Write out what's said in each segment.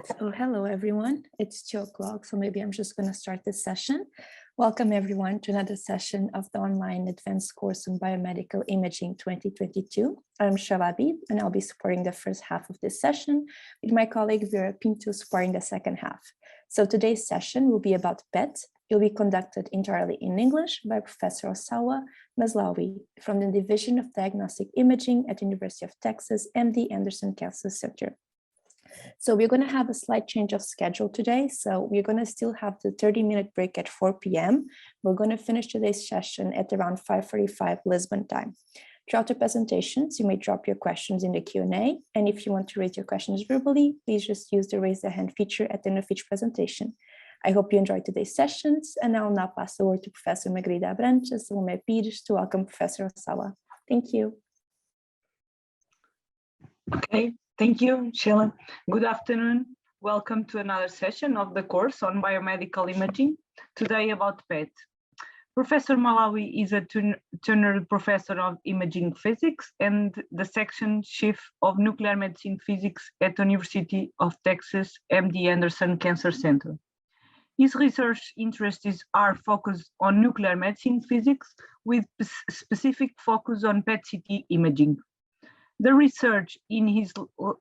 So hello, everyone. It's 2 o'clock, so maybe I'm just going to start this session. Welcome, everyone, to another session of the online advanced course on Biomedical Imaging 2022. I'm Shalabi, and I'll be supporting the first half of this session with my colleague Vera Pinto supporting the second half. So today's session will be about PET. It will be conducted entirely in English by Professor Osawa Maslawi from the Division of Diagnostic Imaging at the University of Texas MD Anderson Cancer Center. So we're going to have a slight change of schedule today. So we're going to still have the 30-minute break at 4 p.m. We're going to finish today's session at around 5:45 Lisbon time. Throughout the presentations, you may drop your questions in the Q&A. And if you want to raise your questions verbally, please just use the raise the hand feature at the end of each presentation. I hope you enjoyed today's sessions. And I'll now pass the word to Professor Margarida Abrantes and Salome Pires to welcome Professor Osawa. Thank you. Okay. Thank you, Sheila. Good afternoon. Welcome to another session of the course on biomedical imaging, today about PET. Professor Malawi is a tenured professor of imaging physics and the section chief of nuclear medicine physics at the University of Texas MD Anderson Cancer Center. His research interests are focused on nuclear medicine physics with specific focus on PET-CT imaging. The research in his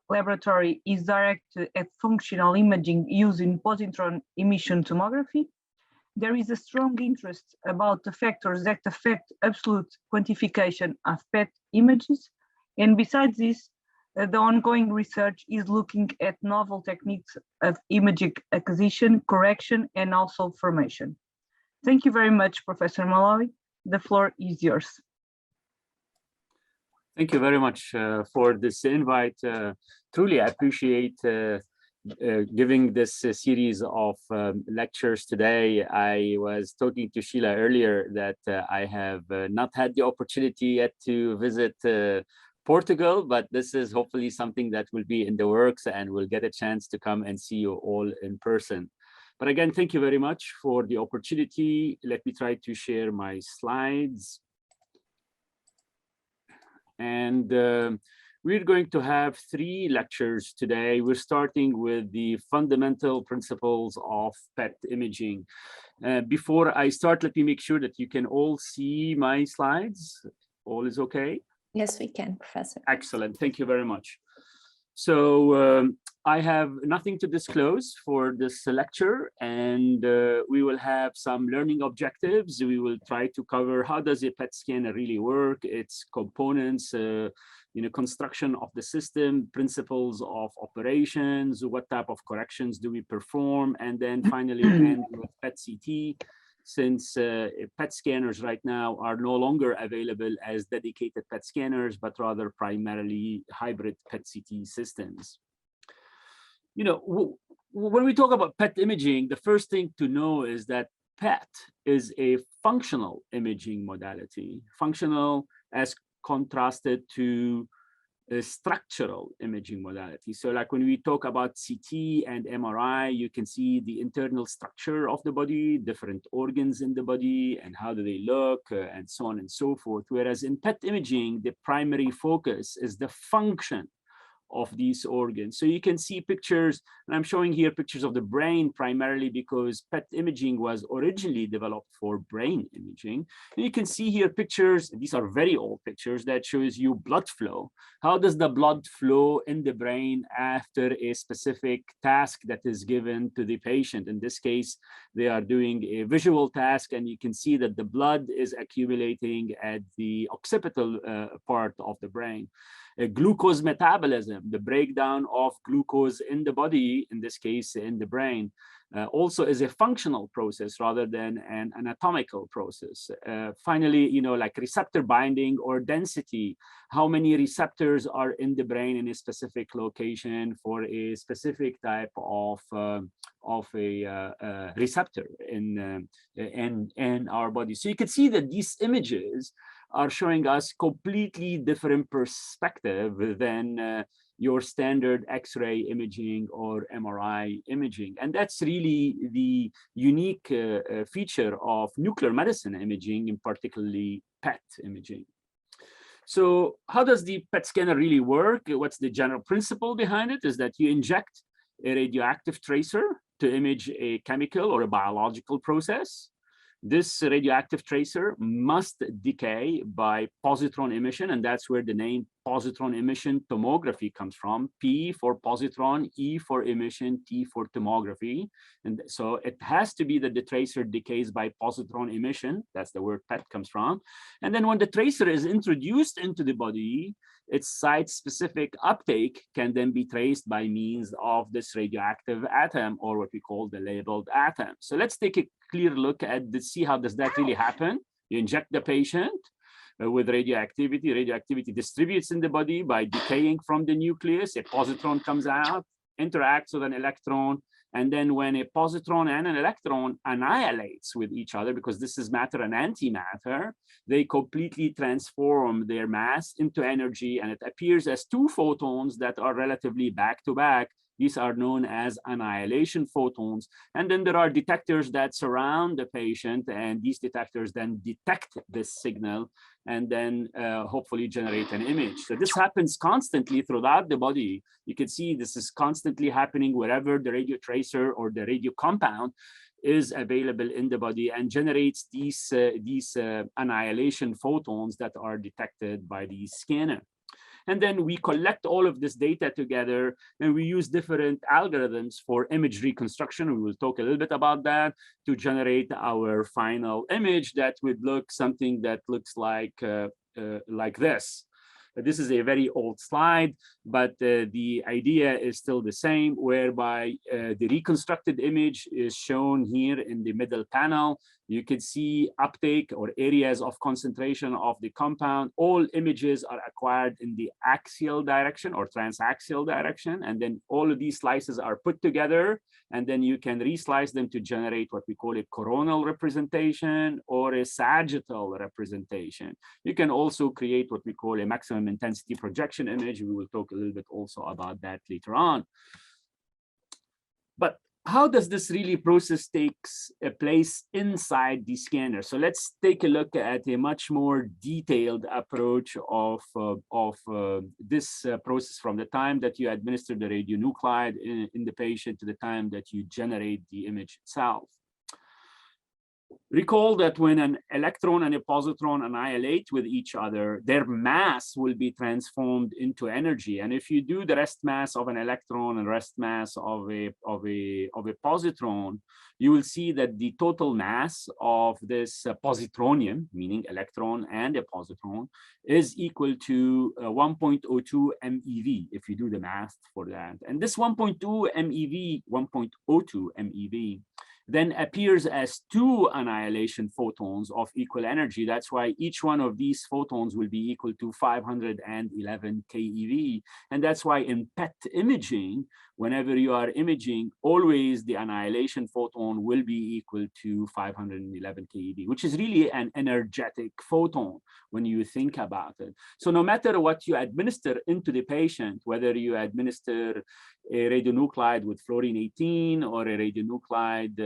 laboratory is directed at functional imaging using positron emission tomography. There is a strong interest about the factors that affect absolute quantification of PET images. And besides this, the ongoing research is looking at novel techniques of imaging acquisition, correction, and also formation. Thank you very much, Professor Malawi. The floor is yours. Thank you very much for this invite. Truly, I appreciate giving this series of lectures today. I was talking to Sheila earlier that I have not had the opportunity yet to visit Portugal, but this is hopefully something that will be in the works and we'll get a chance to come and see you all in person. But again, thank you very much for the opportunity. Let me try to share my slides. And we're going to have 3 lectures today. We're starting with the fundamental principles of PET imaging. Before I start, let me make sure that you can all see my slides. All is okay? Yes, we can, Professor. Excellent. Thank you very much. So I have nothing to disclose for this lecture, and we will have some learning objectives. We will try to cover how does a PET scanner really work, its components, construction of the system, principles of operations, what type of corrections do we perform, and then finally end with PET-CT. Since PET scanners right now are no longer available as dedicated PET scanners, but rather primarily hybrid PET-CT systems. When we talk about PET imaging, the first thing to know is that PET is a functional imaging modality, functional as contrasted to a structural imaging modality. So like when we talk about CT and MRI, you can see the internal structure of the body, different organs in the body, and how do they look, and so on and so forth. Whereas in PET imaging, the primary focus is the function of these organs. So you can see pictures, and I'm showing here pictures of the brain primarily because PET imaging was originally developed for brain imaging. And you can see here pictures, these are very old pictures that shows you blood flow. How does the blood flow in the brain after a specific task that is given to the patient? In this case, they are doing a visual task, and you can see that the blood is accumulating at the occipital part of the brain. Glucose metabolism, the breakdown of glucose in the body, in this case in the brain, also is a functional process rather than an anatomical process. Finally, like receptor binding or density, how many receptors are in the brain in a specific location for a specific type of a receptor in our body. So you can see that these images are showing us completely different perspective than your standard X-ray imaging or MRI imaging. And that's really the unique feature of nuclear medicine imaging, in particularly PET imaging. So how does the PET scanner really work? What's the general principle behind it? Is that you inject a radioactive tracer to image a chemical or a biological process. This radioactive tracer must decay by positron emission, and that's where the name positron emission tomography comes from. P for positron, E for emission, T for tomography. And so it has to be that the tracer decays by positron emission. That's the word PET comes from. And then when the tracer is introduced into the body, its site-specific uptake can then be traced by means of this radioactive atom, or what we call the labeled atom. So let's take a clear look at see how does that really happen. You inject the patient with radioactivity. Radioactivity distributes in the body by decaying from the nucleus. A positron comes out, interacts with an electron, and then when a positron and an electron annihilates with each other, because this is matter and antimatter, they completely transform their mass into energy, and it appears as two photons that are relatively back-to-back. These are known as annihilation photons. And then there are detectors that surround the patient, and these detectors then detect this signal and then hopefully generate an image. So this happens constantly throughout the body. You can see this is constantly happening wherever the radio tracer or the radio compound is available in the body and generates these annihilation photons that are detected by the scanner. And then we collect all of this data together, and we use different algorithms for image reconstruction. We will talk a little bit about that to generate our final image that would look something that looks like this. This is a very old slide, but the idea is still the same, whereby the reconstructed image is shown here in the middle panel. You can see uptake or areas of concentration of the compound. All images are acquired in the axial direction or transaxial direction, and then all of these slices are put together, and then you can reslice them to generate what we call a coronal representation or a sagittal representation. You can also create what we call a maximum intensity projection image. We will talk a little bit also about that later on. But how does this really process takes place inside the scanner? So let's take a look at a much more detailed approach of this process from the time that you administer the radionuclide in the patient to the time that you generate the image itself. Recall that when an electron and a positron annihilate with each other, their mass will be transformed into energy. And if you do the rest mass of an electron and rest mass of a positron, you will see that the total mass of this positronium, meaning electron and a positron, is equal to 1.02 MeV if you do the math for that. And this 1.2 MeV, 1.02 MeV, then appears as two annihilation photons of equal energy. That's why each one of these photons will be equal to 511 keV. And that's why in PET imaging, whenever you are imaging, always the annihilation photon will be equal to 511 keV, which is really an energetic photon when you think about it. So no matter what you administer into the patient, whether you administer a radionuclide with fluorine-18 or a radionuclide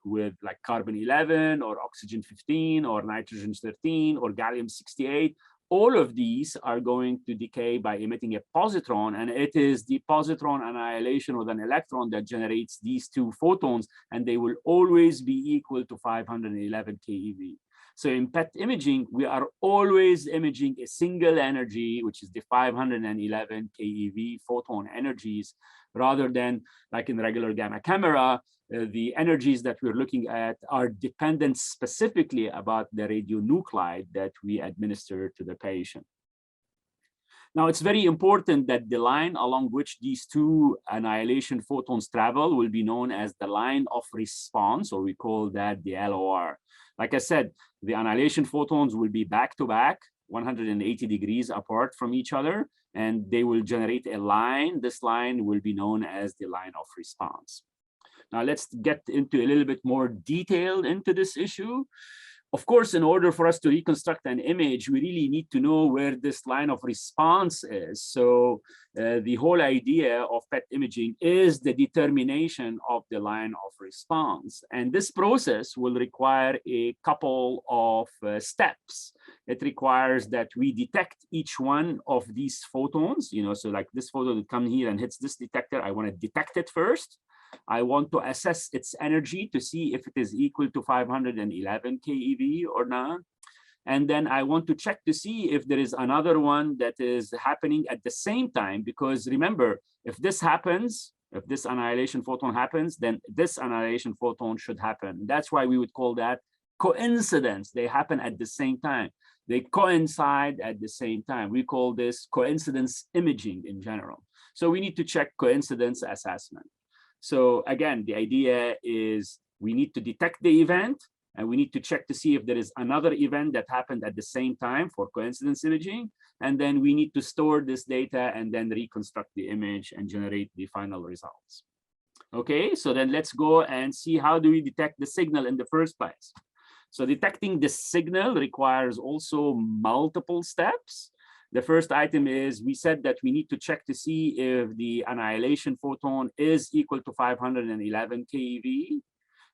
with like carbon-11 or oxygen-15 or nitrogen-13 or gallium-68, all of these are going to decay by emitting a positron, and it is the positron annihilation with an electron that generates these two photons, and they will always be equal to 511 keV. So in PET imaging, we are always imaging a single energy, which is the 511 keV photon energies, rather than like in regular gamma camera, the energies that we're looking at are dependent specifically about the radionuclide that we administer to the patient. Now, it's very important that the line along which these two annihilation photons travel will be known as the line of response, or we call that the LOR. Like I said, the annihilation photons will be back-to-back, 180 degrees apart from each other, and they will generate a line. This line will be known as the line of response. Now, let's get into a little bit more detail into this issue. Of course, in order for us to reconstruct an image, we really need to know where this line of response is. So the whole idea of PET imaging is the determination of the line of response. And this process will require a couple of steps. It requires that we detect each one of these photons, so like this photon that comes here and hits this detector, I want to detect it first. I want to assess its energy to see if it is equal to 511 keV or not. And then I want to check to see if there is another one that is happening at the same time, because remember, if this happens, if this annihilation photon happens, then this annihilation photon should happen. That's why we would call that coincidence. They happen at the same time. They coincide at the same time. We call this coincidence imaging in general. So we need to check coincidence assessment. So again, the idea is we need to detect the event, and we need to check to see if there is another event that happened at the same time for coincidence imaging. And then we need to store this data and then reconstruct the image and generate the final results. Okay, so then let's go and see how do we detect the signal in the first place. So detecting the signal requires also multiple steps. The first item is we said that we need to check to see if the annihilation photon is equal to 511 keV.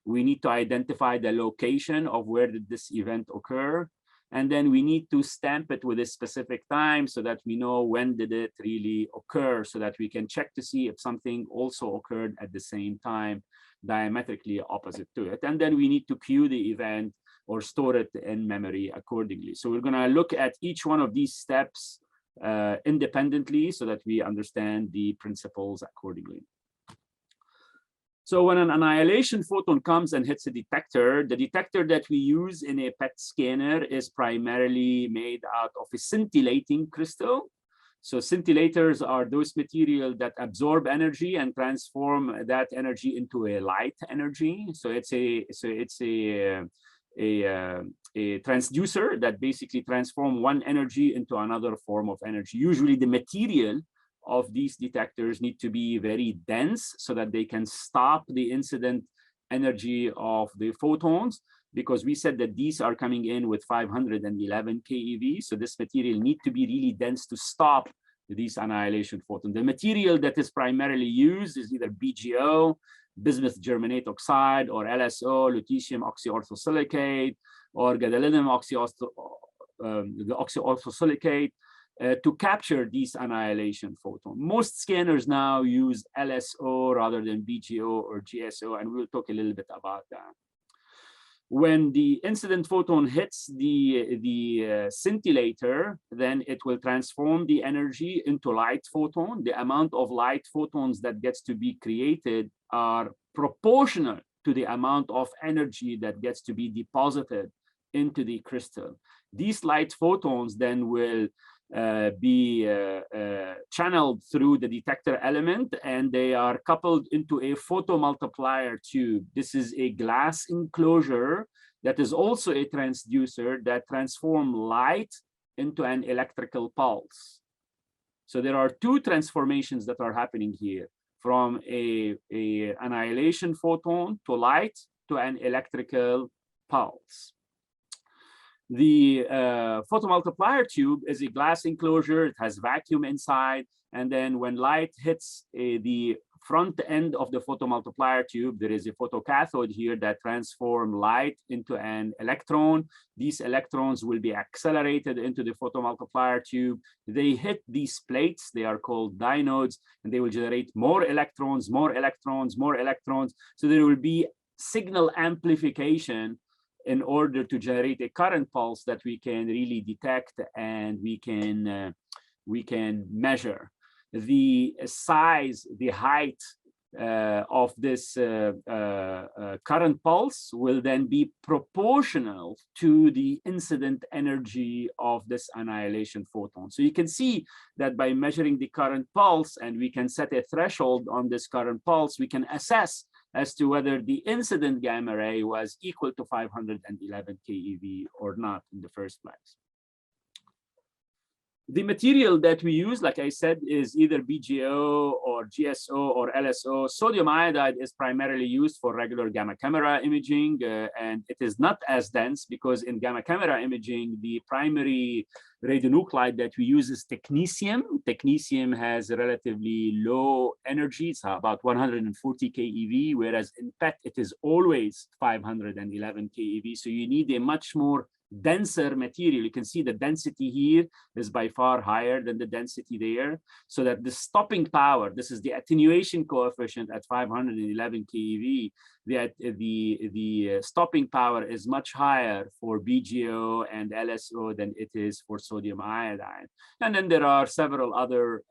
We need to identify the location of where did this event occur. And then we need to stamp it with a specific time so that we know when did it really occur, so that we can check to see if something also occurred at the same time, diametrically opposite to it. And then we need to queue the event or store it in memory accordingly. So we're going to look at each one of these steps independently so that we understand the principles accordingly. So when an annihilation photon comes and hits a detector, the detector that we use in a PET scanner is primarily made out of a scintillating crystal. So scintillators are those materials that absorb energy and transform that energy into a light energy. So it's a transducer that basically transforms one energy into another form of energy. Usually the material of these detectors need to be very dense so that they can stop the incident energy of the photons, because we said that these are coming in with 511 keV. So this material need to be really dense to stop these annihilation photons. The material that is primarily used is either BGO, bismuth germanate oxide, or LSO, lutetium oxyorthosilicate, or gadolinium oxyorthosilicate to capture these annihilation photons. Most scanners now use LSO rather than BGO or GSO, and we'll talk a little bit about that. When the incident photon hits the scintillator, then it will transform the energy into light photon. The amount of light photons that gets to be created are proportional to the amount of energy that gets to be deposited into the crystal. These light photons then will be channeled through the detector element, and they are coupled into a photomultiplier tube. This is a glass enclosure that is also a transducer that transforms light into an electrical pulse. So there are two transformations that are happening here, from a annihilation photon to light to an electrical pulse. The photomultiplier tube is a glass enclosure. It has vacuum inside. And then when light hits the front end of the photomultiplier tube, there is a photocathode here that transforms light into an electron. These electrons will be accelerated into the photomultiplier tube. They hit these plates. They are called dinodes, and they will generate more electrons, more electrons, more electrons. So there will be signal amplification in order to generate a current pulse that we can really detect and we can measure. The size, the height of this current pulse will then be proportional to the incident energy of this annihilation photon. So you can see that by measuring the current pulse, and we can set a threshold on this current pulse, we can assess as to whether the incident gamma ray was equal to 511 keV or not in the first place. The material that we use, like I said, is either BGO or GSO or LSO. Sodium iodide is primarily used for regular gamma camera imaging, and it is not as dense because in gamma camera imaging, the primary radionuclide that we use is technetium. Technetium has a relatively low energy. It's about 140 keV, whereas in PET, it is always 511 keV. So you need a much more denser material. You can see the density here is by far higher than the density there, so that the stopping power, this is the attenuation coefficient at 511 keV, the stopping power is much higher for BGO and LSO than it is for sodium iodide. And then there are several other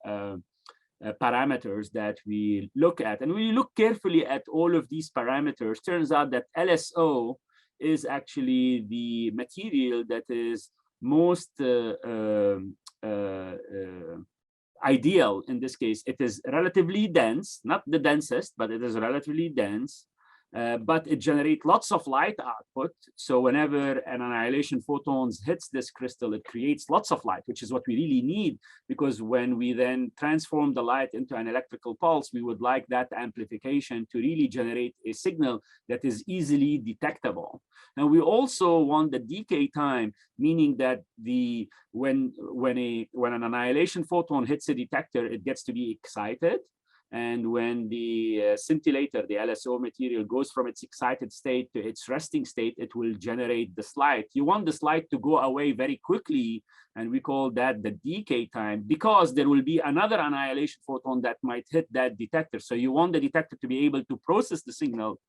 parameters that we look at. And when you look carefully at all of these parameters, turns out that LSO is actually the material that is most ideal in this case. It is relatively dense, not the densest, but it is relatively dense. But it generates lots of light output. So whenever an annihilation photons hits this crystal, it creates lots of light, which is what we really need, because when we then transform the light into an electrical pulse, we would like that amplification to really generate a signal that is easily detectable. And we also want the decay time, meaning that when an annihilation photon hits a detector, it gets to be excited. And when the scintillator, the LSO material, goes from its excited state to its resting state, it will generate this light. You want this light to go away very quickly, and we call that the decay time, because there will be another annihilation photon that might hit that detector. So you want the detector to be able to process the signal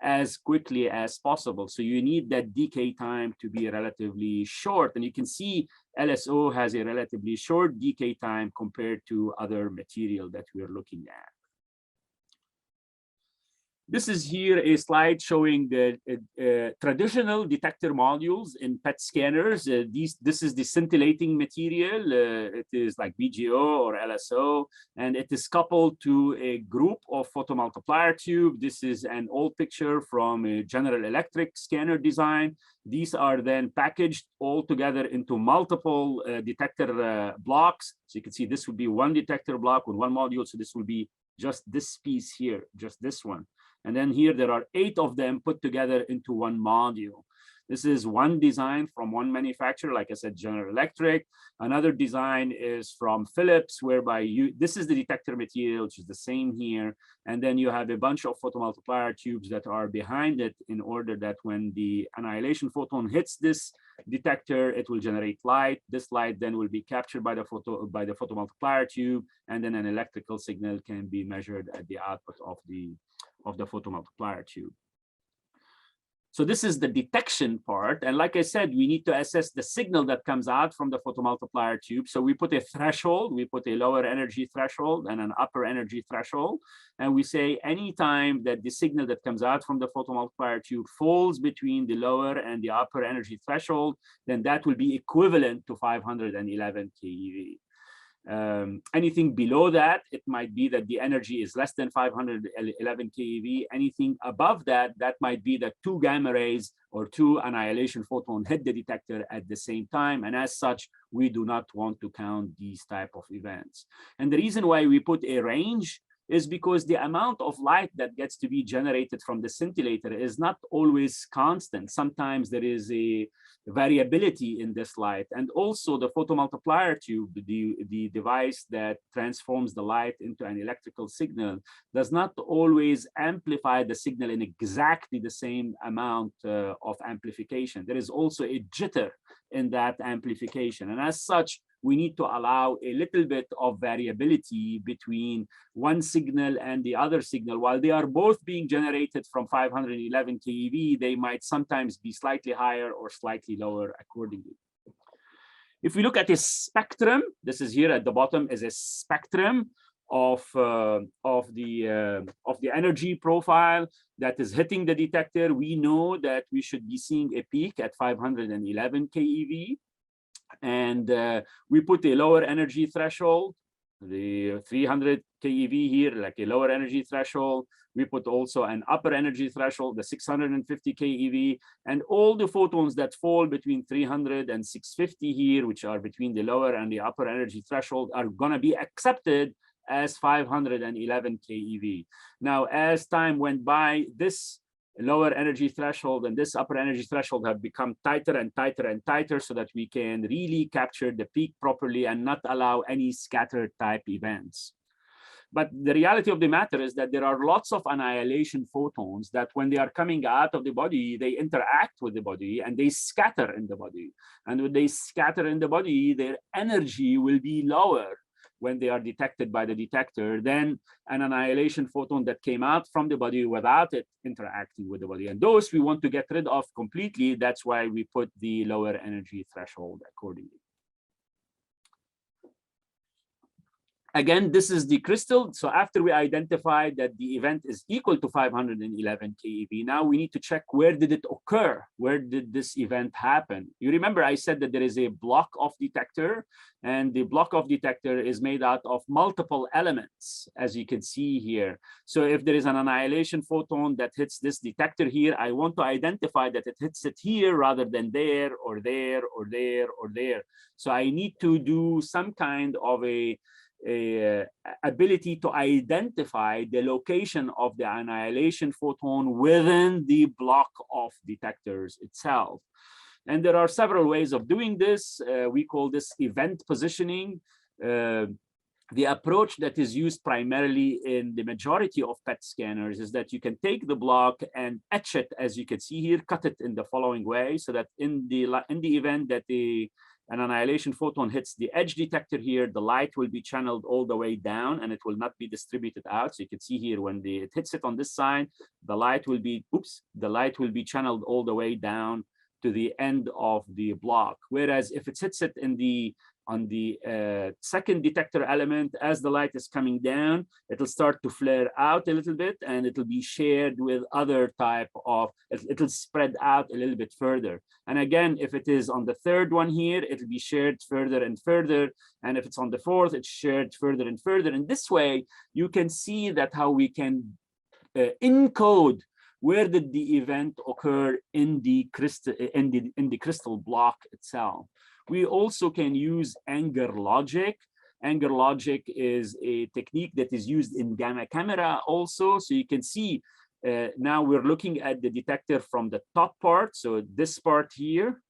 as quickly as possible. So you need that decay time to be relatively short. And you can see LSO has a relatively short decay time compared to other material that we're looking at. This is here a slide showing the traditional detector modules in PET scanners. This is the scintillating material. It is like BGO or LSO, and it is coupled to a group of photomultiplier tube. This is an old picture from a General Electric scanner design. These are then packaged all together into multiple detector blocks. So you can see this would be one detector block with one module. So this will be just this piece here, just this one. And then here there are 8 of them put together into one module. This is one design from one manufacturer, like I said, General Electric. Another design is from Philips, whereby this is the detector material, which is the same here. And then you have a bunch of photomultiplier tubes that are behind it, in order that when the annihilation photon hits this detector, it will generate light. This light then will be captured by the photomultiplier tube, and then an electrical signal can be measured at the output of the photomultiplier tube. So this is the detection part. And like I said, we need to assess the signal that comes out from the photomultiplier tube. So we put a threshold, we put a lower energy threshold and an upper energy threshold. And we say anytime that the signal that comes out from the photomultiplier tube falls between the lower and the upper energy threshold, then that will be equivalent to 511 keV. Anything below that, it might be that the energy is less than 511 keV. Anything above that, that might be that 2 gamma rays or 2 annihilation photons hit the detector at the same time. And as such, we do not want to count these type of events. And the reason why we put a range is because the amount of light that gets to be generated from the scintillator is not always constant. Sometimes there is a variability in this light. And also the photomultiplier tube, the device that transforms the light into an electrical signal, does not always amplify the signal in exactly the same amount of amplification. There is also a jitter in that amplification. And as such, we need to allow a little bit of variability between one signal and the other signal. While they are both being generated from 511 keV, they might sometimes be slightly higher or slightly lower accordingly. If we look at a spectrum, this is here at the bottom is a spectrum of the energy profile that is hitting the detector. We know that we should be seeing a peak at 511 keV. And we put a lower energy threshold, the 300 keV here, like a lower energy threshold. We put also an upper energy threshold, the 650 keV, and all the photons that fall between 300 and 650 here, which are between the lower and the upper energy threshold, are going to be accepted as 511 keV. Now, as time went by, this lower energy threshold and this upper energy threshold have become tighter and tighter and tighter, so that we can really capture the peak properly and not allow any scattered type events. But the reality of the matter is that there are lots of annihilation photons that when they are coming out of the body, they interact with the body and they scatter in the body. And when they scatter in the body, their energy will be lower when they are detected by the detector than an annihilation photon that came out from the body without it interacting with the body. And those we want to get rid of completely. That's why we put the lower energy threshold accordingly. Again, this is the crystal. So after we identified that the event is equal to 511 keV, now we need to check where did it occur? Where did this event happen? You remember I said that there is a block of detector, and the block of detector is made out of multiple elements, as you can see here. So if there is an annihilation photon that hits this detector here, I want to identify that it hits it here rather than there or there or there or there. So I need to do some kind of a ability to identify the location of the annihilation photon within the block of detectors itself. And there are several ways of doing this. We call this event positioning. The approach that is used primarily in the majority of PET scanners is that you can take the block and etch it, as you can see here, cut it in the following way, so that in the event that an annihilation photon hits the edge detector here, the light will be channeled all the way down and it will not be distributed out. So you can see here when it hits it on this side, the light will be, the light will be channeled all the way down to the end of the block. Whereas if it hits it on the second detector element, as the light is coming down, it'll start to flare out a little bit and it'll be shared with other type of, it'll spread out a little bit further. And again, if it is on the third one here, it'll be shared further and further. And if it's on the fourth, it's shared further and further. And this way, you can see that how we can encode where did the event occur in the crystal block itself. We also can use Anger logic. Anger logic is a technique that is used in gamma camera also. So you can see now we're looking at the detector from the top part. So this part here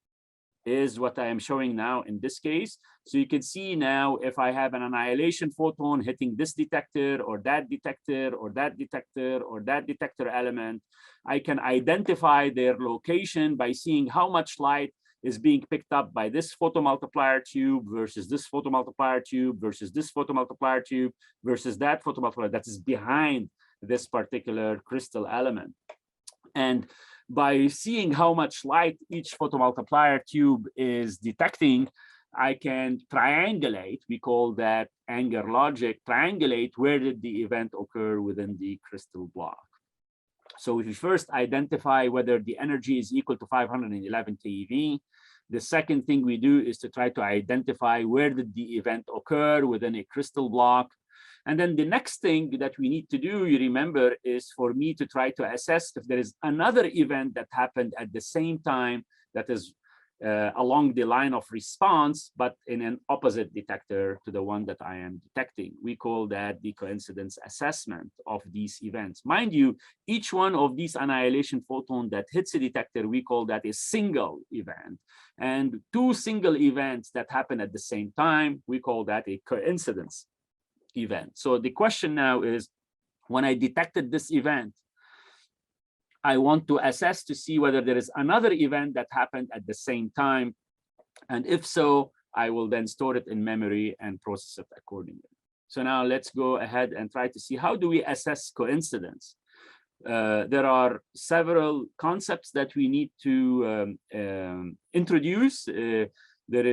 is what I am showing now in this case. So you can see now if I have an annihilation photon hitting this detector or that detector or that detector or that detector element, I can identify their location by seeing how much light is being picked up by this photomultiplier tube versus this photomultiplier tube versus this photomultiplier tube versus that photomultiplier that is behind this particular crystal element. And by seeing how much light each photomultiplier tube is detecting, I can triangulate, we call that Anger logic, triangulate where did the event occur within the crystal block. So if we first identify whether the energy is equal to 511 keV, the second thing we do is to try to identify where did the event occur within a crystal block. And then the next thing that we need to do, you remember, is for me to try to assess if there is another event that happened at the same time that is along the line of response, but in an opposite detector to the one that I am detecting. We call that the coincidence assessment of these events. Mind you, each one of these annihilation photons that hits a detector, we call that a single event. And two single events that happen at the same time, we call that a coincidence event. So the question now is, when I detected this event, I want to assess to see whether there is another event that happened at the same time. And if so, I will then store it in memory and process it accordingly. So now let's go ahead and try to see how do we assess coincidence. There are several concepts that we need to introduce. There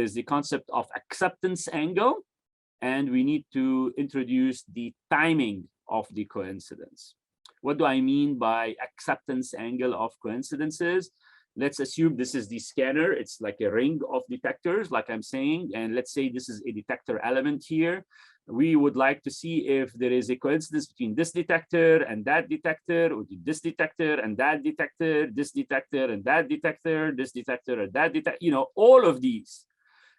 is the concept of acceptance angle, and we need to introduce the timing of the coincidence. What do I mean by acceptance angle of coincidences? Let's assume this is the scanner. It's like a ring of detectors, like I'm saying. And let's say this is a detector element here. We would like to see if there is a coincidence between this detector and that detector, or this detector and that detector, this detector and that detector, this detector and that detector, you know, all of these.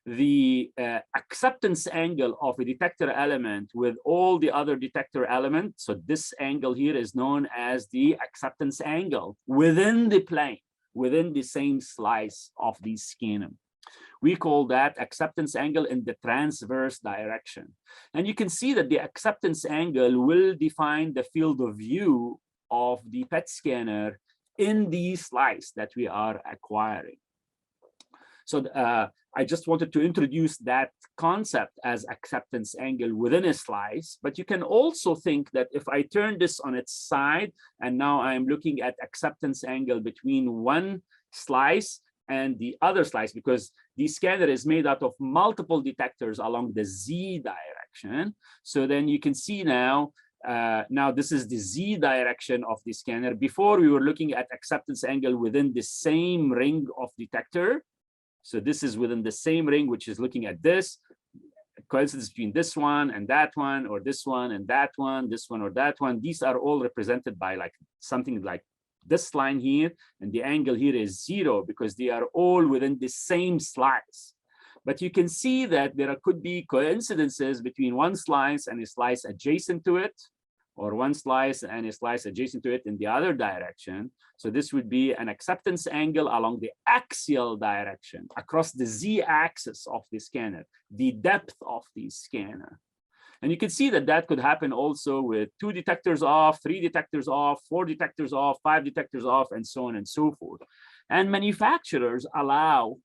The acceptance angle of a detector element with all the other detector elements. So this angle here is known as the acceptance angle within the plane, within the same slice of the scanner. We call that acceptance angle in the transverse direction. And you can see that the acceptance angle will define the field of view of the PET scanner in the slice that we are acquiring. So I just wanted to introduce that concept as acceptance angle within a slice, but you can also think that if I turn this on its side, and now I'm looking at acceptance angle between one slice and the other slice, because the scanner is made out of multiple detectors along the Z direction. So then you can see now, now this is the Z direction of the scanner. Before we were looking at acceptance angle within the same ring of detector. So this is within the same ring, which is looking at this coincidence between this one and that one, or this one and that one, this one or that one. These are all represented by like something like this line here, and the angle here is 0 because they are all within the same slice. But you can see that there could be coincidences between one slice and a slice adjacent to it, or one slice and a slice adjacent to it in the other direction. So this would be an acceptance angle along the axial direction across the Z-axis of the scanner, the depth of the scanner. And you can see that that could happen also with 2 detectors off, 3 detectors off, 4 detectors off, 5 detectors off, and so on and so forth. And manufacturers allow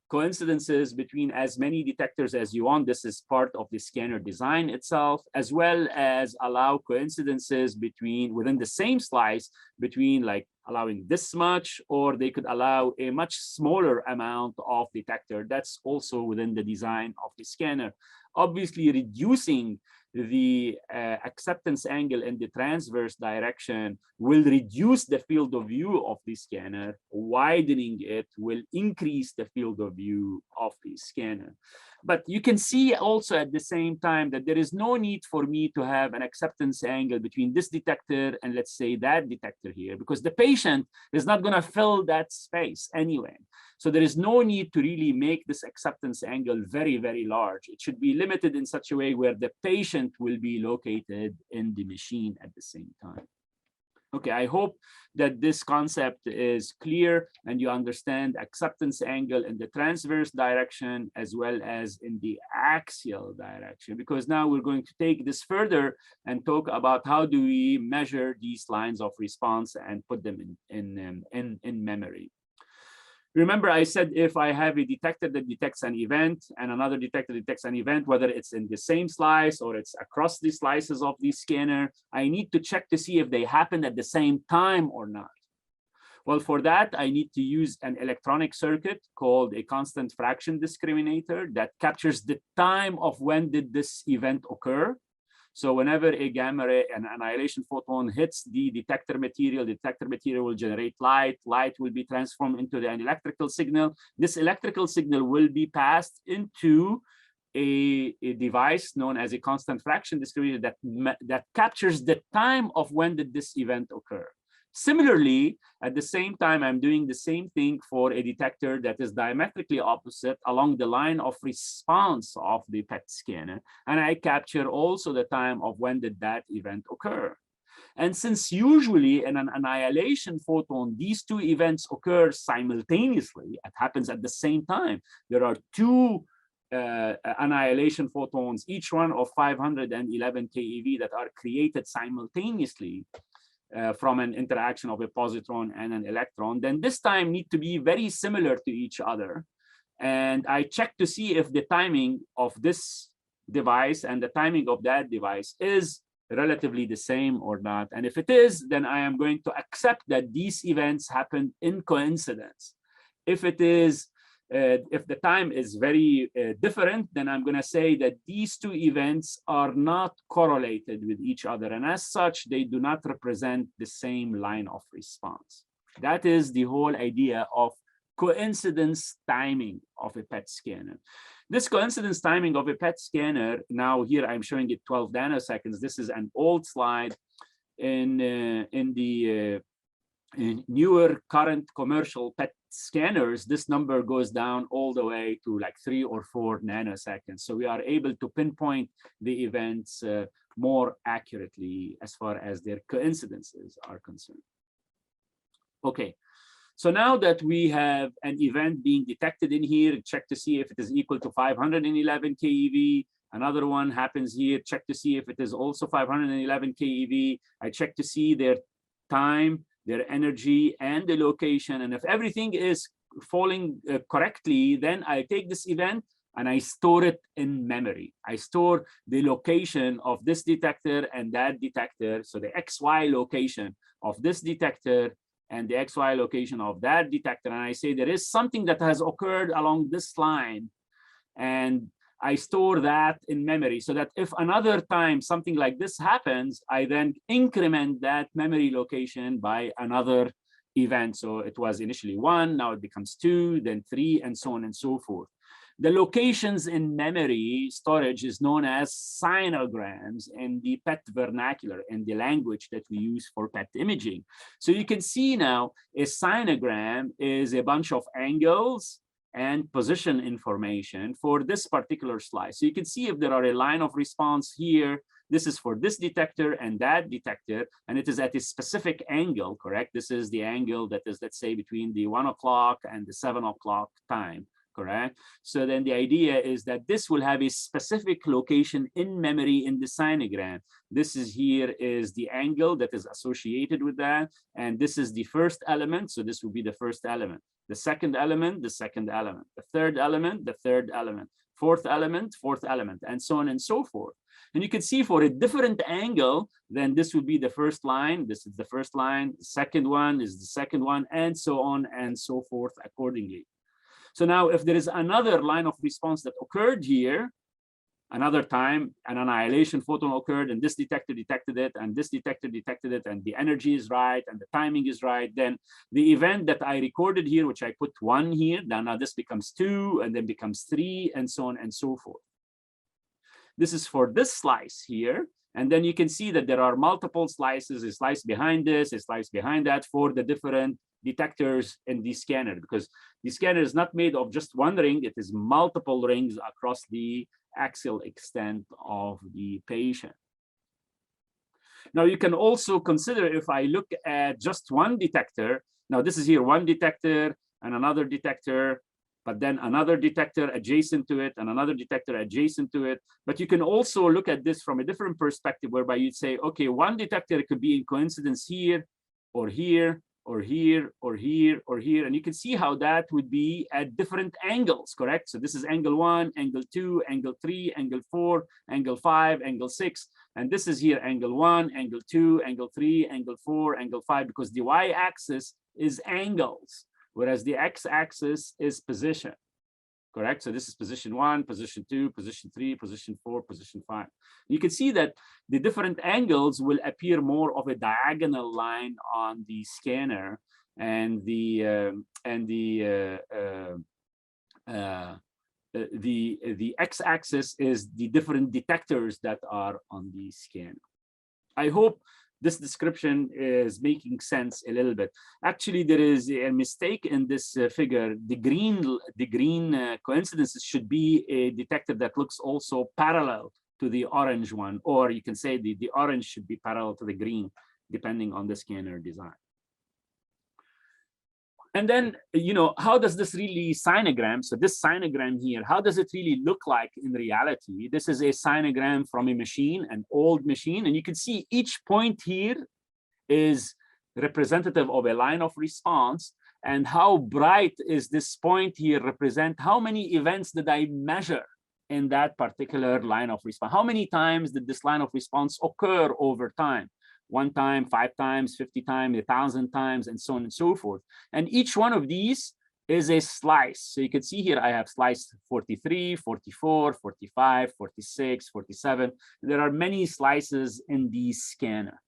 coincidences between as many detectors as you want. This is part of the scanner design itself, as well as allow coincidences between within the same slice between like allowing this much, or they could allow a much smaller amount of detector. That's also within the design of the scanner. Obviously, reducing the acceptance angle in the transverse direction will reduce the field of view of the scanner. Widening it will increase the field of view of the scanner. But you can see also at the same time that there is no need for me to have an acceptance angle between this detector and let's say that detector here, because the patient is not going to fill that space anyway. So there is no need to really make this acceptance angle very, very large. It should be limited in such a way where the patient will be located in the machine at the same time. Okay, I hope that this concept is clear and you understand acceptance angle in the transverse direction as well as in the axial direction, because now we're going to take this further and talk about how do we measure these lines of response and put them in memory. Remember, I said if I have a detector that detects an event and another detector detects an event, whether it's in the same slice or it's across the slices of the scanner, I need to check to see if they happen at the same time or not. Well, for that, I need to use an electronic circuit called a constant fraction discriminator that captures the time of when did this event occur. So whenever a gamma ray, an annihilation photon hits the detector material will generate light. Light will be transformed into an electrical signal. This electrical signal will be passed into a device known as a constant fraction discriminator that captures the time of when did this event occur. Similarly, at the same time, I'm doing the same thing for a detector that is diametrically opposite along the line of response of the PET scanner. And I capture also the time of when did that event occur. And since usually in an annihilation photon, these two events occur simultaneously, it happens at the same time. There are 2 annihilation photons, each one of 511 keV that are created simultaneously. From an interaction of a positron and an electron, then this time need to be very similar to each other. And I check to see if the timing of this device and the timing of that device is relatively the same or not. And if it is, then I am going to accept that these events happen in coincidence. If it is, if the time is very different, then I'm going to say that these 2 events are not correlated with each other. And as such, they do not represent the same line of response. That is the whole idea of coincidence timing of a PET scanner. This coincidence timing of a PET scanner, now here I'm showing it 12 nanoseconds. This is an old slide in the newer current commercial PET scanners. This number goes down all the way to like 3 or 4 nanoseconds. So we are able to pinpoint the events more accurately as far as their coincidences are concerned. Okay, So now that we have an event being detected in here, check to see if it is equal to 511 keV. Another one happens here, check to see if it is also 511 keV. I check to see their time, their energy, and the location. And if everything is falling correctly, then I take this event and I store it in memory. I store the location of this detector and that detector. So the XY location of this detector and the XY location of that detector. And I say there is something that has occurred along this line. And I store that in memory so that if another time something like this happens, I then increment that memory location by another event. So it was initially 1, now it becomes 2, then 3, and so on and so forth. The locations in memory storage is known as cyanograms in the PET vernacular, in the language that we use for PET imaging. So you can see now a cyanogram is a bunch of angles and position information for this particular slice. So you can see if there are a line of response here, this is for this detector and that detector, and it is at a specific angle, correct? This is the angle that is, let's say, between the 1 o'clock and the 7 o'clock time. Correct. So then the idea is that this will have a specific location in memory in the cyanogram. This is here is the angle that is associated with that. And this is the first element. So this will be the first element. The second element, the second element. The third element, the third element. Fourth element, fourth element, and so on and so forth. And you can see for a different angle, then this would be the first line. This is the first line. The second one is the second one, and so on and so forth accordingly. So now if there is another line of response that occurred here, another time an annihilation photon occurred and this detector detected it and this detector detected it and the energy is right and the timing is right, then the event that I recorded here, which I put 1 here, now this becomes 2 and then becomes 3 and so on and so forth. This is for this slice here. And then you can see that there are multiple slices, a slice behind this, a slice behind that for the different detectors in the scanner, because the scanner is not made of just one ring, it is multiple rings across the axial extent of the patient. Now you can also consider if I look at just one detector, now this is here one detector and another detector, but then another detector adjacent to it and another detector adjacent to it. But you can also look at this from a different perspective whereby you'd say, okay, one detector could be in coincidence here or here or here or here or here. And you can see how that would be at different angles, correct? So this is angle 1, angle 2, angle 3, angle 4, angle 5, angle 6. And this is here angle 1, angle 2, angle 3, angle 4, angle 5, because the y-axis is angles, whereas the x-axis is position, correct? So this is position 1, position 2, position 3, position 4, position 5. You can see that the different angles will appear more of a diagonal line on the scanner, and the x-axis is the different detectors that are on the scanner. I hope this description is making sense a little bit. Actually, there is a mistake in this figure. The green coincidences should be a detector that looks also parallel to the orange one, or you can say the orange should be parallel to the green, depending on the scanner design. And then, you know, how does this really cyanogram? So this cyanogram here, how does it really look like in reality? This is a cyanogram from a machine, an old machine. And you can see each point here is representative of a line of response. And how bright is this point here represent? How many events did I measure in that particular line of response? How many times did this line of response occur over time? 1 time, 5 times, 50 times, 1,000 times, and so on and so forth. And each one of these is a slice. So you can see here, I have slice 43, 44, 45, 46, 47. There are many slices in the scanner.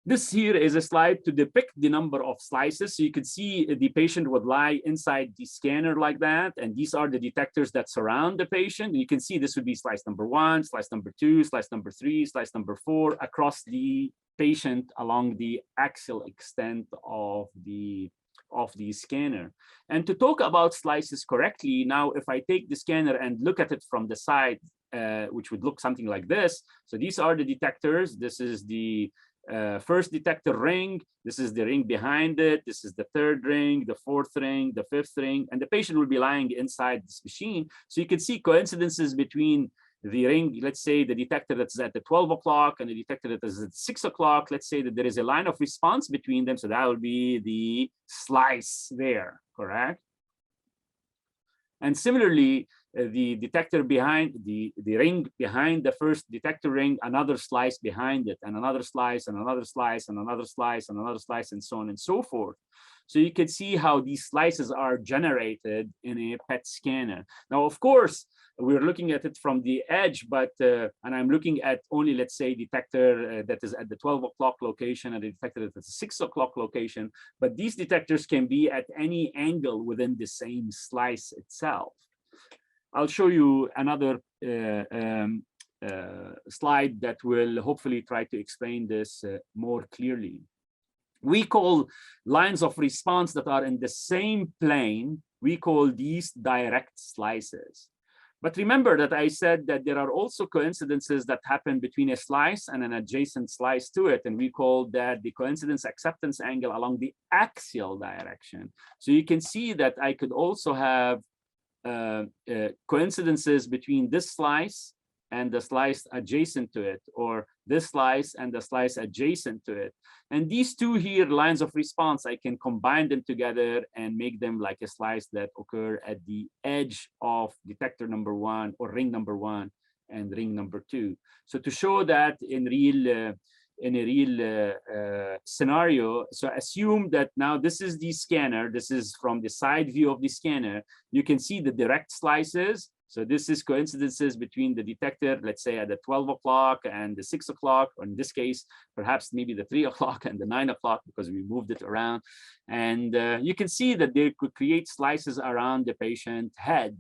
This here is a slide to depict the number of slices. So you can see the patient would lie inside the scanner like that. And these are the detectors that surround the patient. And you can see this would be slice number 1, slice number 2, slice number 3, slice number 4 across the patient along the axial extent of the scanner. And to talk about slices correctly, now if I take the scanner and look at it from the side, which would look something like this. So these are the detectors. This is the first detector ring. This is the ring behind it. This is the third ring, the fourth ring, the fifth ring, and the patient will be lying inside this machine. So you can see coincidences between the ring, let's say the detector that's at the 12 o'clock and the detector that is at 6 o'clock. Let's say that there is a line of response between them. So that will be the slice there, correct? And similarly, the detector behind the ring behind the first detector ring, another slice behind it, and another slice, and another slice, and another slice, and another slice, and so on and so forth. So you can see how these slices are generated in a PET scanner. Now, of course, we're looking at it from the edge, but and I'm looking at only, let's say, detector that is at the 12 o'clock location and a detector that is at the 6 o'clock location. But these detectors can be at any angle within the same slice itself. I'll show you another slide that will hopefully try to explain this more clearly. We call lines of response that are in the same plane, we call these direct slices. But remember that I said that there are also coincidences that happen between a slice and an adjacent slice to it, and we call that the coincidence acceptance angle along the axial direction. So you can see that I could also have coincidences between this slice and the slice adjacent to it, or this slice and the slice adjacent to it. And these two here, lines of response, I can combine them together and make them like a slice that occur at the edge of detector number 1 or ring number 1 and ring number 2. So to show that in a real scenario, so assume that now this is the scanner, this is from the side view of the scanner, you can see the direct slices. So this is coincidences between the detector, let's say at the 12 o'clock and the 6 o'clock, or in this case, perhaps maybe the 3 o'clock and the 9 o'clock because we moved it around. And you can see that they could create slices around the patient head.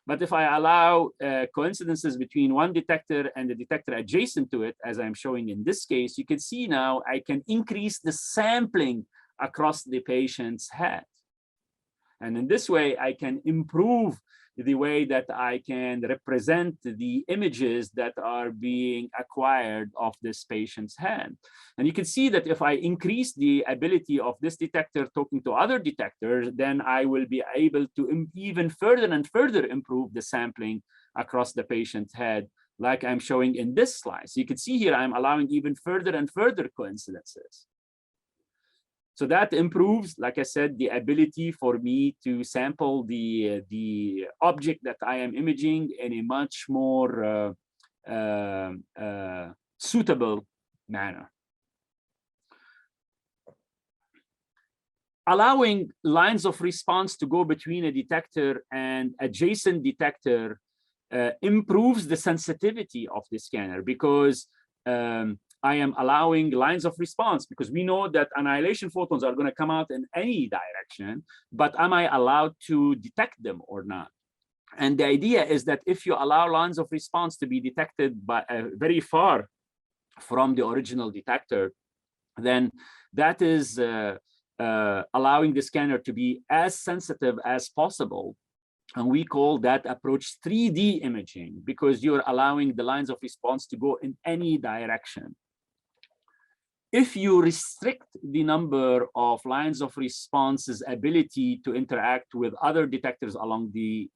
But if I allow coincidences between one detector and the detector adjacent to it, as I'm showing in this case, you can see now I can increase the sampling across the patient's head. And in this way, I can improve the way that I can represent the images that are being acquired of this patient's head. And you can see that if I increase the ability of this detector talking to other detectors, then I will be able to even further and further improve the sampling across the patient's head, like I'm showing in this slide. So you can see here, I'm allowing even further and further coincidences. So that improves, like I said, the ability for me to sample the object that I am imaging in a much more suitable manner. Allowing lines of response to go between a detector and adjacent detector improves the sensitivity of the scanner, because I am allowing lines of response, because we know that annihilation photons are going to come out in any direction, but am I allowed to detect them or not? And the idea is that if you allow lines of response to be detected by very far from the original detector, then that is allowing the scanner to be as sensitive as possible. And we call that approach 3D imaging, because you're allowing the lines of response to go in any direction. If you restrict the number of lines of response's ability to interact with other detectors along the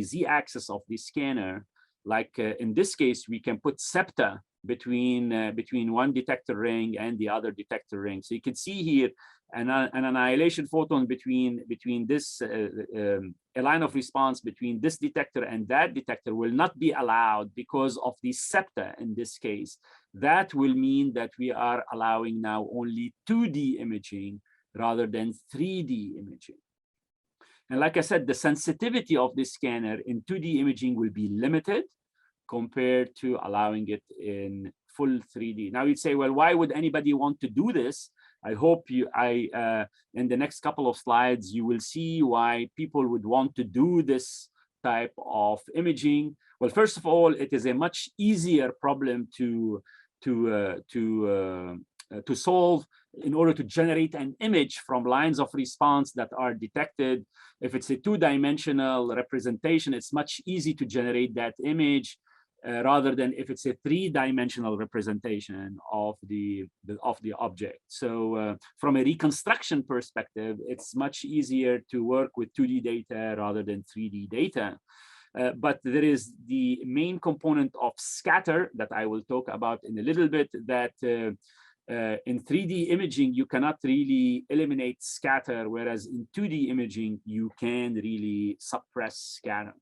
z-axis of the scanner, like in this case, we can put septa between one detector ring and the other detector ring. So you can see here an annihilation photon between this a line of response between this detector and that detector will not be allowed because of the septa in this case. That will mean that we are allowing now only 2D imaging rather than 3D imaging. And like I said, the sensitivity of this scanner in 2D imaging will be limited compared to allowing it in full 3D. Now you'd say, well, why would anybody want to do this? I hope in the next couple of slides, you will see why people would want to do this type of imaging. Well, first of all, it is a much easier problem to solve in order to generate an image from lines of response that are detected. If it's a two-dimensional representation, it's much easier to generate that image. rather than if it's a three-dimensional representation of the object. So from a reconstruction perspective, it's much easier to work with 2D data rather than 3D data. But there is the main component of scatter that I will talk about in a little bit, that in 3D imaging, you cannot really eliminate scatter, whereas in 2D imaging, you can really suppress scatter.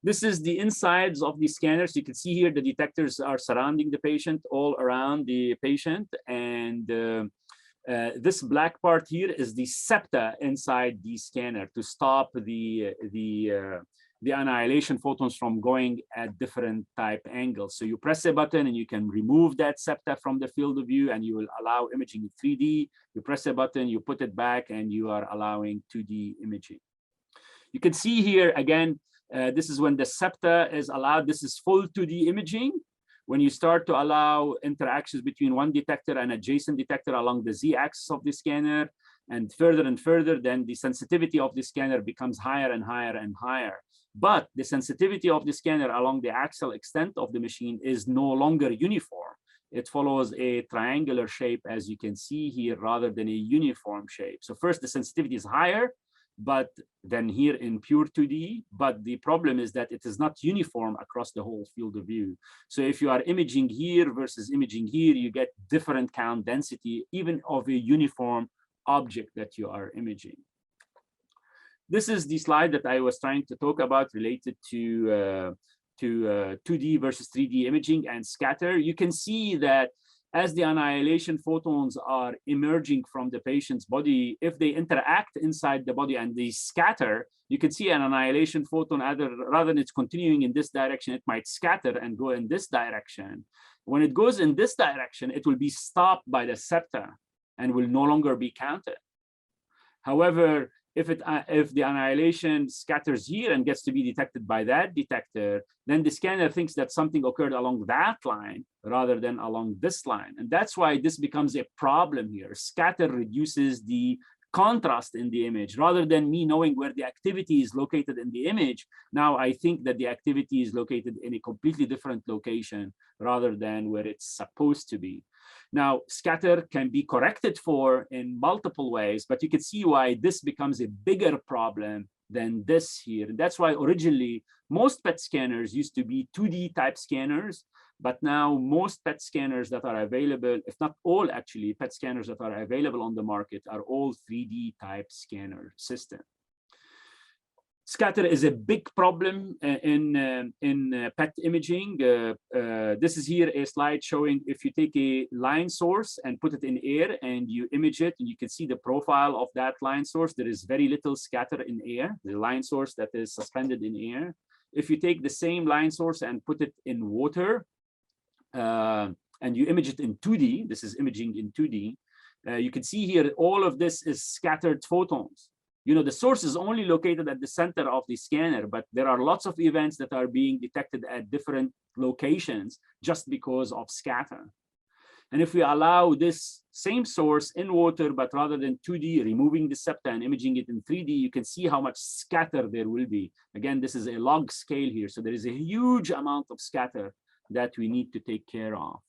This is the insides of the scanners. You can see here the detectors are surrounding the patient, all around the patient. And this black part here is the septa inside the scanner to stop the annihilation photons from going at different type angles. So you press a button and you can remove that septa from the field of view and you will allow imaging in 3D. You press a button, you put it back, and you are allowing 2D imaging. You can see here again, this is when the septa is allowed. This is full 2D imaging. When you start to allow interactions between one detector and adjacent detector along the z-axis of the scanner, and further, then the sensitivity of the scanner becomes higher and higher and higher. But the sensitivity of the scanner along the axial extent of the machine is no longer uniform. It follows a triangular shape, as you can see here, rather than a uniform shape. So first, the sensitivity is higher, but then here in pure 2D, but the problem is that it is not uniform across the whole field of view. So if you are imaging here versus imaging here, you get different count density, even of a uniform object that you are imaging. This is the slide that I was trying to talk about related to 2D versus 3D imaging and scatter. You can see that as the annihilation photons are emerging from the patient's body, if they interact inside the body and they scatter, you can see an annihilation photon, rather than it's continuing in this direction, it might scatter and go in this direction. When it goes in this direction, it will be stopped by the septa and will no longer be counted. However, if the annihilation scatters here and gets to be detected by that detector, then the scanner thinks that something occurred along that line rather than along this line. And that's why this becomes a problem here. Scatter reduces the contrast in the image. Rather than me knowing where the activity is located in the image, now I think that the activity is located in a completely different location rather than where it's supposed to be. Now, scatter can be corrected for in multiple ways, but you can see why this becomes a bigger problem than this here. And that's why originally most PET scanners used to be 2D type scanners, but now most PET scanners that are available, if not all actually, PET scanners that are available on the market are all 3D type scanner system. Scatter is a big problem in PET imaging. This is here a slide showing if you take a line source and put it in air and you image it, and you can see the profile of that line source. There is very little scatter in air, the line source that is suspended in air. If you take the same line source and put it in water, and you image it in 2D, this is imaging in 2D, you can see here all of this is scattered photons. You know, the source is only located at the center of the scanner, but there are lots of events that are being detected at different locations just because of scatter. And if we allow this same source in water, but rather than 2D, removing the septa and imaging it in 3D, you can see how much scatter there will be. Again, this is a log scale here. So there is a huge amount of scatter that we need to take care of.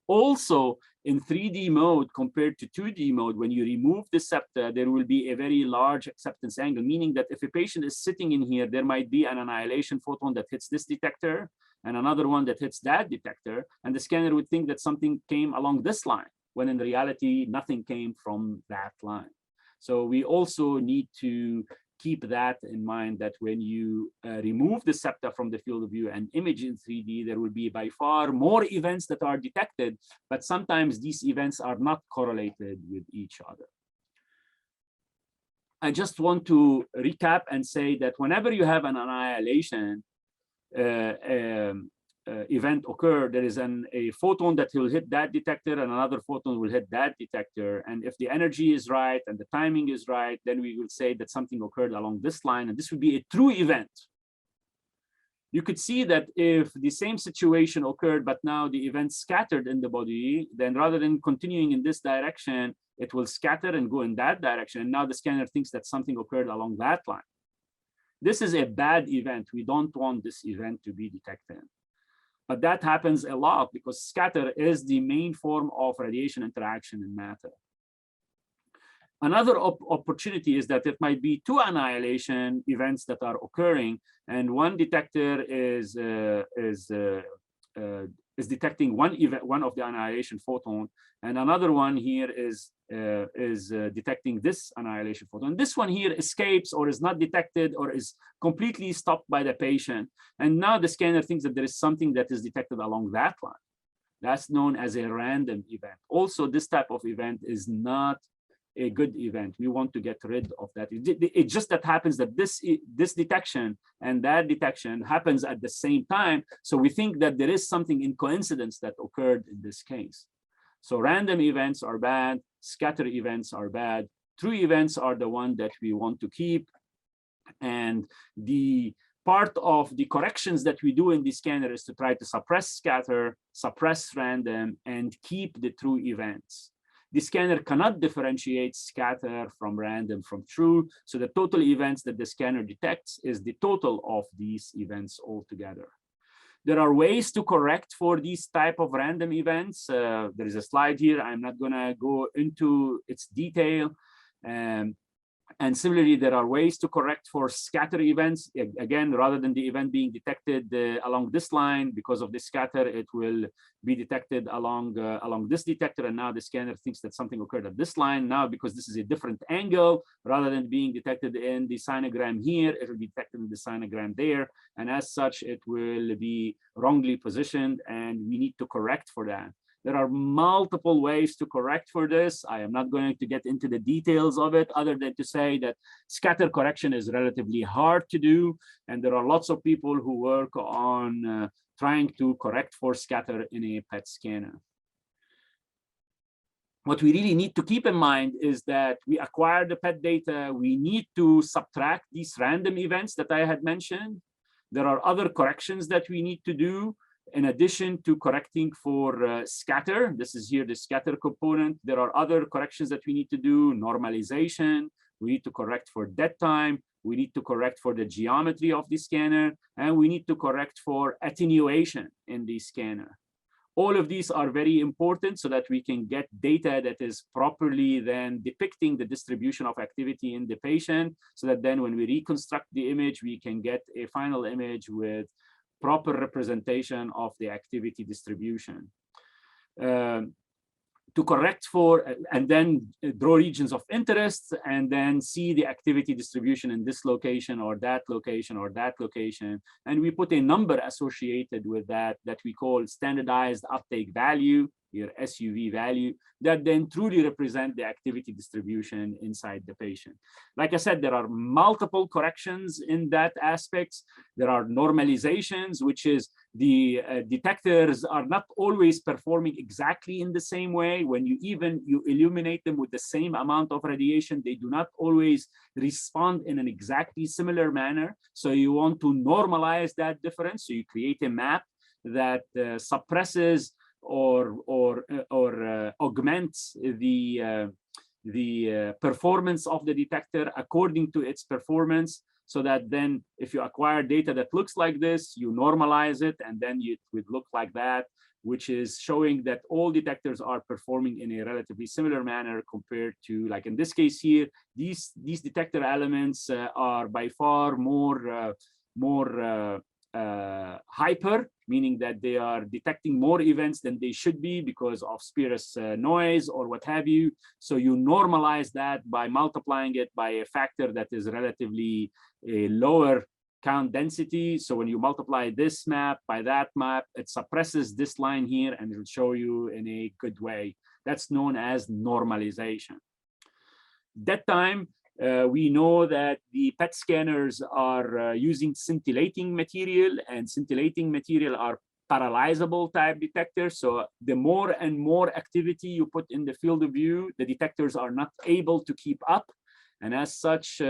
Also, in 3D mode compared to 2D mode, when you remove the septa, there will be a very large acceptance angle, meaning that if a patient is sitting in here, there might be an annihilation photon that hits this detector and another one that hits that detector, and the scanner would think that something came along this line, when in reality, nothing came from that line. So we also need to keep that in mind, that when you remove the septa from the field of view and image in 3D, there will be by far more events that are detected, but sometimes these events are not correlated with each other. I just want to recap and say that whenever you have an annihilation event occur, there is a photon that will hit that detector and another photon will hit that detector. And if the energy is right and the timing is right, then we will say that something occurred along this line, and this would be a true event. You could see that if the same situation occurred, but now the event scattered in the body, then rather than continuing in this direction, it will scatter and go in that direction. And now the scanner thinks that something occurred along that line. This is a bad event. We don't want this event to be detected. But that happens a lot because scatter is the main form of radiation interaction in matter. Another opportunity is that it might be two annihilation events that are occurring, and one detector is detecting one of the annihilation photon, and another one here is detecting this annihilation photon. This one here escapes or is not detected or is completely stopped by the patient, and now the scanner thinks that there is something that is detected along that line. That's known as a random event. Also, this type of event is not a good event. We want to get rid of that. It just that happens that this detection and that detection happens at the same time. So we think that there is something in coincidence that occurred in this case. So random events are bad, scatter events are bad, true events are the one that we want to keep. And the part of the corrections that we do in the scanner is to try to suppress scatter, suppress random, and keep the true events. The scanner cannot differentiate scatter from random from true. So the total events that the scanner detects is the total of these events altogether. There are ways to correct for these type of random events. There is a slide here. I'm not going to go into its detail. And similarly, there are ways to correct for scatter events. Again, rather than the event being detected along this line, because of the scatter, it will be detected along this detector. And now the scanner thinks that something occurred at this line. Now, because this is a different angle, rather than being detected in the cyanogram here, it will be detected in the cyanogram there. And as such, it will be wrongly positioned, and we need to correct for that. There are multiple ways to correct for this. I am not going to get into the details of it, other than to say that scatter correction is relatively hard to do. And there are lots of people who work on trying to correct for scatter in a PET scanner. What we really need to keep in mind is that we acquire the PET data. We need to subtract these random events that I had mentioned. There are other corrections that we need to do. In addition to correcting for scatter, this is here the scatter component. There are other corrections that we need to do. Normalization, we need to correct for dead time, we need to correct for the geometry of the scanner, and we need to correct for attenuation in the scanner. All of these are very important so that we can get data that is properly then depicting the distribution of activity in the patient, so that then when we reconstruct the image, we can get a final image with proper representation of the activity distribution. To correct for, and then draw regions of interest, and then see the activity distribution in this location or that location or that location. And we put a number associated with that we call standardized uptake value, your SUV value, that then truly represent the activity distribution inside the patient. Like I said, there are multiple corrections in that aspects. There are normalizations, which is the detectors are not always performing exactly in the same way. When you illuminate them with the same amount of radiation, they do not always respond in an exactly similar manner. So you want to normalize that difference. So you create a map that suppresses or augments the performance of the detector according to its performance, so that then if you acquire data that looks like this, you normalize it, and then it would look like that, which is showing that all detectors are performing in a relatively similar manner compared to, like in this case here, these detector elements are by far more hyper, meaning that they are detecting more events than they should be because of spurious noise or what have you. So you normalize that by multiplying it by a factor that is relatively a lower count density. So when you multiply this map by that map, it suppresses this line here and it'll show you in a good way. That's known as normalization. That time, we know that the PET scanners are using scintillating material, and scintillating material are paralyzable type detectors. So the more and more activity you put in the field of view, the detectors are not able to keep up. And as such,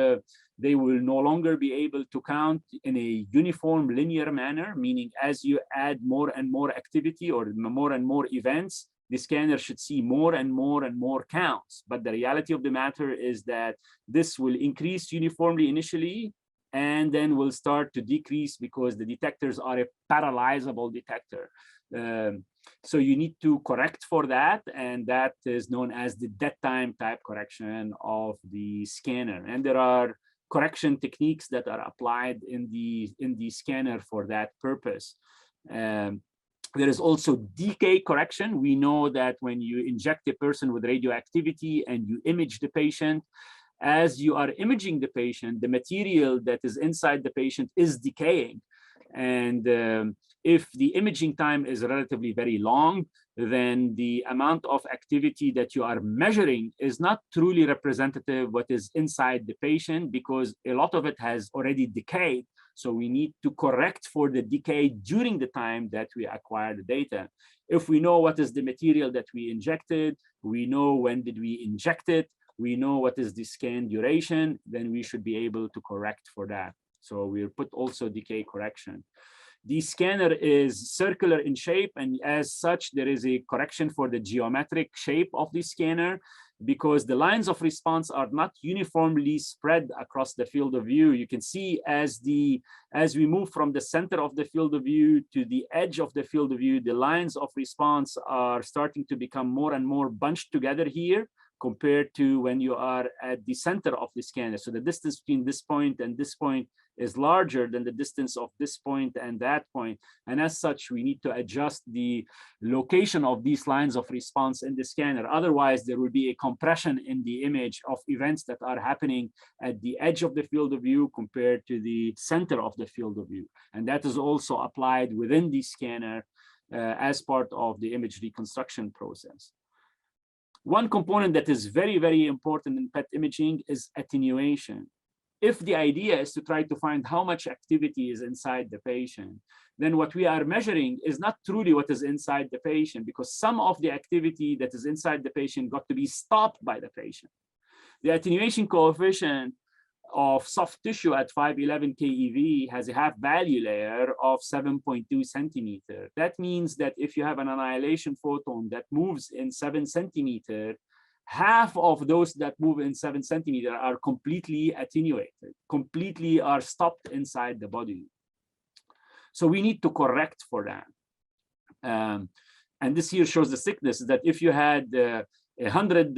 they will no longer be able to count in a uniform linear manner, meaning as you add more and more activity or more and more events, the scanner should see more and more counts. But the reality of the matter is that this will increase uniformly initially, and then will start to decrease because the detectors are a parallelizable detector. So you need to correct for that, and that is known as the dead time type correction of the scanner. And there are correction techniques that are applied in the scanner for that purpose. There is also decay correction. We know that when you inject a person with radioactivity and you image the patient, as you are imaging the patient, the material that is inside the patient is decaying. And if the imaging time is relatively very long, then the amount of activity that you are measuring is not truly representative of what is inside the patient, because a lot of it has already decayed. So we need to correct for the decay during the time that we acquire the data. If we know what is the material that we injected, we know when did we inject it, we know what is the scan duration, then we should be able to correct for that. So we'll put also decay correction. The scanner is circular in shape, and as such, there is a correction for the geometric shape of the scanner, because the lines of response are not uniformly spread across the field of view. You can see as we move from the center of the field of view to the edge of the field of view, the lines of response are starting to become more and more bunched together here, compared to when you are at the center of the scanner. So the distance between this point and this point is larger than the distance of this point and that point. And as such, we need to adjust the location of these lines of response in the scanner. Otherwise, there will be a compression in the image of events that are happening at the edge of the field of view compared to the center of the field of view. And that is also applied within the scanner as part of the image reconstruction process. One component that is very, very important in PET imaging is attenuation. If the idea is to try to find how much activity is inside the patient, then what we are measuring is not truly what is inside the patient, because some of the activity that is inside the patient got to be stopped by the patient. The attenuation coefficient of soft tissue at 511 keV has a half value layer of 7.2 centimeter. That means that if you have an annihilation photon that moves in 7 centimeter, half of those that move in 7 centimeter are completely attenuated, completely are stopped inside the body. So we need to correct for that. And this here shows the thickness, that if you had 100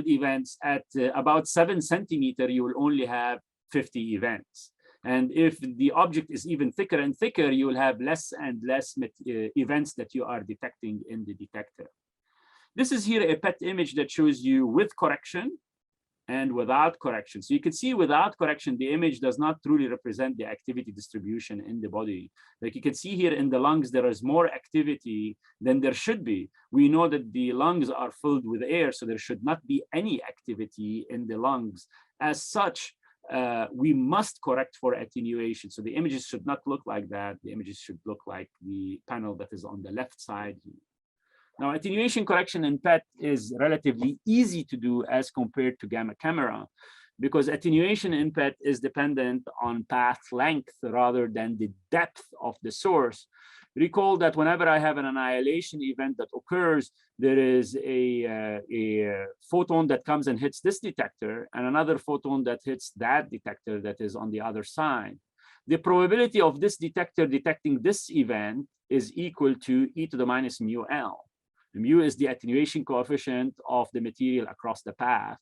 events at about 7 centimeter, you will only have 50 events. And if the object is even thicker and thicker, you will have less and less events that you are detecting in the detector. This is here a PET image that shows you with correction and without correction. So you can see without correction, the image does not truly represent the activity distribution in the body. Like you can see here in the lungs, there is more activity than there should be. We know that the lungs are filled with air, so there should not be any activity in the lungs. As such, we must correct for attenuation. So the images should not look like that. The images should look like the panel that is on the left side here. Now, attenuation correction in PET is relatively easy to do as compared to gamma camera, because attenuation in PET is dependent on path length rather than the depth of the source. Recall that whenever I have an annihilation event that occurs, there is a photon that comes and hits this detector, and another photon that hits that detector that is on the other side. The probability of this detector detecting this event is equal to e to the minus mu L. Mu is the attenuation coefficient of the material across the path.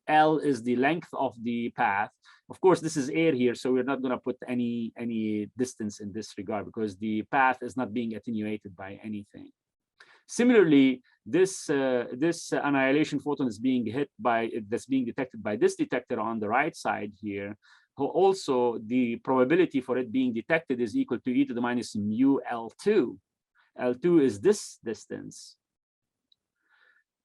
L is the length of the path. Of course, this is air here, so we're not going to put any distance in this regard, because the path is not being attenuated by anything. Similarly, this annihilation photon is being that's being detected by this detector on the right side here. Also, the probability for it being detected is equal to e to the minus mu L2. L2 is this distance.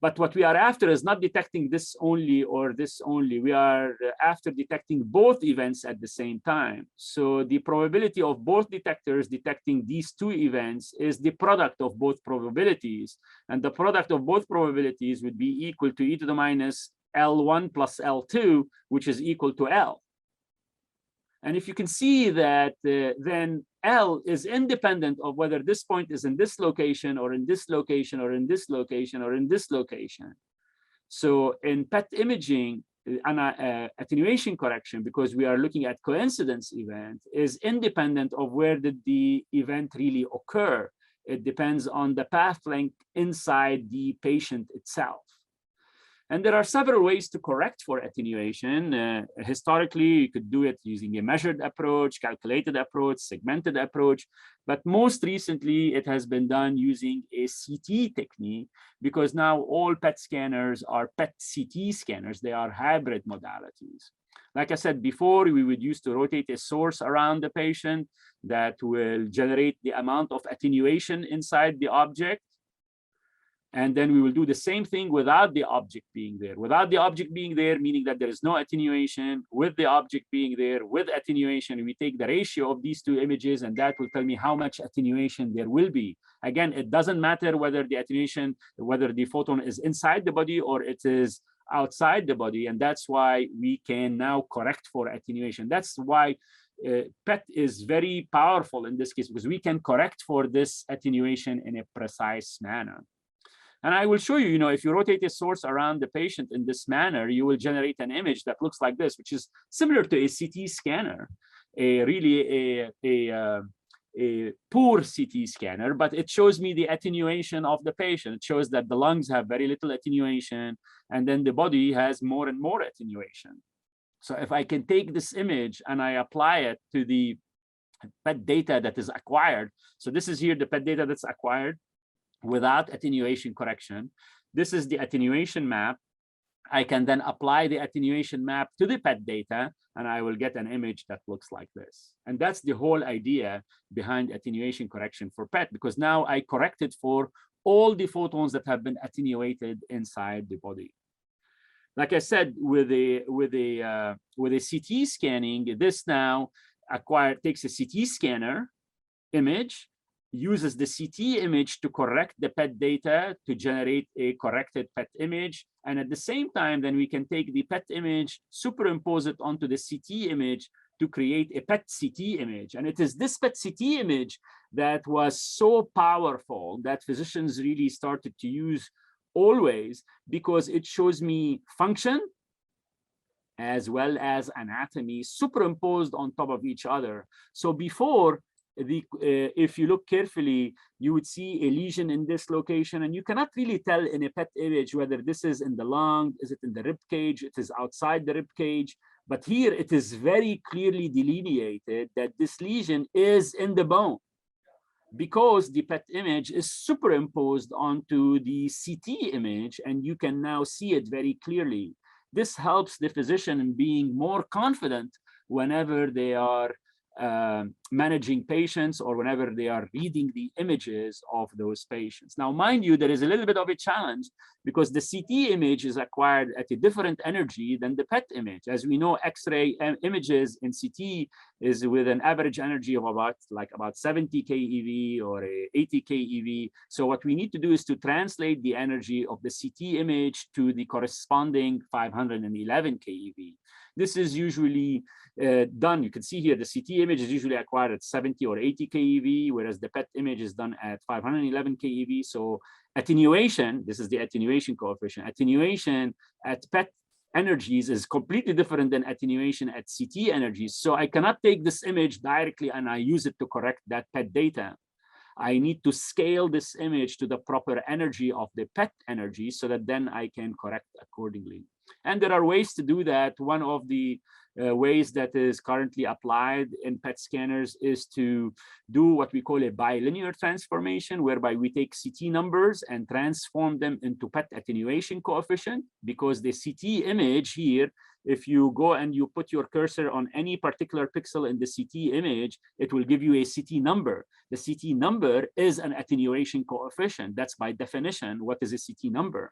But what we are after is not detecting this only or this only. We are after detecting both events at the same time. So the probability of both detectors detecting these two events is the product of both probabilities. And the product of both probabilities would be equal to e to the minus L1 plus L2, which is equal to L. And if you can see that, then L is independent of whether this point is in this location or in this location or in this location or in this location. So in PET imaging, attenuation correction, because we are looking at coincidence event, is independent of where did the event really occur. It depends on the path length inside the patient itself. And there are several ways to correct for attenuation. Historically, you could do it using a measured approach, calculated approach, segmented approach. But most recently, it has been done using a CT technique, because now all PET scanners are PET CT scanners. They are hybrid modalities. Like I said before, we would use to rotate a source around the patient that will generate the amount of attenuation inside the object. And then we will do the same thing without the object being there. Without the object being there, meaning that there is no attenuation. With the object being there, with attenuation, we take the ratio of these two images, and that will tell me how much attenuation there will be. Again, it doesn't matter whether the attenuation, whether the photon is inside the body or it is outside the body. And that's why we can now correct for attenuation. That's why PET is very powerful in this case, because we can correct for this attenuation in a precise manner. And I will show you, if you rotate a source around the patient in this manner, you will generate an image that looks like this, which is similar to a CT scanner, a poor CT scanner, but it shows me the attenuation of the patient. It shows that the lungs have very little attenuation, and then the body has more and more attenuation. So if I can take this image and I apply it to the PET data that is acquired, so this is here the PET data that's acquired without attenuation correction. This is the attenuation map. I can then apply the attenuation map to the PET data, and I will get an image that looks like this. And that's the whole idea behind attenuation correction for PET, because now I corrected for all the photons that have been attenuated inside the body. Like I said, with a CT scanning, this now takes a CT scanner image, uses the CT image to correct the PET data to generate a corrected PET image. And at the same time, then we can take the PET image, superimpose it onto the CT image to create a PET CT image. And it is this PET CT image that was so powerful that physicians really started to use always, because it shows me function as well as anatomy superimposed on top of each other. So before, if you look carefully, you would see a lesion in this location, and you cannot really tell in a PET image whether this is in the lung, is it in the rib cage, it is outside the rib cage. But here it is very clearly delineated that this lesion is in the bone, because the PET image is superimposed onto the CT image, and you can now see it very clearly. This helps the physician in being more confident whenever they are managing patients or whenever they are reading the images of those patients. Now, mind you, there is a little bit of a challenge, because the CT image is acquired at a different energy than the PET image. As we know, X-ray images in CT is with an average energy of about 70 keV or 80 keV. So what we need to do is to translate the energy of the CT image to the corresponding 511 keV. This is usually done. You can see here the CT image is usually acquired at 70 or 80 keV, whereas the PET image is done at 511 keV. So attenuation, this is the attenuation coefficient. Attenuation at PET energies is completely different than attenuation at CT energies. So I cannot take this image directly and I use it to correct that PET data. I need to scale this image to the proper energy of the PET energy so that then I can correct accordingly. And there are ways to do that. One of the ways that is currently applied in PET scanners is to do what we call a bilinear transformation, whereby we take CT numbers and transform them into PET attenuation coefficient, because the CT image here, if you go and you put your cursor on any particular pixel in the CT image, it will give you a CT number. The CT number is an attenuation coefficient. That's by definition what is a CT number.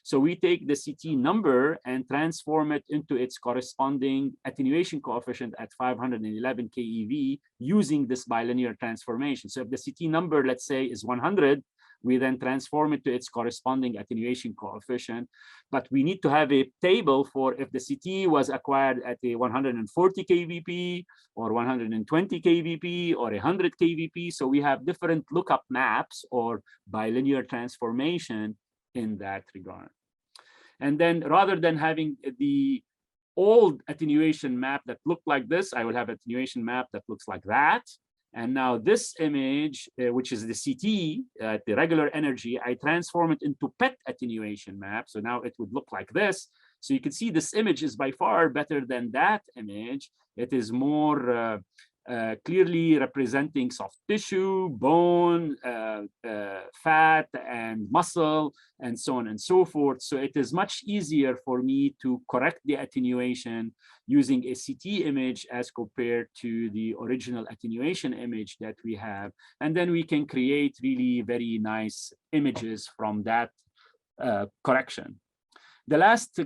So we take the CT number and transform it into its corresponding attenuation coefficient at 511 keV using this bilinear transformation. So if the CT number, let's say, is 100, we then transform it to its corresponding attenuation coefficient. But we need to have a table for if the CT was acquired at a 140 kVp or 120 kVp or 100 kVp. So we have different lookup maps or bilinear transformation in that regard. And then rather than having the old attenuation map that looked like this, I will have attenuation map that looks like that. And now this image, which is the CT, the regular energy, I transform it into PET attenuation map. So now it would look like this. So you can see this image is by far better than that image. It is more clearly representing soft tissue, bone, fat, and muscle, and so on and so forth. So it is much easier for me to correct the attenuation using a CT image as compared to the original attenuation image that we have. And then we can create really very nice images from that correction. The last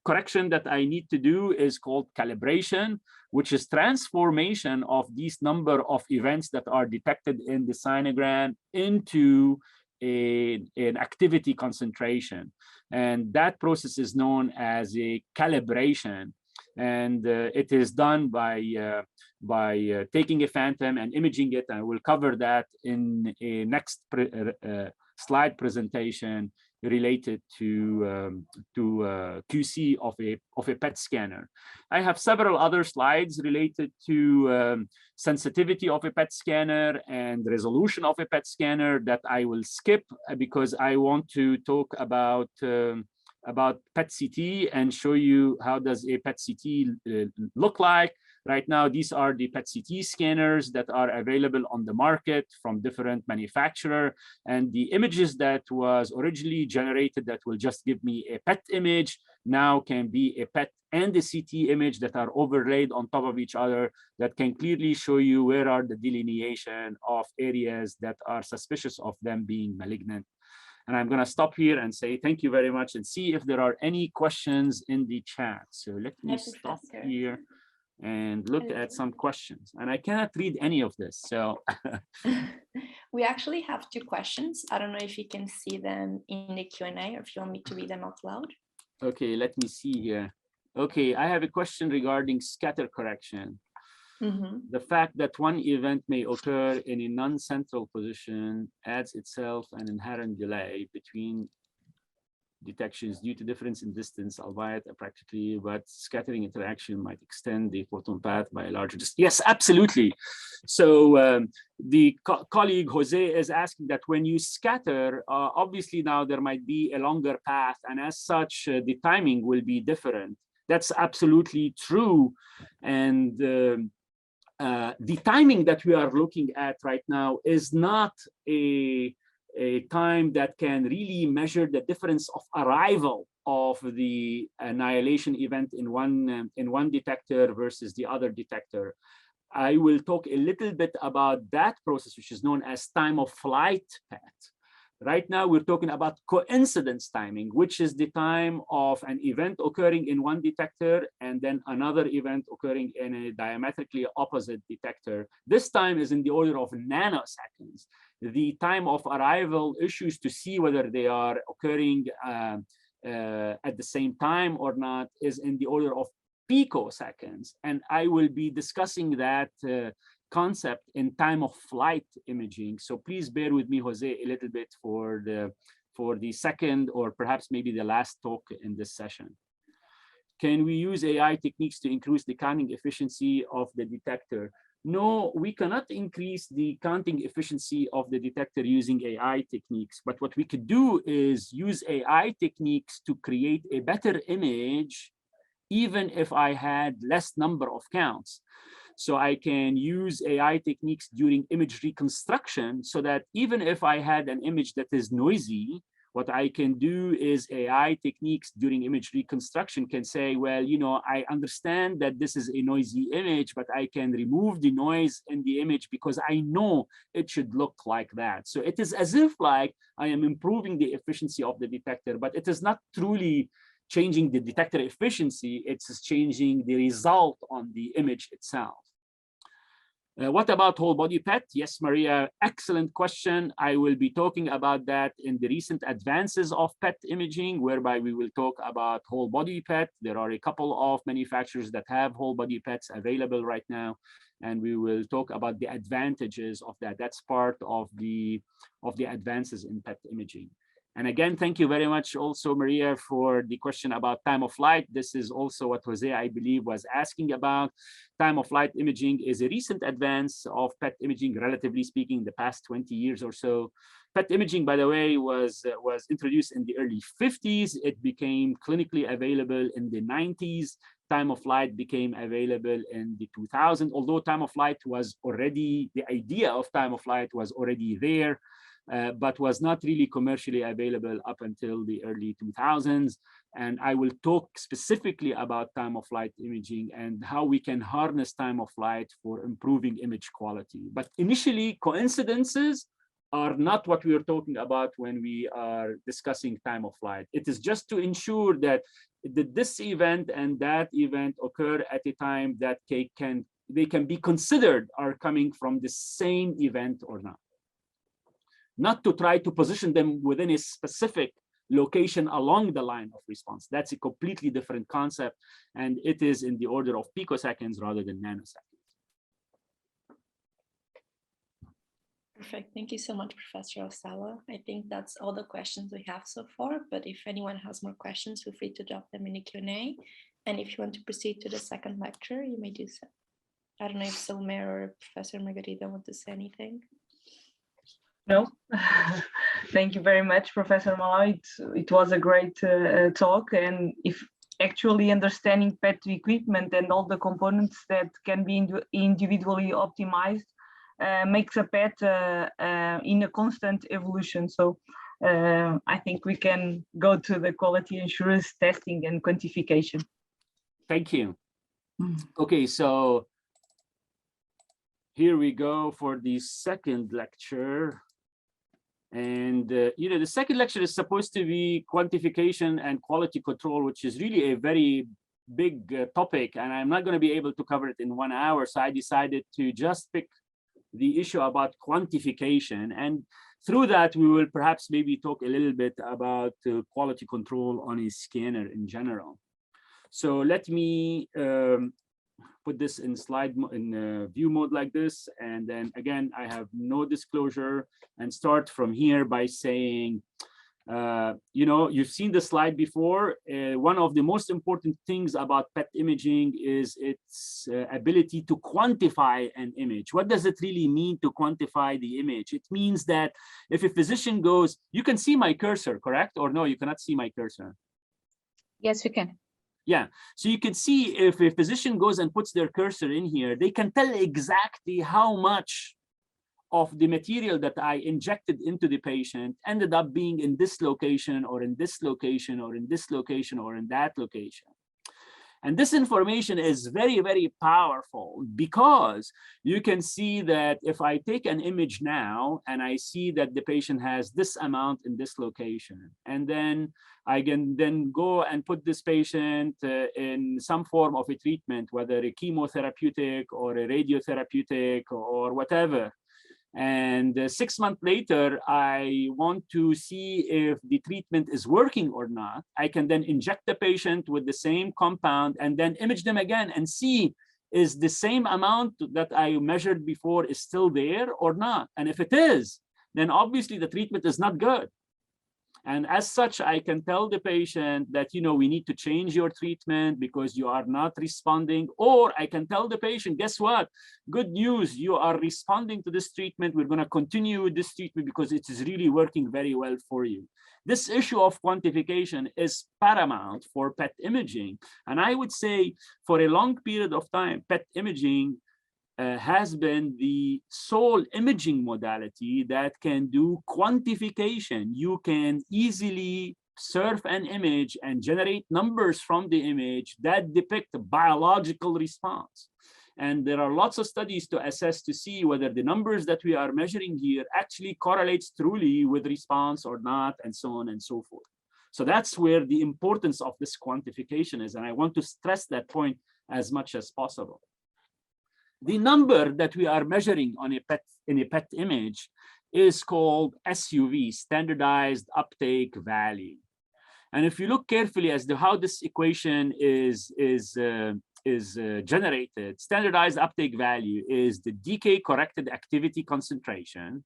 correction that I need to do is called calibration, which is transformation of these number of events that are detected in the cyanogram into an activity concentration. And that process is known as a calibration. And it is done by taking a phantom and imaging it. And we'll cover that in a next slide presentation related to QC of a PET scanner. I have several other slides related to sensitivity of a PET scanner and resolution of a PET scanner that I will skip because I want to talk about PET CT and show you how does a PET CT look like. Right now, these are the PET CT scanners that are available on the market from different manufacturers. And the images that was originally generated that will just give me a PET image now can be a PET and a CT image that are overlaid on top of each other that can clearly show you where are the delineation of areas that are suspicious of them being malignant. And I'm going to stop here and say thank you very much and see if there are any questions in the chat. So let me stop here and look at some questions. And I cannot read any of this, so. We actually have 2 questions. I don't know if you can see them in the Q&A or if you want me to read them out loud. Okay, let me see here. Okay, I have a question regarding scatter correction. The fact that one event may occur in a non-central position adds itself an inherent delay between detections due to difference in distance, albeit practically, but scattering interaction might extend the photon path by a larger distance. Yes, absolutely. So the colleague Jose is asking that when you scatter, obviously now there might be a longer path, and as such, the timing will be different. That's absolutely true. And the timing that we are looking at right now is not a time that can really measure the difference of arrival of the annihilation event in one detector versus the other detector. I will talk a little bit about that process, which is known as time of flight PET. Right now, we're talking about coincidence timing, which is the time of an event occurring in one detector and then another event occurring in a diametrically opposite detector. This time is in the order of nanoseconds. The time of arrival issues to see whether they are occurring at the same time or not is in the order of picoseconds. And I will be discussing that concept in time of flight imaging. So please bear with me, Jose, a little bit for the second or perhaps maybe the last talk in this session. Can we use AI techniques to increase the counting efficiency of the detector? No, we cannot increase the counting efficiency of the detector using AI techniques. But what we could do is use AI techniques to create a better image, even if I had less number of counts. So I can use AI techniques during image reconstruction so that even if I had an image that is noisy, what I can do is AI techniques during image reconstruction can say, well, you know, I understand that this is a noisy image, but I can remove the noise in the image because I know it should look like that. So it is as if like I am improving the efficiency of the detector, but it is not truly changing the detector efficiency, it's changing the result on the image itself. What about whole body PET? Yes, Maria, excellent question. I will be talking about that in the recent advances of PET imaging, whereby we will talk about whole body PET. There are a couple of manufacturers that have whole body PETs available right now, and we will talk about the advantages of that. That's part of the advances in PET imaging. And again, thank you very much also, Maria, for the question about time of flight. This is also what Jose, I believe, was asking about. Time of flight imaging is a recent advance of PET imaging, relatively speaking, the past 20 years or so. PET imaging, by the way, was introduced in the early 50s. It became clinically available in the 90s. Time of flight became available in the 2000s, although time of flight was already, the idea of time of flight was already there. But was not really commercially available up until the early 2000s. And I will talk specifically about time of flight imaging and how we can harness time of flight for improving image quality. But initially, coincidences are not what we are talking about when we are discussing time of flight. It is just to ensure that this event and that event occur at a time that they can be considered are coming from the same event or not. Not to try to position them within a specific location along the line of response. That's a completely different concept, and it is in the order of picoseconds rather than nanoseconds. Perfect. Thank you so much, Professor Osala. I think that's all the questions we have so far, but if anyone has more questions, feel free to drop them in the Q&A. And if you want to proceed to the second lecture, you may do so. I don't know if Salome or Professor Margarida want to say anything. No, thank you very much, Professor Malawi. It was a great talk, and if actually understanding PET equipment and all the components that can be individually optimized makes a PET in a constant evolution. So I think we can go to the quality assurance testing and quantification. Thank you. Okay, so here we go for the second lecture. And, you know, the second lecture is supposed to be quantification and quality control, which is really a very big topic. And I'm not going to be able to cover it in 1 hour. So I decided to just pick the issue about quantification. And through that, we will perhaps maybe talk a little bit about quality control on a scanner in general. So let me put this in view mode like this. And then again, I have no disclosure and start from here by saying, you know, you've seen the slide before. One of the most important things about PET imaging is its ability to quantify an image. What does it really mean to quantify the image? It means that if a physician goes, you can see my cursor, correct? Or no, you cannot see my cursor. Yes, we can. Yeah, so you can see if a physician goes and puts their cursor in here, they can tell exactly how much of the material that I injected into the patient ended up being in this location or in this location or in this location or in that location. And this information is very, very powerful because you can see that if I take an image now and I see that the patient has this amount in this location, and then I can then go and put this patient in some form of a treatment, whether a chemotherapeutic or a radiotherapeutic or whatever. And 6 months later, I want to see if the treatment is working or not. I can then inject the patient with the same compound and then image them again and see is the same amount that I measured before is still there or not. And if it is, then obviously the treatment is not good. And as such, I can tell the patient that, you know, we need to change your treatment because you are not responding. Or I can tell the patient, guess what? Good news, you are responding to this treatment. We're going to continue with this treatment because it is really working very well for you. This issue of quantification is paramount for PET imaging. And I would say for a long period of time, PET imaging has been the sole imaging modality that can do quantification. You can easily surf an image and generate numbers from the image that depict a biological response. And there are lots of studies to assess to see whether the numbers that we are measuring here actually correlates truly with response or not, and so on and so forth. So that's where the importance of this quantification is. And I want to stress that point as much as possible. The number that we are measuring on in a PET image is called SUV, standardized uptake value. And if you look carefully as to how this equation is generated, standardized uptake value is the decay corrected activity concentration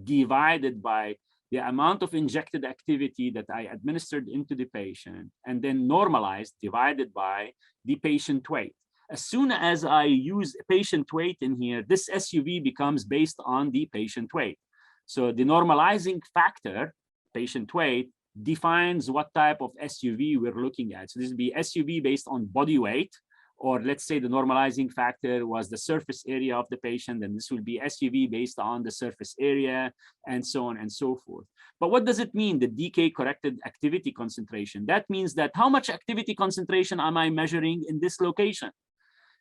divided by the amount of injected activity that I administered into the patient, and then normalized, divided by the patient weight. As soon as I use patient weight in here, this SUV becomes based on the patient weight. So the normalizing factor, patient weight, defines what type of SUV we're looking at. So this would be SUV based on body weight, or let's say the normalizing factor was the surface area of the patient, and this will be SUV based on the surface area, and so on and so forth. But what does it mean, the decay corrected activity concentration? That means that how much activity concentration am I measuring in this location?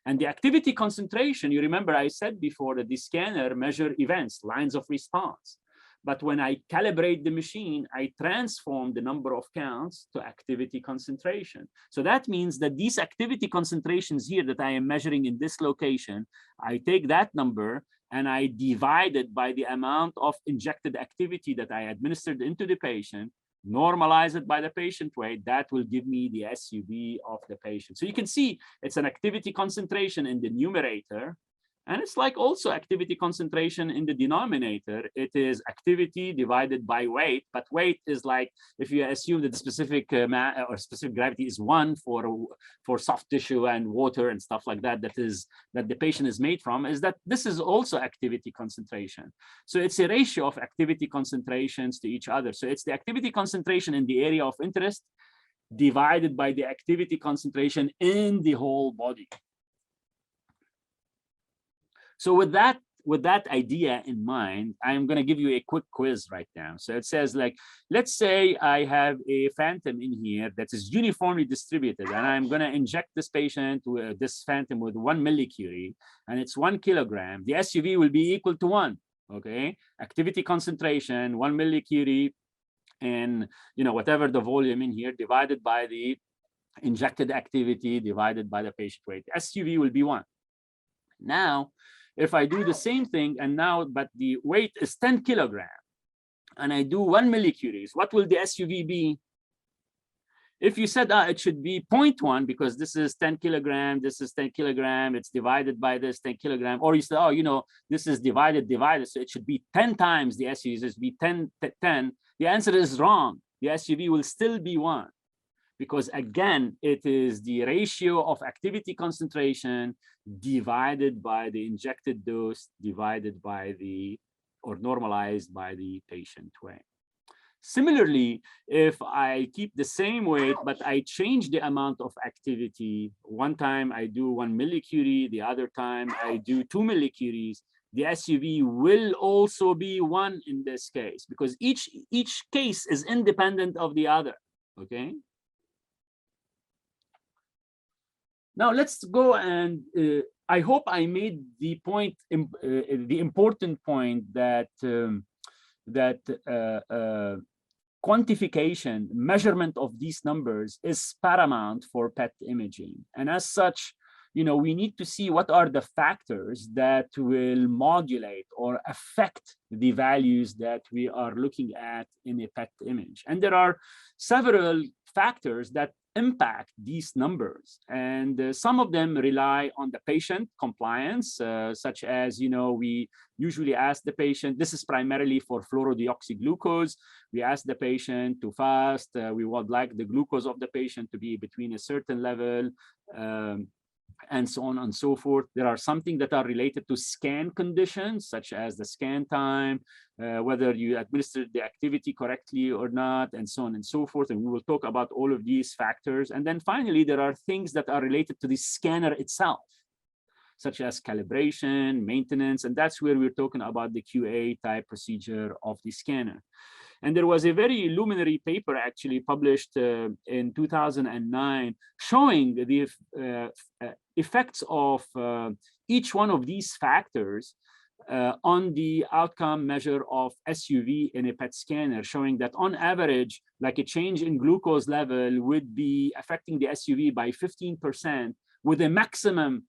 And the activity concentration, you remember I said before that the scanner measures events, lines of response. But when I calibrate the machine, I transform the number of counts to activity concentration. So that means that these activity concentrations here that I am measuring in this location, I take that number and I divide it by the amount of injected activity that I administered into the patient, normalize it by the patient weight, that will give me the SUV of the patient. So you can see it's an activity concentration in the numerator, and it's like also activity concentration in the denominator. It is activity divided by weight, but weight is like, if you assume that the specific or specific gravity is 1 for soft tissue and water and stuff like that, that the patient is made from, is that this is also activity concentration. So it's a ratio of activity concentrations to each other. So it's the activity concentration in the area of interest divided by the activity concentration in the whole body. So with that idea in mind, I'm going to give you a quick quiz right now. So it says, like, let's say I have a phantom in here that is uniformly distributed, and I'm going to inject this patient with this phantom with 1 millicurie, and it's 1 kilogram. The SUV will be equal to 1. Okay, activity concentration 1 millicurie, and whatever the volume in here divided by the injected activity divided by the patient weight. SUV will be 1. Now, if I do the same thing, and now, but the weight is 10 kilograms, and I do 1 millicuries, what will the SUV be? If you said it should be 0.1 because this is 10 kilogram, this is 10 kilogram, it's divided by this 10 kilogram, or you said, this is divided, so it should be 10 times the SUV, it should be 10. The answer is wrong. The SUV will still be 1. Because again, it is the ratio of activity concentration divided by the injected dose divided by or normalized by the patient weight. Similarly, if I keep the same weight, but I change the amount of activity, one time I do 1 millicurie, the other time I do 2 millicuries, the SUV will also be 1 in this case, because each case is independent of the other, okay? Now let's go, and I hope I made the point, the important point that quantification, measurement of these numbers is paramount for PET imaging. And as such, we need to see what are the factors that will modulate or affect the values that we are looking at in a PET image. And there are several factors that impact these numbers, and some of them rely on the patient compliance, such as, we usually ask the patient, this is primarily for fluorodeoxyglucose, we ask the patient to fast, we would like the glucose of the patient to be between a certain level, and so on and so forth. There are something that are related to scan conditions, such as the scan time, whether you administered the activity correctly or not, and so on and so forth. And we will talk about all of these factors. And then finally, there are things that are related to the scanner itself, such as calibration, maintenance, and that's where we're talking about the QA type procedure of the scanner. And there was a very luminary paper actually published in 2009 showing the effects of each one of these factors on the outcome measure of SUV in a PET scanner, showing that on average, like a change in glucose level would be affecting the SUV by 15% with a maximum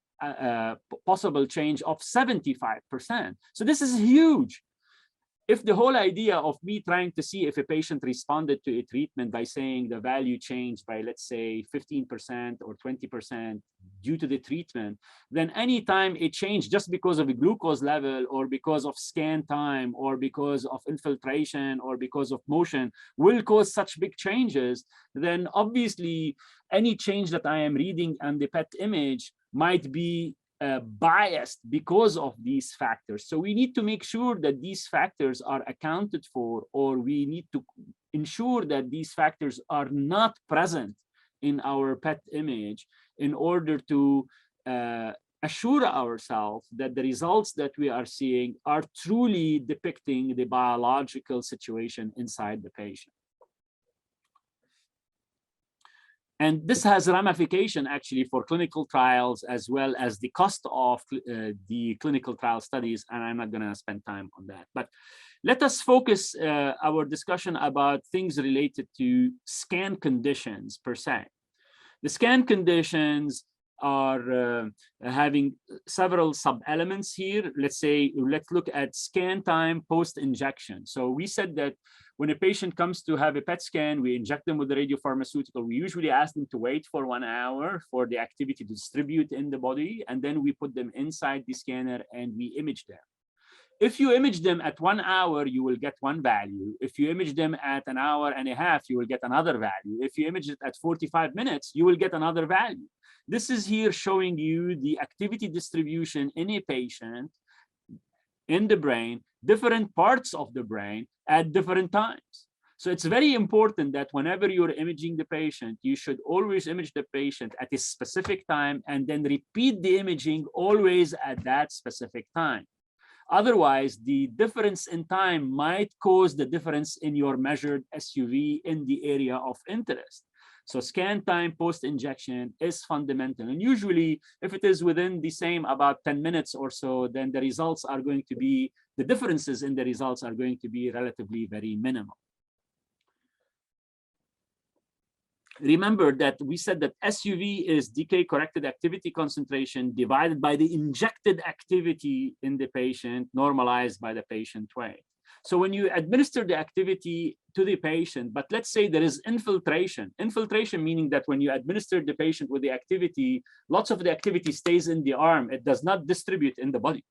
possible change of 75%. So this is huge. if the whole idea of me trying to see if a patient responded to a treatment by saying the value changed by, let's say, 15% or 20% due to the treatment, then anytime it changed just because of a glucose level or because of scan time or because of infiltration or because of motion will cause such big changes, then obviously any change that I am reading on the PET image might be biased because of these factors. So we need to make sure that these factors are accounted for, or we need to ensure that these factors are not present in our PET image in order to assure ourselves that the results that we are seeing are truly depicting the biological situation inside the patient. And this has ramification actually for clinical trials as well as the cost of the clinical trial studies, and I'm not going to spend time on that. But let us focus our discussion about things related to scan conditions per se. The scan conditions are having several sub-elements here. Let's look at scan time post-injection. So we said that when a patient comes to have a PET scan, we inject them with the radiopharmaceutical. We usually ask them to wait for 1 hour for the activity to distribute in the body, and then we put them inside the scanner and we image them. If you image them at 1 hour, you will get one value. If you image them at 1.5 hours, you will get another value. If you image it at 45 minutes, you will get another value. This is here showing you the activity distribution in a patient, in the brain, different parts of the brain at different times. So it's very important that whenever you're imaging the patient, you should always image the patient at a specific time and then repeat the imaging always at that specific time. Otherwise, the difference in time might cause the difference in your measured SUV in the area of interest. So scan time post-injection is fundamental. And usually, if it is within the same about 10 minutes or so, then the results are going to be, the differences in the results are going to be relatively very minimal. Remember that we said that SUV is decay-corrected activity concentration divided by the injected activity in the patient, normalized by the patient weight. So when you administer the activity to the patient, but let's say there is infiltration meaning that when you administer the patient with the activity, lots of the activity stays in the arm. It does not distribute in the body.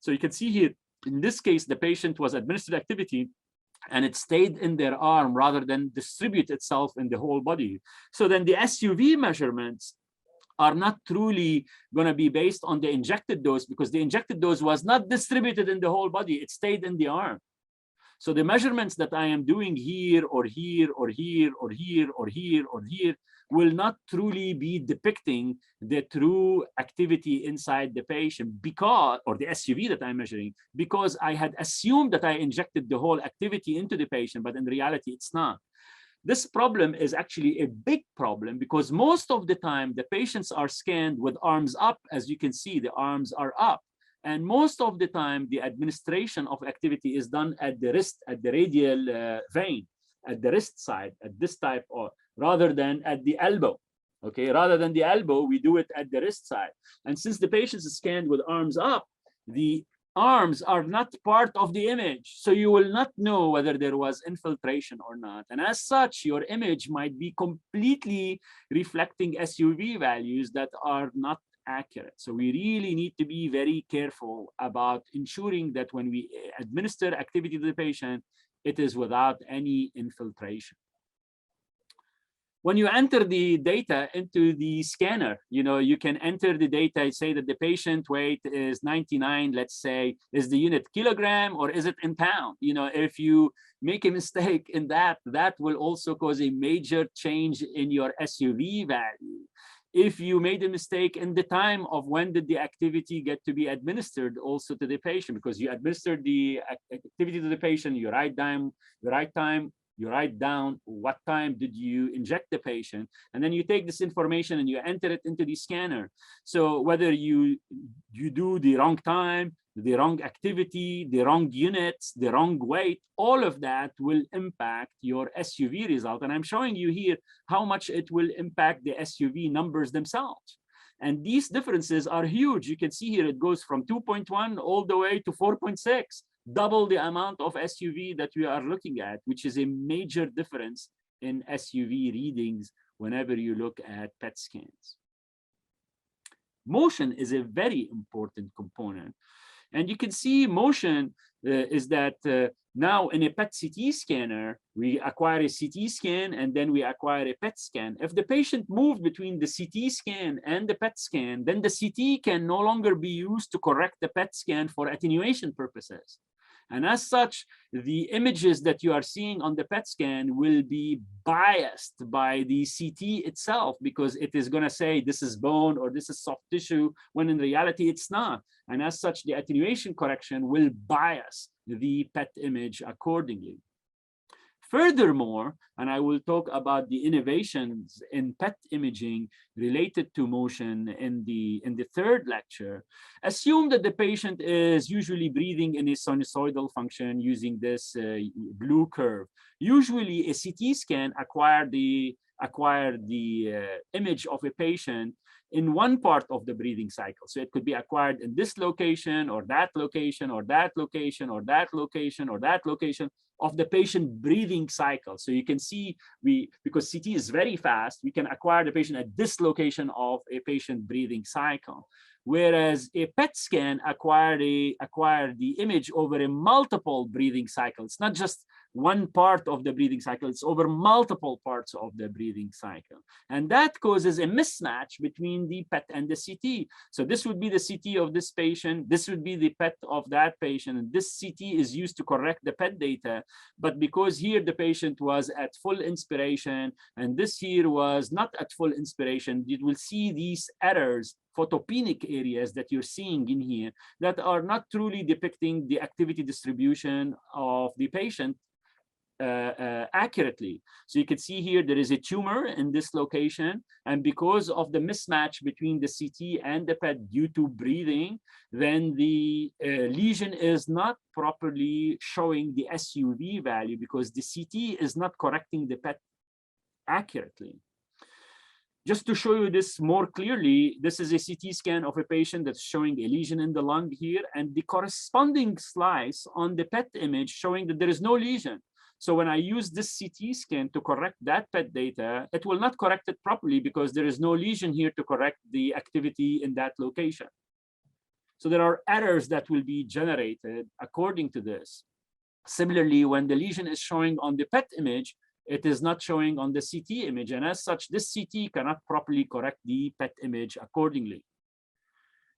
So you can see here, in this case, the patient was administered activity and it stayed in their arm rather than distribute itself in the whole body. So then the SUV measurements are not truly going to be based on the injected dose, because the injected dose was not distributed in the whole body. It stayed in the arm. So the measurements that I am doing here or here or here or here or here or here will not truly be depicting the true activity inside the patient, because, or the SUV that I'm measuring, because I had assumed that I injected the whole activity into the patient, but in reality, it's not. This problem is actually a big problem because most of the time the patients are scanned with arms up. As you can see, the arms are up. And most of the time, the administration of activity is done at the wrist, at the radial vein, at the wrist side, at this type, or rather than at the elbow. Okay, rather than the elbow, we do it at the wrist side. And since the patient is scanned with arms up, the arms are not part of the image. So you will not know whether there was infiltration or not. And as such, your image might be completely reflecting SUV values that are not accurate. So we really need to be very careful about ensuring that when we administer activity to the patient, it is without any infiltration. When you enter the data into the scanner, you can enter the data, say that the patient weight is 99, let's say, is the unit kilogram or is it in pound? If you make a mistake in that, that will also cause a major change in your SUV value. If you made a mistake in the time of when did the activity get to be administered also to the patient, because you administered the activity to the patient, you write down what time did you inject the patient, and then you take this information and you enter it into the scanner. So whether you do the wrong time, the wrong activity, the wrong units, the wrong weight, all of that will impact your SUV result. And I'm showing you here how much it will impact the SUV numbers themselves. And these differences are huge. You can see here it goes from 2.1 all the way to 4.6. double the amount of SUV that we are looking at, which is a major difference in SUV readings whenever you look at PET scans. Motion is a very important component. And you can see motion is that now in a PET CT scanner, we acquire a CT scan and then we acquire a PET scan. If the patient moved between the CT scan and the PET scan, then the CT can no longer be used to correct the PET scan for attenuation purposes. And as such, the images that you are seeing on the PET scan will be biased by the CT itself, because it is going to say this is bone or this is soft tissue, when in reality it's not. And as such, the attenuation correction will bias the PET image accordingly. Furthermore, and I will talk about the innovations in PET imaging related to motion in the third lecture, assume that the patient is usually breathing in a sinusoidal function using this blue curve. Usually a CT scan acquired the image of a patient in one part of the breathing cycle. So it could be acquired in this location or that location or that location or that location or that location of the patient breathing cycle. So you can see because CT is very fast, we can acquire the patient at this location of a patient breathing cycle. Whereas a PET scan acquired the image over a multiple breathing cycle. It's not just one part of the breathing cycle, it's over multiple parts of the breathing cycle. And that causes a mismatch between the PET and the CT. So this would be the CT of this patient, this would be the PET of that patient, and this CT is used to correct the PET data. But because here the patient was at full inspiration and this here was not at full inspiration, you will see these errors, photopenic areas that you're seeing in here that are not truly depicting the activity distribution of the patient accurately. So you can see here there is a tumor in this location, and because of the mismatch between the CT and the PET due to breathing, then the lesion is not properly showing the SUV value because the CT is not correcting the PET accurately. Just to show you this more clearly, this is a CT scan of a patient that's showing a lesion in the lung here, and the corresponding slice on the PET image showing that there is no lesion. So when I use this CT scan to correct that PET data, it will not correct it properly because there is no lesion here to correct the activity in that location. So there are errors that will be generated according to this. Similarly, when the lesion is showing on the PET image, it is not showing on the CT image. And as such, this CT cannot properly correct the PET image accordingly.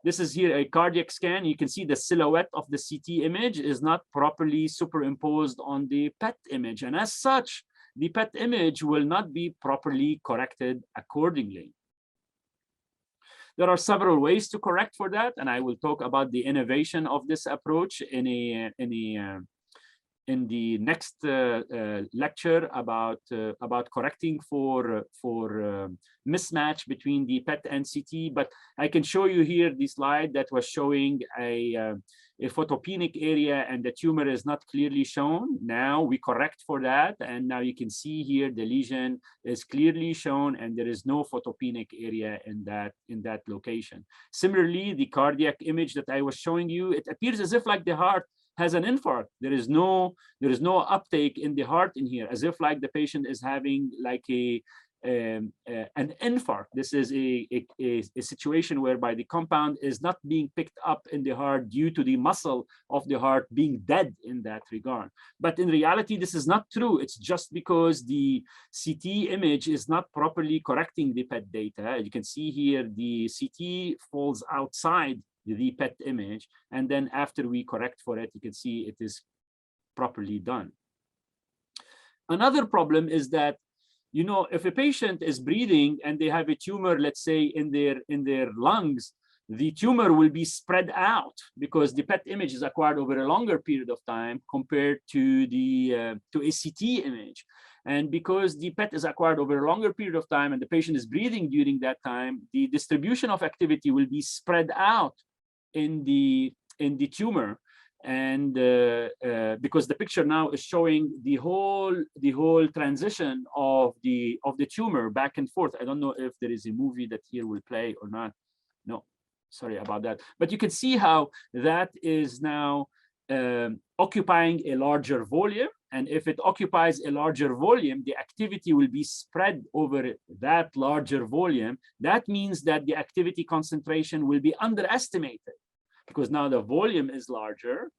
This is here a cardiac scan. You can see the silhouette of the CT image is not properly superimposed on the PET image. And as such, the PET image will not be properly corrected accordingly. There are several ways to correct for that, and I will talk about the innovation of this approach in the next lecture about correcting for mismatch between the PET and CT. But I can show you here the slide that was showing a photopenic area and the tumor is not clearly shown. Now we correct for that, and now you can see here the lesion is clearly shown and there is no photopenic area in that location. Similarly, the cardiac image that I was showing you, it appears as if like the heart has an infarct. There is no uptake in the heart in here, as if like the patient is having like an infarct. This is a situation whereby the compound is not being picked up in the heart due to the muscle of the heart being dead in that regard. But in reality, this is not true. It's just because the CT image is not properly correcting the PET data. You can see here the CT falls outside the PET image, and then after we correct for it, you can see it is properly done. Another problem is that, you know, if a patient is breathing and they have a tumor, let's say in their lungs, the tumor will be spread out because the PET image is acquired over a longer period of time compared to a CT image. And because the PET is acquired over a longer period of time and the patient is breathing during that time, the distribution of activity will be spread out in the tumor. And because the picture now is showing the whole transition of the tumor back and forth. I don't know if there is a movie that here will play or not. No, sorry about that. But you can see how that is now occupying a larger volume. And if it occupies a larger volume, the activity will be spread over that larger volume. That means that the activity concentration will be underestimated because now the volume is larger.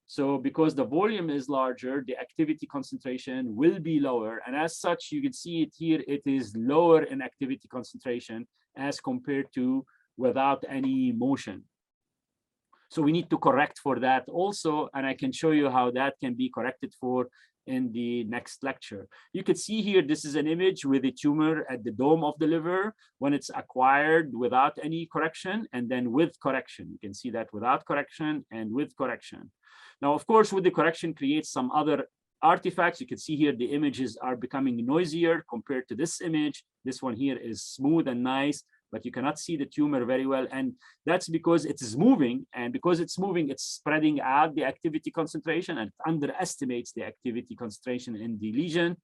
So because the volume is larger, the activity concentration will be lower. And as such, you can see it here, it is lower in activity concentration as compared to without any motion. So we need to correct for that also, and I can show you how that can be corrected for in the next lecture. You can see here, this is an image with a tumor at the dome of the liver when it's acquired without any correction, and then with correction. You can see that without correction and with correction. Now, of course, with the correction creates some other artifacts. You can see here the images are becoming noisier compared to this image. This one here is smooth and nice, but you cannot see the tumor very well. And that's because it is moving. And because it's moving, it's spreading out the activity concentration and underestimates the activity concentration in the lesion.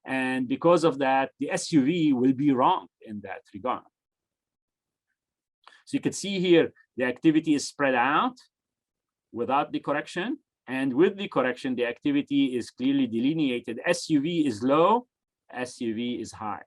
And because of that, the SUV will be wrong in that regard. So you can see here, the activity is spread out without the correction. And with the correction, the activity is clearly delineated. SUV is low, SUV is high.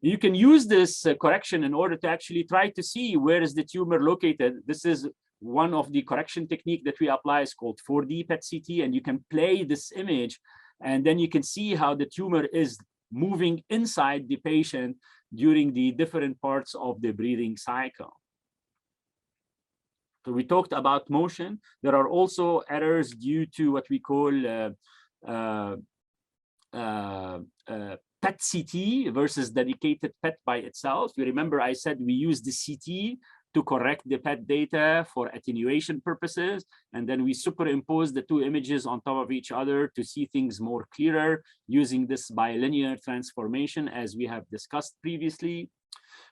You can use this correction in order to actually try to see where is the tumor located. This is one of the correction technique that we apply. It's called 4D PET-CT, and you can play this image, and then you can see how the tumor is moving inside the patient during the different parts of the breathing cycle. So we talked about motion. There are also errors due to what we call PET-CT versus dedicated PET by itself. You remember I said we use the CT to correct the PET data for attenuation purposes, and then we superimpose the two images on top of each other to see things more clearer using this bilinear transformation as we have discussed previously.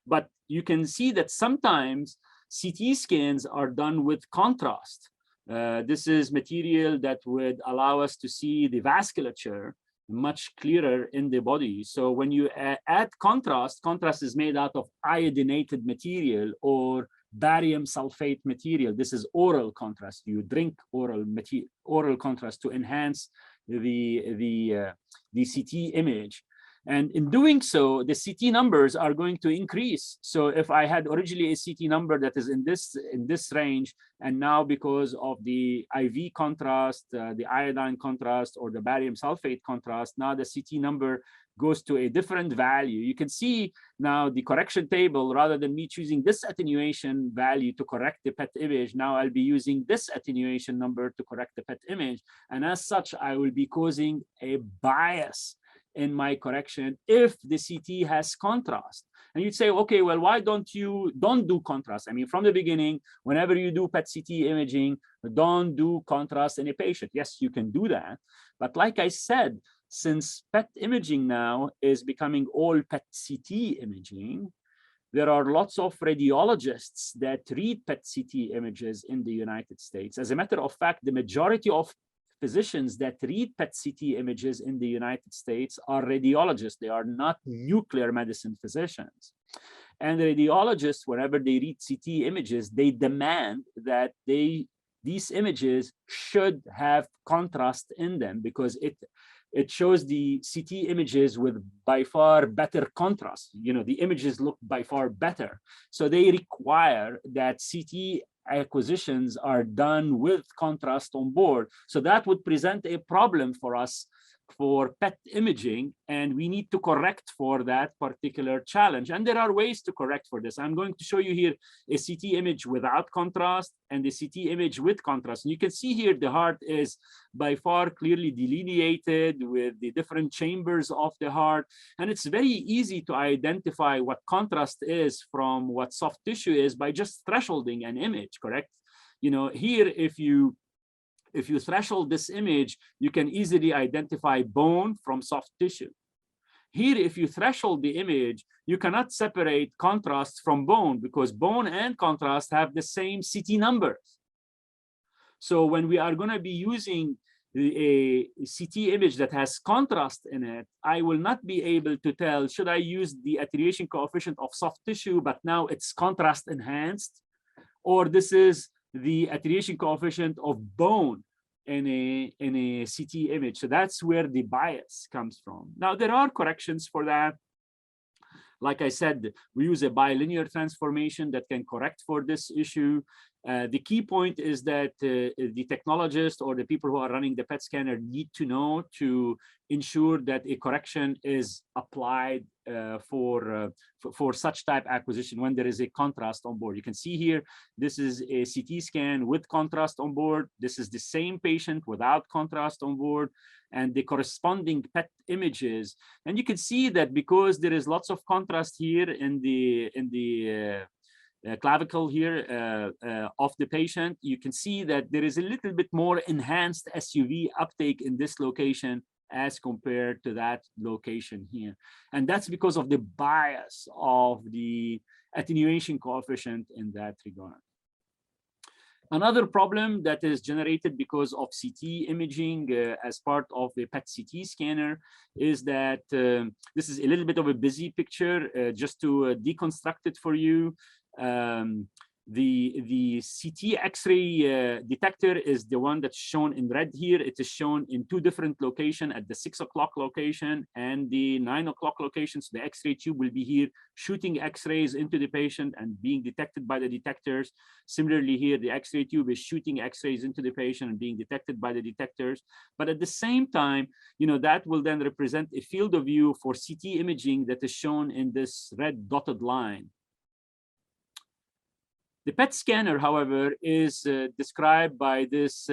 But you can see that sometimes CT scans are done with contrast. This is material that would allow us to see the vasculature much clearer in the body. So when you add contrast, contrast is made out of iodinated material or barium sulfate material. This is oral contrast. You drink oral contrast to enhance the CT image. And in doing so, the CT numbers are going to increase. So if I had originally a CT number that is in this range, and now because of the IV contrast, the iodine contrast, or the barium sulfate contrast, now the CT number goes to a different value. You can see now the correction table, rather than me choosing this attenuation value to correct the PET image, now I'll be using this attenuation number to correct the PET image. And as such, I will be causing a bias in my correction if the CT has contrast. And you'd say, okay, well, why don't do contrast? I mean, from the beginning, whenever you do PET-CT imaging, don't do contrast in a patient. Yes, you can do that. But like I said, since PET imaging now is becoming all PET-CT imaging, there are lots of radiologists that read PET-CT images in the United States. As a matter of fact, the majority of physicians that read PET-CT images in the United States are radiologists. They are not nuclear medicine physicians. And radiologists, whenever they read CT images, they demand that these images should have contrast in them because it shows the CT images with by far better contrast. You know, the images look by far better. So they require that CT acquisitions are done with contrast on board. So that would present a problem for us for PET imaging, and we need to correct for that particular challenge. And there are ways to correct for this. I'm going to show you here a CT image without contrast and the CT image with contrast. And you can see here the heart is by far clearly delineated with the different chambers of the heart. And it's very easy to identify what contrast is from what soft tissue is by just thresholding an image, correct? You know, here, if you threshold this image, you can easily identify bone from soft tissue. Here, if you threshold the image, you cannot separate contrast from bone because bone and contrast have the same CT numbers. So when we are going to be using a CT image that has contrast in it, I will not be able to tell, should I use the attenuation coefficient of soft tissue, but now it's contrast enhanced, or this is the attenuation coefficient of bone in a CT image. So that's where the bias comes from. Now, there are corrections for that. Like I said, we use a bilinear transformation that can correct for this issue. The key point is that the technologist or the people who are running the PET scanner need to know to ensure that a correction is applied for such type acquisition when there is a contrast on board. You can see here, this is a CT scan with contrast on board. This is the same patient without contrast on board, and the corresponding PET images. And you can see that because there is lots of contrast here in the clavicle here of the patient, you can see that there is a little bit more enhanced SUV uptake in this location as compared to that location here. And that's because of the bias of the attenuation coefficient in that regard. Another problem that is generated because of CT imaging as part of the PET CT scanner is that this is a little bit of a busy picture. Just to deconstruct it for you, the CT X-ray detector is the one that's shown in red here. It is shown in two different locations, at the 6 o'clock location and the 9 o'clock location. So the X-ray tube will be here shooting X-rays into the patient and being detected by the detectors. Similarly here, the X-ray tube is shooting X-rays into the patient and being detected by the detectors. But at the same time, you know, that will then represent a field of view for CT imaging that is shown in this red dotted line. The PET scanner, however, is described by this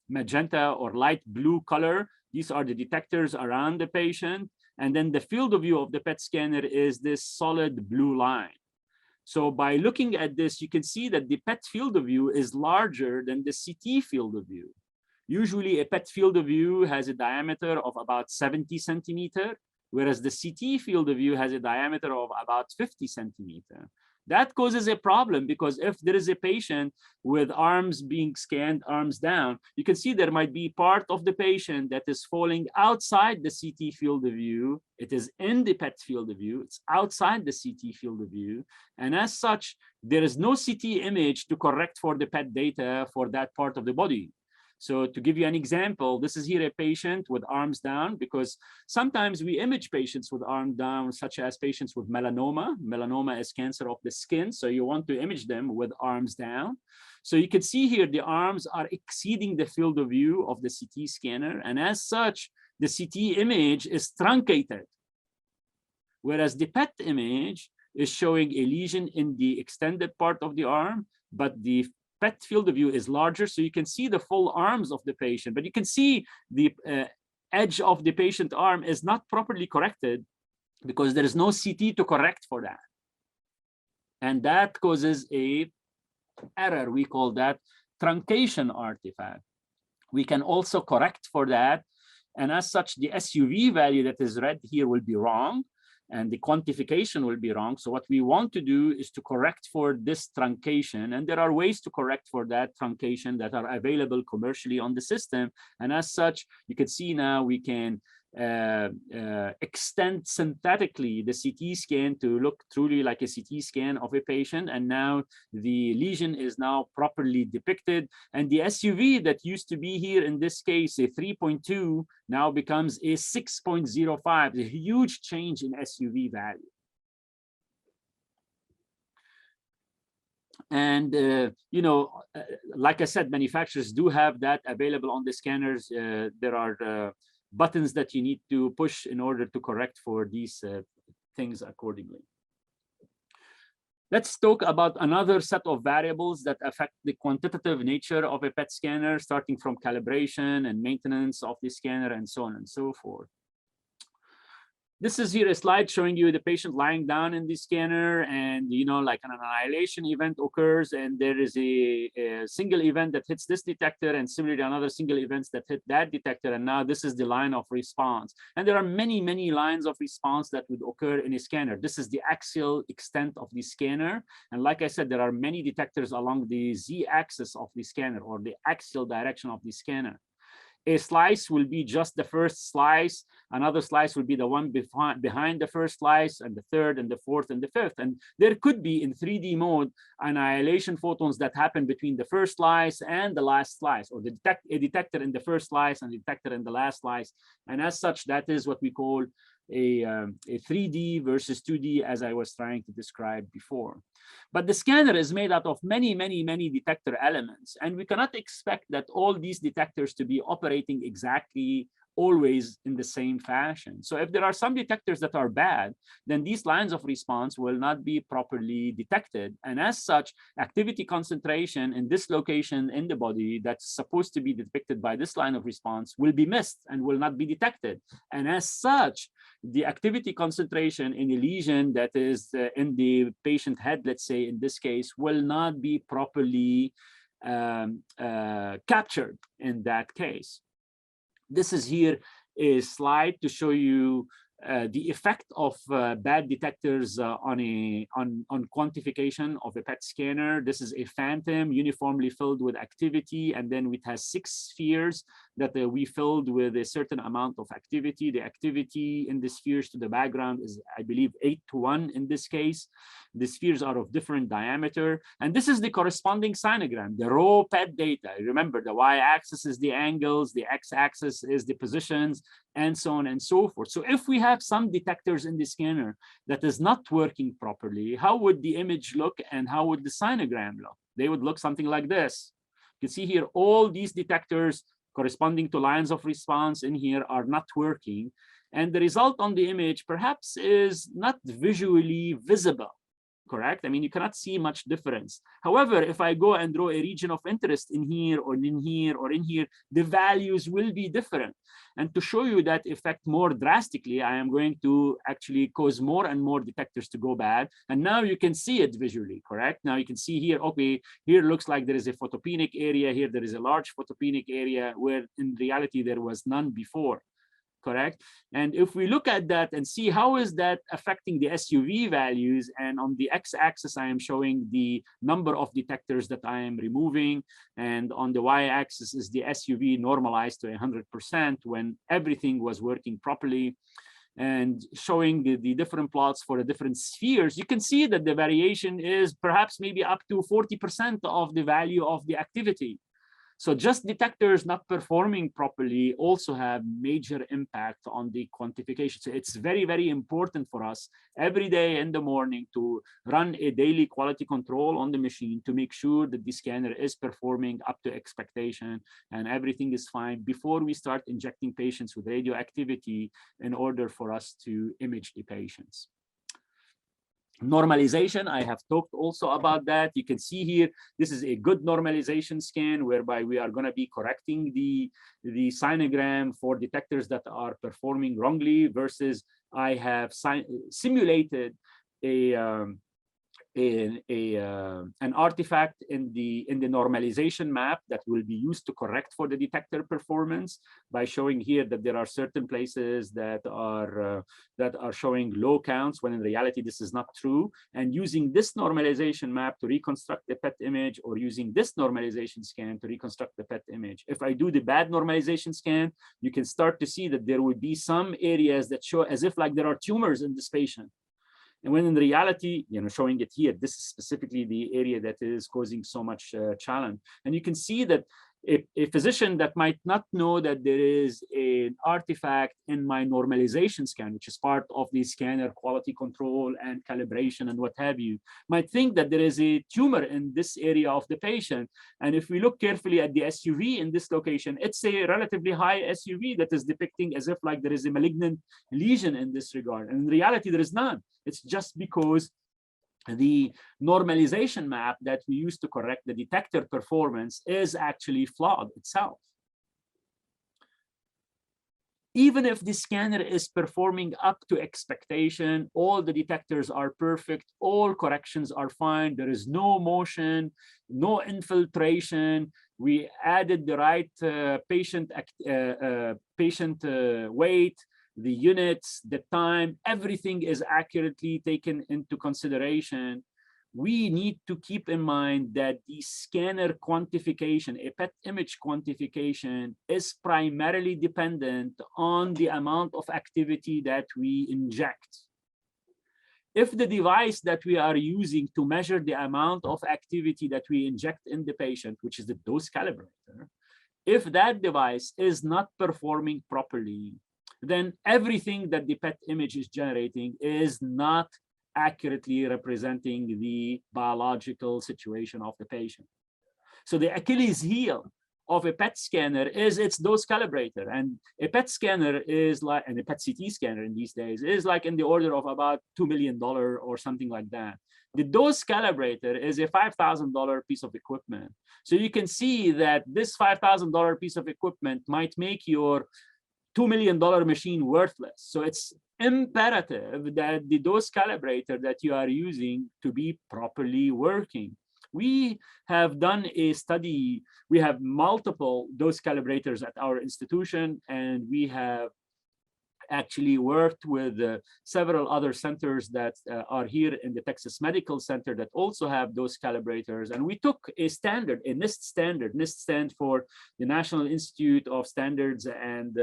magenta or light blue color. These are the detectors around the patient. And then the field of view of the PET scanner is this solid blue line. So by looking at this, you can see that the PET field of view is larger than the CT field of view. Usually a PET field of view has a diameter of about 70 centimeters, whereas the CT field of view has a diameter of about 50 centimeters. That causes a problem because if there is a patient with arms being scanned, arms down, you can see there might be part of the patient that is falling outside the CT field of view. It is in the PET field of view. It's outside the CT field of view. And as such, there is no CT image to correct for the PET data for that part of the body. So to give you an example, this is here a patient with arms down, because sometimes we image patients with arms down, such as patients with melanoma. Melanoma is cancer of the skin. So you want to image them with arms down. So you can see here the arms are exceeding the field of view of the CT scanner. And as such, the CT image is truncated. Whereas the PET image is showing a lesion in the extended part of the arm, but the PET field of view is larger, so you can see the full arms of the patient, but you can see the edge of the patient arm is not properly corrected because there is no CT to correct for that. And that causes a error. We call that truncation artifact. We can also correct for that. And as such, the SUV value that is red here will be wrong, and the quantification will be wrong. So what we want to do is to correct for this truncation. And there are ways to correct for that truncation that are available commercially on the system. And as such, you can see now we can extend synthetically the CT scan to look truly like a CT scan of a patient. And now the lesion is now properly depicted. And the SUV that used to be here in this case, a 3.2, now becomes a 6.05, a huge change in SUV value. And, you know, like I said, manufacturers do have that available on the scanners. There are buttons that you need to push in order to correct for these things accordingly. Let's talk about another set of variables that affect the quantitative nature of a PET scanner, starting from calibration and maintenance of the scanner and so on and so forth. This is here a slide showing you the patient lying down in the scanner, and you know, like an annihilation event occurs, and there is a single event that hits this detector, and similarly another single events that hit that detector, and now this is the line of response. And there are many, many lines of response that would occur in a scanner. This is the axial extent of the scanner, and like I said, there are many detectors along the z-axis of the scanner, or the axial direction of the scanner. a slice will be just the first slice, another slice will be the one behind the first slice, and the third and the fourth and the fifth. And there could be in 3D mode annihilation photons that happen between the first slice and the last slice, or a detector in the first slice and a detector in the last slice. And as such, that is what we call a 3D versus 2D, as I was trying to describe before. But the scanner is made out of many, many, many detector elements, and we cannot expect that all these detectors to be operating exactly always in the same fashion. So if there are some detectors that are bad, then these lines of response will not be properly detected. And as such, activity concentration in this location in the body that's supposed to be depicted by this line of response will be missed and will not be detected. And as such, the activity concentration in a lesion that is in the patient head, let's say in this case, will not be properly captured in that case. This is here a slide to show you the effect of bad detectors on quantification of a PET scanner. This is a phantom uniformly filled with activity, and then it has 6 spheres that we filled with a certain amount of activity. The activity in the spheres to the background is, I believe, 8:1 in this case. The spheres are of different diameter, and this is the corresponding cyanogram, the raw PET data. Remember, the y-axis is the angles, the x-axis is the positions, and so on and so forth. So if we have some detectors in the scanner that is not working properly, how would the image look and how would the cyanogram look? They would look something like this. You can see here all these detectors corresponding to lines of response in here are not working, and the result on the image perhaps is not visually visible. Correct? I mean, you cannot see much difference. However, if I go and draw a region of interest in here or in here or in here, the values will be different. And to show you that effect more drastically, I am going to actually cause more and more detectors to go bad. And now you can see it visually, correct? Now you can see here, okay, here looks like there is a photopenic area. Here there is a large photopenic area where in reality there was none before. Correct? And if we look at that and see how is that affecting the SUV values, and on the x-axis I am showing the number of detectors that I am removing, and on the y-axis is the SUV normalized to 100% when everything was working properly, and showing the different plots for the different spheres, you can see that the variation is perhaps maybe up to 40% of the value of the activity. So just detectors not performing properly also have major impact on the quantification. So it's very, very important for us every day in the morning to run a daily quality control on the machine to make sure that the scanner is performing up to expectation and everything is fine before we start injecting patients with radioactivity in order for us to image the patients. Normalization, I have talked also about that. You can see here, this is a good normalization scan whereby we are going to be correcting the cyanogram for detectors that are performing wrongly, versus I have simulated an artifact in the normalization map that will be used to correct for the detector performance by showing here that there are certain places that are showing low counts when in reality this is not true, and using this normalization map to reconstruct the PET image, or using this normalization scan to reconstruct the PET image. If I do the bad normalization scan, you can start to see that there would be some areas that show as if like there are tumors in this patient. And when in reality, showing it here, this is specifically the area that is causing so much challenge. And you can see that a physician that might not know that there is an artifact in my normalization scan, which is part of the scanner quality control and calibration and what have you, might think that there is a tumor in this area of the patient. And if we look carefully at the SUV in this location, it's a relatively high SUV that is depicting as if like there is a malignant lesion in this regard. And in reality, there is none. It's just because the normalization map that we use to correct the detector performance is actually flawed itself. Even if the scanner is performing up to expectation, all the detectors are perfect, all corrections are fine, there is no motion, no infiltration, we added the right patient weight, the units, the time, everything is accurately taken into consideration. we need to keep in mind that the scanner quantification, a PET image quantification, is primarily dependent on the amount of activity that we inject. If the device that we are using to measure the amount of activity that we inject in the patient, which is the dose calibrator, if that device is not performing properly, then everything that the PET image is generating is not accurately representing the biological situation of the patient. So the Achilles heel of a PET scanner is its dose calibrator, and a PET scanner is like, and a PET CT scanner in these days is like in the order of about $2 million or something like that. The dose calibrator is a $5,000 piece of equipment. So you can see that this $5,000 piece of equipment might make your $2 million machine worthless. So it's imperative that the dose calibrator that you are using to be properly working. We have done a study. We have multiple dose calibrators at our institution, and we have actually worked with several other centers that are here in the Texas Medical Center that also have those calibrators. And we took a standard, a NIST standard. NIST stands for the National Institute of Standards and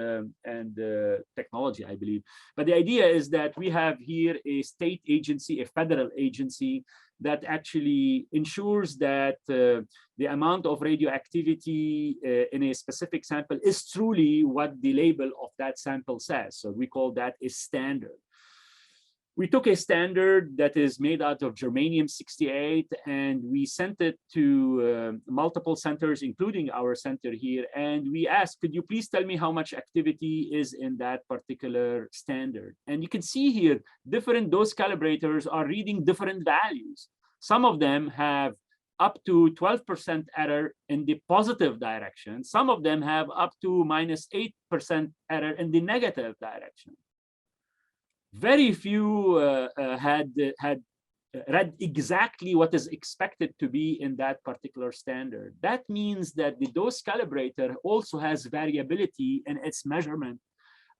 Technology, I believe. But the idea is that we have here a state agency, a federal agency, that actually ensures that the amount of radioactivity in a specific sample is truly what the label of that sample says. So we call that a standard. We took a standard that is made out of germanium-68, and we sent it to multiple centers, including our center here. And we asked, could you please tell me how much activity is in that particular standard? And you can see here, different dose calibrators are reading different values. Some of them have up to 12% error in the positive direction. Some of them have up to -8% error in the negative direction. Very few had read exactly what is expected to be in that particular standard. That means that the dose calibrator also has variability in its measurement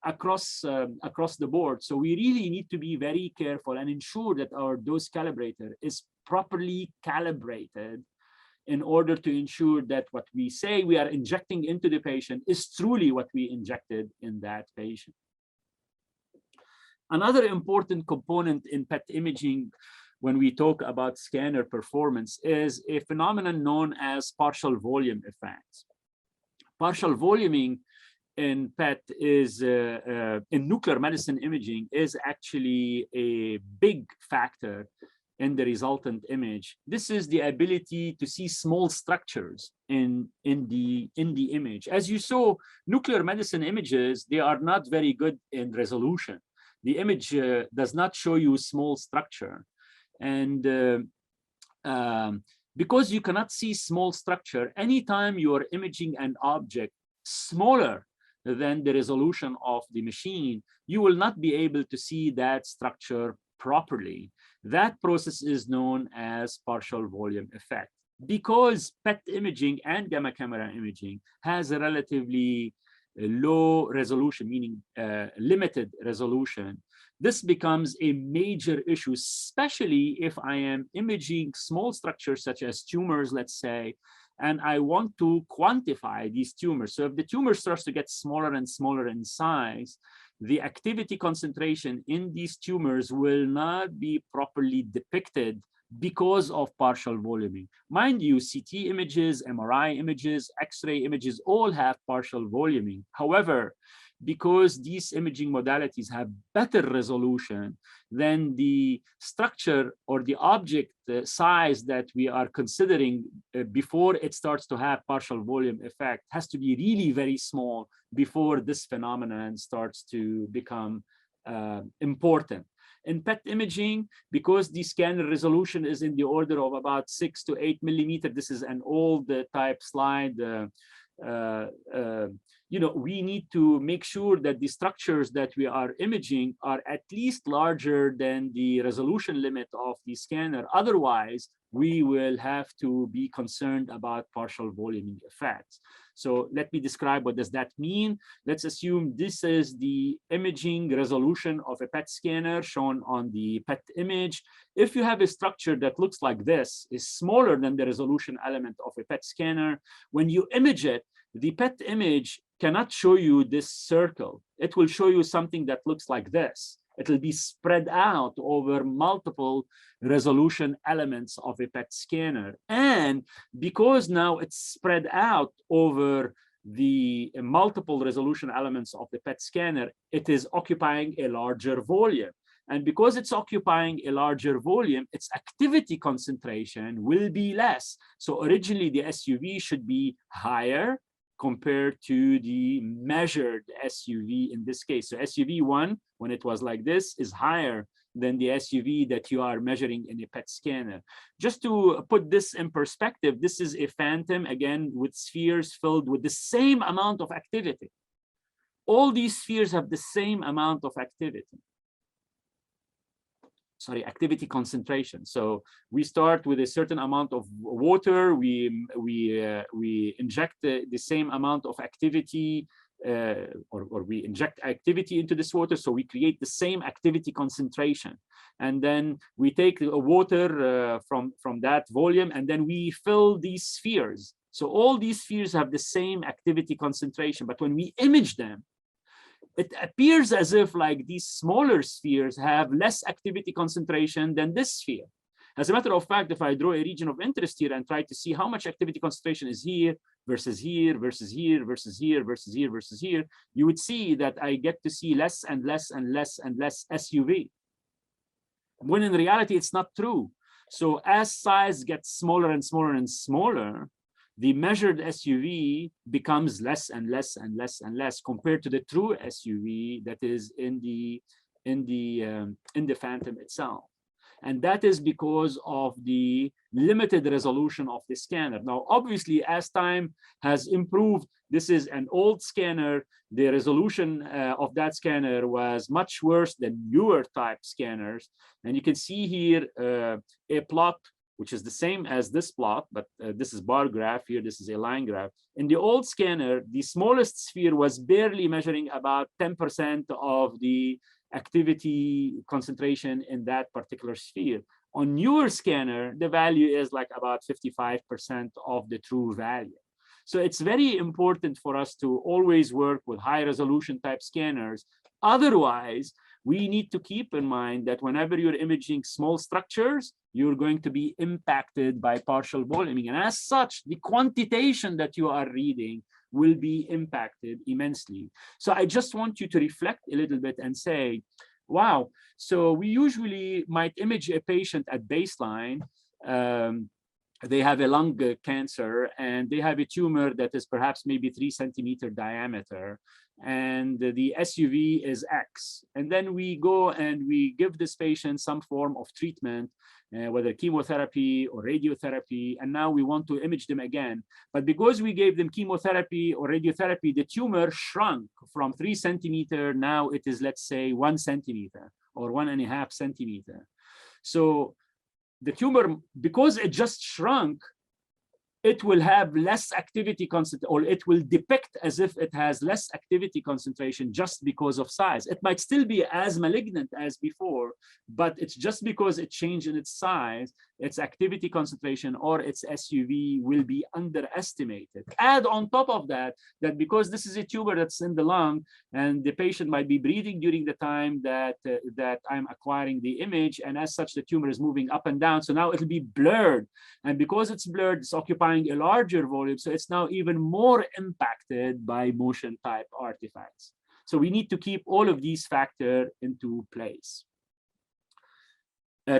across the board. So we really need to be very careful and ensure that our dose calibrator is properly calibrated in order to ensure that what we say we are injecting into the patient is truly what we injected in that patient. Another important component in PET imaging when we talk about scanner performance is a phenomenon known as partial volume effect. Partial voluming in PET is, in nuclear medicine imaging, is actually a big factor in the resultant image. This is the ability to see small structures in the image. As you saw, nuclear medicine images, they are not very good in resolution. The image does not show you small structure. And because you cannot see small structure, anytime you are imaging an object smaller than the resolution of the machine, you will not be able to see that structure properly. That process is known as partial volume effect. Because PET imaging and gamma camera imaging has a relatively low resolution, meaning limited resolution, this becomes a major issue, especially if I am imaging small structures such as tumors, let's say, and I want to quantify these tumors. So if the tumor starts to get smaller and smaller in size, the activity concentration in these tumors will not be properly depicted because of partial voluming. Mind you, CT images, MRI images, X-ray images all have partial voluming. However, because these imaging modalities have better resolution, then the structure or the object size that we are considering before it starts to have partial volume effect has to be really very small before this phenomenon starts to become important. In PET imaging, because the scanner resolution is in the order of about 6 to 8 millimeter, this is an old type slide. We need to make sure that the structures that we are imaging are at least larger than the resolution limit of the scanner. Otherwise, we will have to be concerned about partial voluming effects. So let me describe what does that mean. Let's assume this is the imaging resolution of a PET scanner shown on the PET image. If you have a structure that looks like this, is smaller than the resolution element of a PET scanner, when you image it, the PET image cannot show you this circle. It will show you something that looks like this. It will be spread out over multiple resolution elements of a PET scanner. And because now it's spread out over the multiple resolution elements of the PET scanner, it is occupying a larger volume. And because it's occupying a larger volume, its activity concentration will be less. So originally the SUV should be higher compared to the measured SUV in this case. So SUV1, when it was like this, is higher than the SUV that you are measuring in a PET scanner. Just to put this in perspective, this is a phantom, again, with spheres filled with the same amount of activity. All these spheres have the same amount of activity. Sorry, activity concentration. So we start with a certain amount of water. We inject the same amount of activity, or we inject activity into this water. So we create the same activity concentration, and then we take the water from that volume, and then we fill these spheres. So all these spheres have the same activity concentration, but when we image them, it appears as if like these smaller spheres have less activity concentration than this sphere. As a matter of fact, if I draw a region of interest here and try to see how much activity concentration is here versus here versus here versus here versus here versus here, you would see that I get to see less and less and less and less SUV. When in reality, it's not true. So as size gets smaller and smaller and smaller, the measured SUV becomes less and less and less and less compared to the true SUV that is in the phantom itself. And that is because of the limited resolution of the scanner. Now, obviously, as time has improved, this is an old scanner. The resolution of that scanner was much worse than newer type scanners. And you can see here a plot which is the same as this plot, but this is bar graph here, this is a line graph. In the old scanner, the smallest sphere was barely measuring about 10% of the activity concentration in that particular sphere. On newer scanner, the value is like about 55% of the true value. So it's very important for us to always work with high resolution type scanners. Otherwise, we need to keep in mind that whenever you're imaging small structures, you're going to be impacted by partial voluming. And as such, the quantitation that you are reading will be impacted immensely. So I just want you to reflect a little bit and say, wow, so we usually might image a patient at baseline. They have a lung cancer and they have a tumor that is perhaps maybe 3 centimeter diameter, and the SUV is X. And then we go and we give this patient some form of treatment, whether chemotherapy or radiotherapy, and now we want to image them again. But because we gave them chemotherapy or radiotherapy, the tumor shrunk from 3 centimeter, now it is, let's say, 1 centimeter or 1.5 centimeter. So the tumor, because it just shrunk, it will have less activity concentration, or it will depict as if it has less activity concentration just because of size. It might still be as malignant as before, but it's just because it changed in its size, its activity concentration or its SUV will be underestimated. Add on top of that, that because this is a tumor that's in the lung and the patient might be breathing during the time that, that I'm acquiring the image, and as such, the tumor is moving up and down. So now it'll be blurred. And because it's blurred, it's occupying a larger volume, so it's now even more impacted by motion type artifacts. So we need to keep all of these factors into place.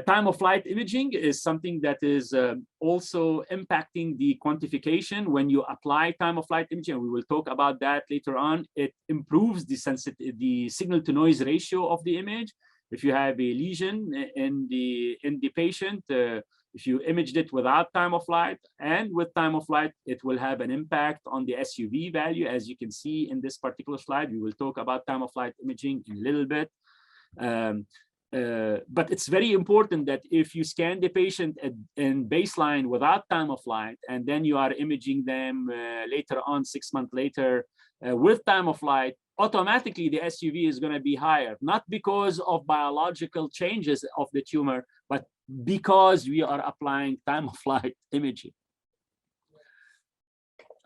Time of flight imaging is something that is also impacting the quantification. When you apply time of flight imaging, and we will talk about that later on, it improves the signal to noise ratio of the image. If you have a lesion in the patient, if you imaged it without time of flight and with time of flight, it will have an impact on the SUV value, as you can see in this particular slide. We will talk about time of flight imaging in a little bit. but it's very important that if you scan the patient in baseline without time of flight, and then you are imaging them later on, 6 months later, with time of flight, automatically the SUV is going to be higher, not because of biological changes of the tumor, but because we are applying time of flight imaging.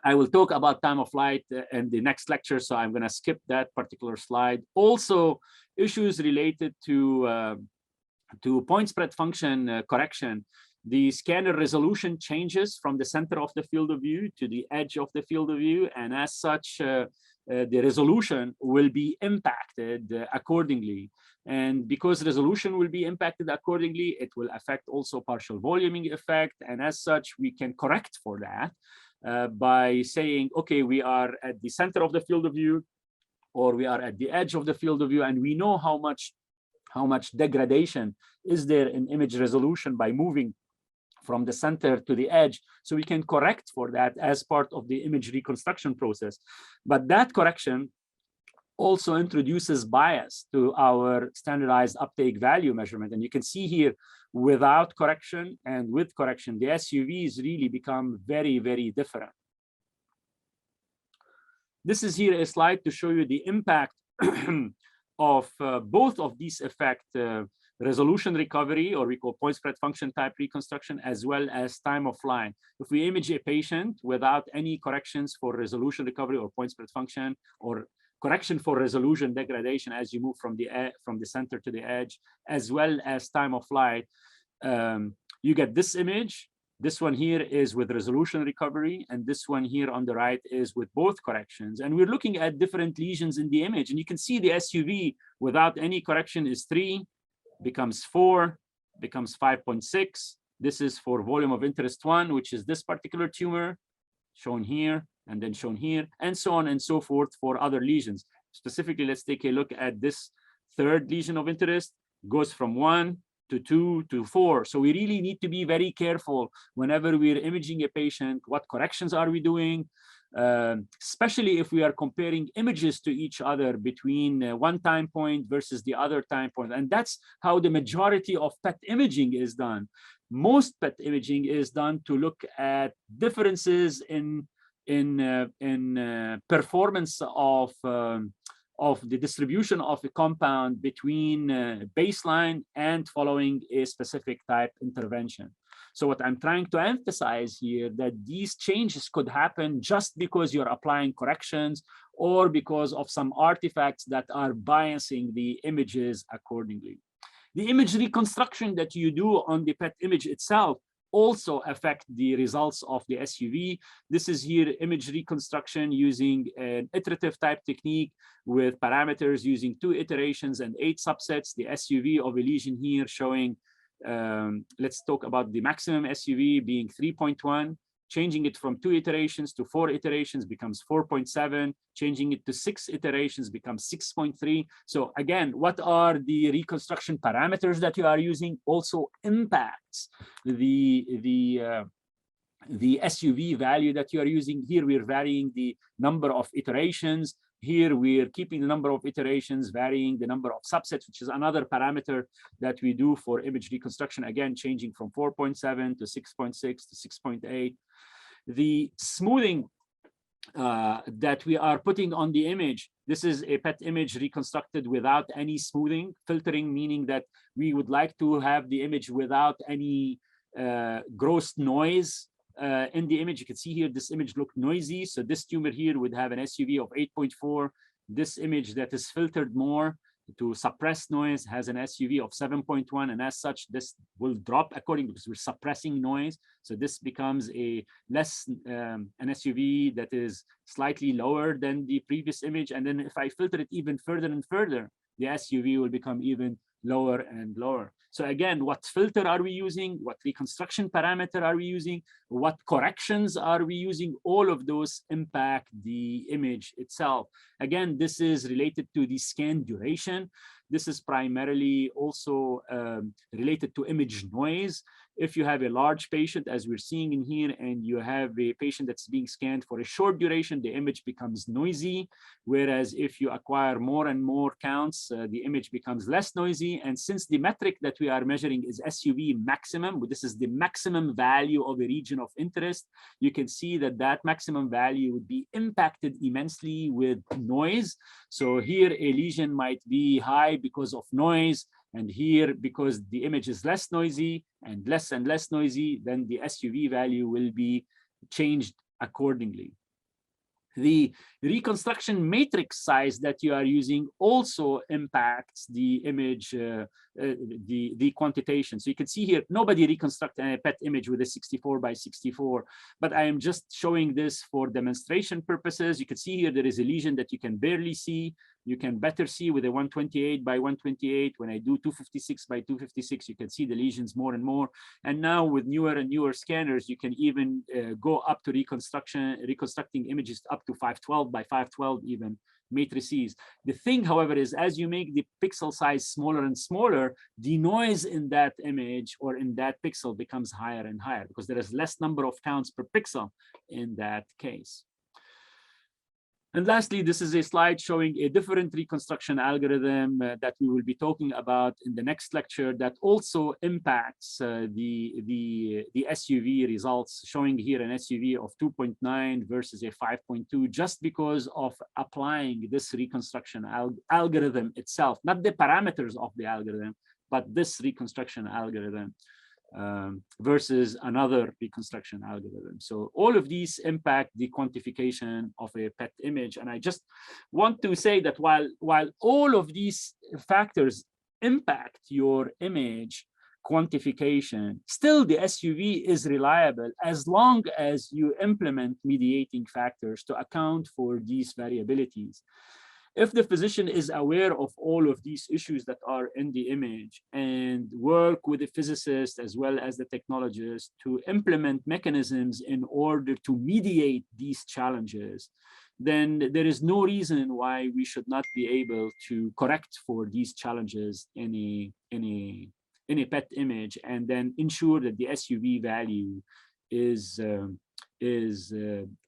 I will talk about time of flight in the next lecture, so I'm going to skip that particular slide. Also, issues related to point spread function correction. The scanner resolution changes from the center of the field of view to the edge of the field of view, and as such, the resolution will be impacted accordingly. And because resolution will be impacted accordingly, it will affect also partial voluming effect, and as such, we can correct for that. By saying, okay, we are at the center of the field of view, or we are at the edge of the field of view, and we know how much degradation is there in image resolution by moving from the center to the edge. So we can correct for that as part of the image reconstruction process. But that correction also introduces bias to our standardized uptake value measurement. And you can see here, without correction and with correction, the SUVs really become very, very different. This is here a slide to show you the impact of both of these effects, resolution recovery, or we call point spread function type reconstruction, as well as time of flight. If we image a patient without any corrections for resolution recovery or point spread function, or correction for resolution degradation as you move from the center to the edge, as well as time of flight, you get this image. This one here is with resolution recovery, and this one here on the right is with both corrections. And we're looking at different lesions in the image, and you can see the SUV without any correction is 3, becomes 4, becomes 5.6. This is for volume of interest 1, which is this particular tumor, shown here, and then shown here, and so on and so forth for other lesions. Specifically, let's take a look at this third lesion of interest. Goes from 1 to 2 to 4. So we really need to be very careful whenever we're imaging a patient. What corrections are we doing? Especially if we are comparing images to each other between one time point versus the other time point. And that's how the majority of PET imaging is done. Most PET imaging is done to look at differences in performance of the distribution of a compound between baseline and following a specific type intervention. So what I'm trying to emphasize here, that these changes could happen just because you're applying corrections or because of some artifacts that are biasing the images accordingly. The image reconstruction that you do on the PET image itself also affect the results of the SUV. This is here image reconstruction using an iterative type technique with parameters using 2 iterations and 8 subsets. The SUV of a lesion here showing, let's talk about the maximum SUV being 3.1, changing it from 2 iterations to 4 iterations becomes 4.7, changing it to 6 iterations becomes 6.3. So again, what are the reconstruction parameters that you are using also impacts the SUV value that you are using. Here we're varying the number of iterations. Here we're keeping the number of iterations, varying the number of subsets, which is another parameter that we do for image reconstruction, again, changing from 4.7 to 6.6 to 6.8. The smoothing that we are putting on the image, this is a PET image reconstructed without any smoothing, filtering, meaning that we would like to have the image without any gross noise in the image. You can see here, this image looked noisy. So this tumor here would have an SUV of 8.4. This image that is filtered more to suppress noise has an SUV of 7.1. And as such, this will drop accordingly because we're suppressing noise. So this becomes a less, an SUV that is slightly lower than the previous image. And then if I filter it even further and further, the SUV will become even lower and lower. So again, what filter are we using? What reconstruction parameter are we using? What corrections are we using? All of those impact the image itself. Again, this is related to the scan duration. This is primarily also related to image noise. if you have a large patient, as we're seeing in here, and you have a patient that's being scanned for a short duration, the image becomes noisy. Whereas if you acquire more and more counts, the image becomes less noisy. And since the metric that we are measuring is SUV maximum, this is the maximum value of a region of interest, you can see that that maximum value would be impacted immensely with noise. So here a lesion might be high because of noise, and here because the image is less noisy and less noisy, then the SUV value will be changed accordingly. The reconstruction matrix size that you are using also impacts the image, the quantitation. So you can see here, nobody reconstructed a PET image with a 64 by 64, but I am just showing this for demonstration purposes. You can see here there is a lesion that you can barely see. You can better see with a 128 by 128. When I do 256 by 256, you can see the lesions more and more. And now with newer and newer scanners, you can even go up to reconstructing images up to 512 by 512 even matrices. The thing, however, is as you make the pixel size smaller and smaller, the noise in that image or in that pixel becomes higher and higher because there is less number of counts per pixel in that case. And lastly, this is a slide showing a different reconstruction algorithm that we will be talking about in the next lecture that also impacts the SUV results, showing here an SUV of 2.9 versus a 5.2 just because of applying this reconstruction algorithm itself, not the parameters of the algorithm, but this reconstruction algorithm versus another reconstruction algorithm. So all of these impact the quantification of a PET image. And I just want to say that while all of these factors impact your image quantification, still the SUV is reliable as long as you implement mediating factors to account for these variabilities. If the physician is aware of all of these issues that are in the image and work with the physicist as well as the technologist to implement mechanisms in order to mediate these challenges, then there is no reason why we should not be able to correct for these challenges in a PET image and then ensure that the SUV value is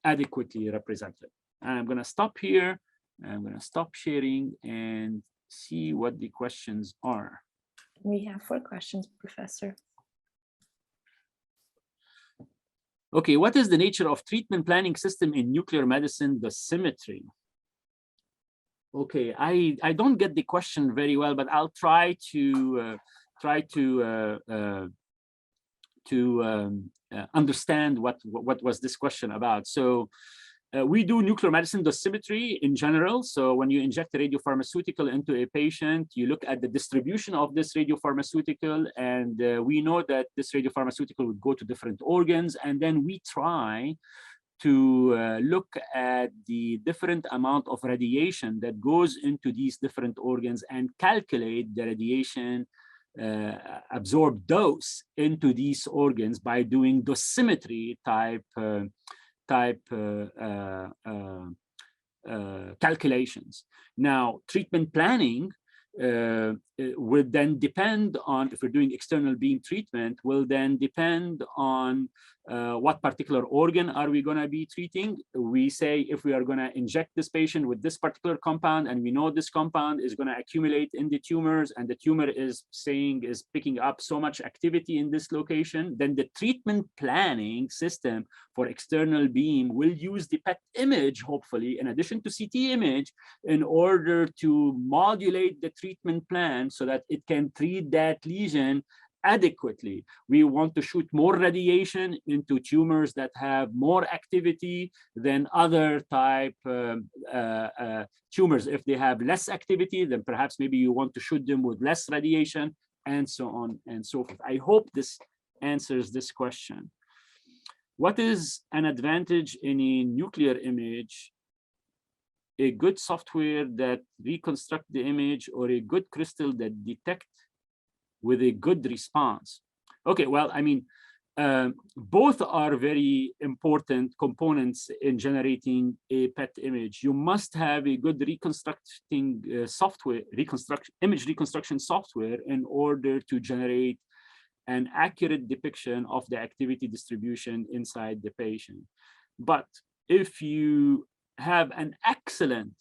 adequately represented. And I'm going to stop here. I'm going to stop sharing and see what the questions are. We have 4 questions, Professor. Okay, what is the nature of treatment planning system in nuclear medicine, the Symmetry? Okay, I don't get the question very well, but I'll try to understand what was this question about. So we do nuclear medicine dosimetry in general. So when you inject a radiopharmaceutical into a patient, you look at the distribution of this radiopharmaceutical, and we know that this radiopharmaceutical would go to different organs, and then we try to look at the different amount of radiation that goes into these different organs and calculate the radiation absorbed dose into these organs by doing dosimetry type calculations. Now, treatment planning would then depend on, if we're doing external beam treatment, will then depend on what particular organ are we going to be treating. We say if we are going to inject this patient with this particular compound, and we know this compound is going to accumulate in the tumors, and the tumor is picking up so much activity in this location, then the treatment planning system for external beam will use the PET image, hopefully, in addition to CT image, in order to modulate the treatment plan so that it can treat that lesion adequately. We want to shoot more radiation into tumors that have more activity than other type tumors. If they have less activity, then perhaps maybe you want to shoot them with less radiation, and so on and so forth. I hope this answers this question. What is an advantage in a nuclear image? A good software that reconstruct the image, or a good crystal that detect with a good response? Okay, well, I mean, both are very important components in generating a PET image. You must have a good image reconstruction software in order to generate an accurate depiction of the activity distribution inside the patient. But if you have an excellent,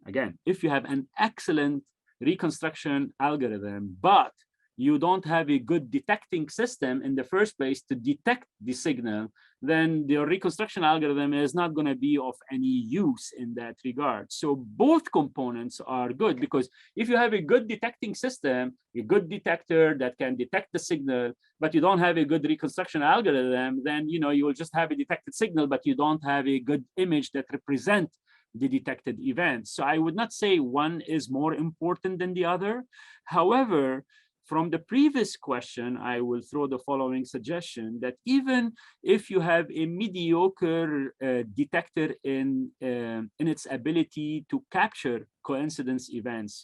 again, if you have an excellent reconstruction algorithm, but you don't have a good detecting system in the first place to detect the signal, then the reconstruction algorithm is not going to be of any use in that regard. So both components are good, because if you have a good detecting system, a good detector that can detect the signal, but you don't have a good reconstruction algorithm, then you will just have a detected signal, but you don't have a good image that represents the detected event. So I would not say one is more important than the other. However, from the previous question, I will throw the following suggestion, that even if you have a mediocre detector in its ability to capture coincidence events,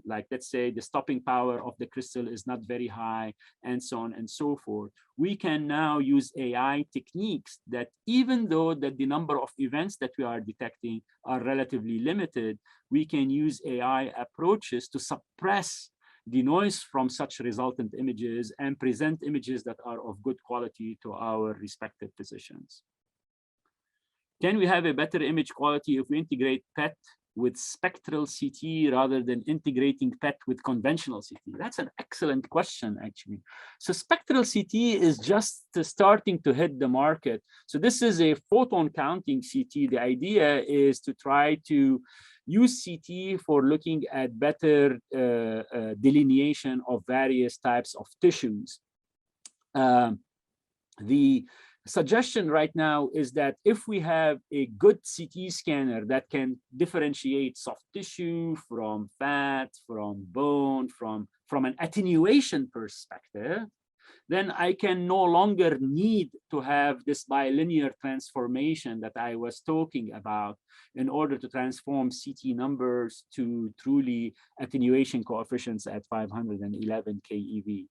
like let's say the stopping power of the crystal is not very high, and so on and so forth, we can now use AI techniques that, even though that the number of events that we are detecting are relatively limited, we can use AI approaches to suppress the noise from such resultant images and present images that are of good quality to our respective physicians. Can we have a better image quality if we integrate PET with spectral CT rather than integrating PET with conventional CT? That's an excellent question, actually. So spectral CT is just starting to hit the market. So this is a photon counting CT. The idea is to try to use CT for looking at better delineation of various types of tissues. The suggestion right now is that if we have a good CT scanner that can differentiate soft tissue from fat, from bone, from an attenuation perspective, then I can no longer need to have this bilinear transformation that I was talking about in order to transform CT numbers to truly attenuation coefficients at 511 keV.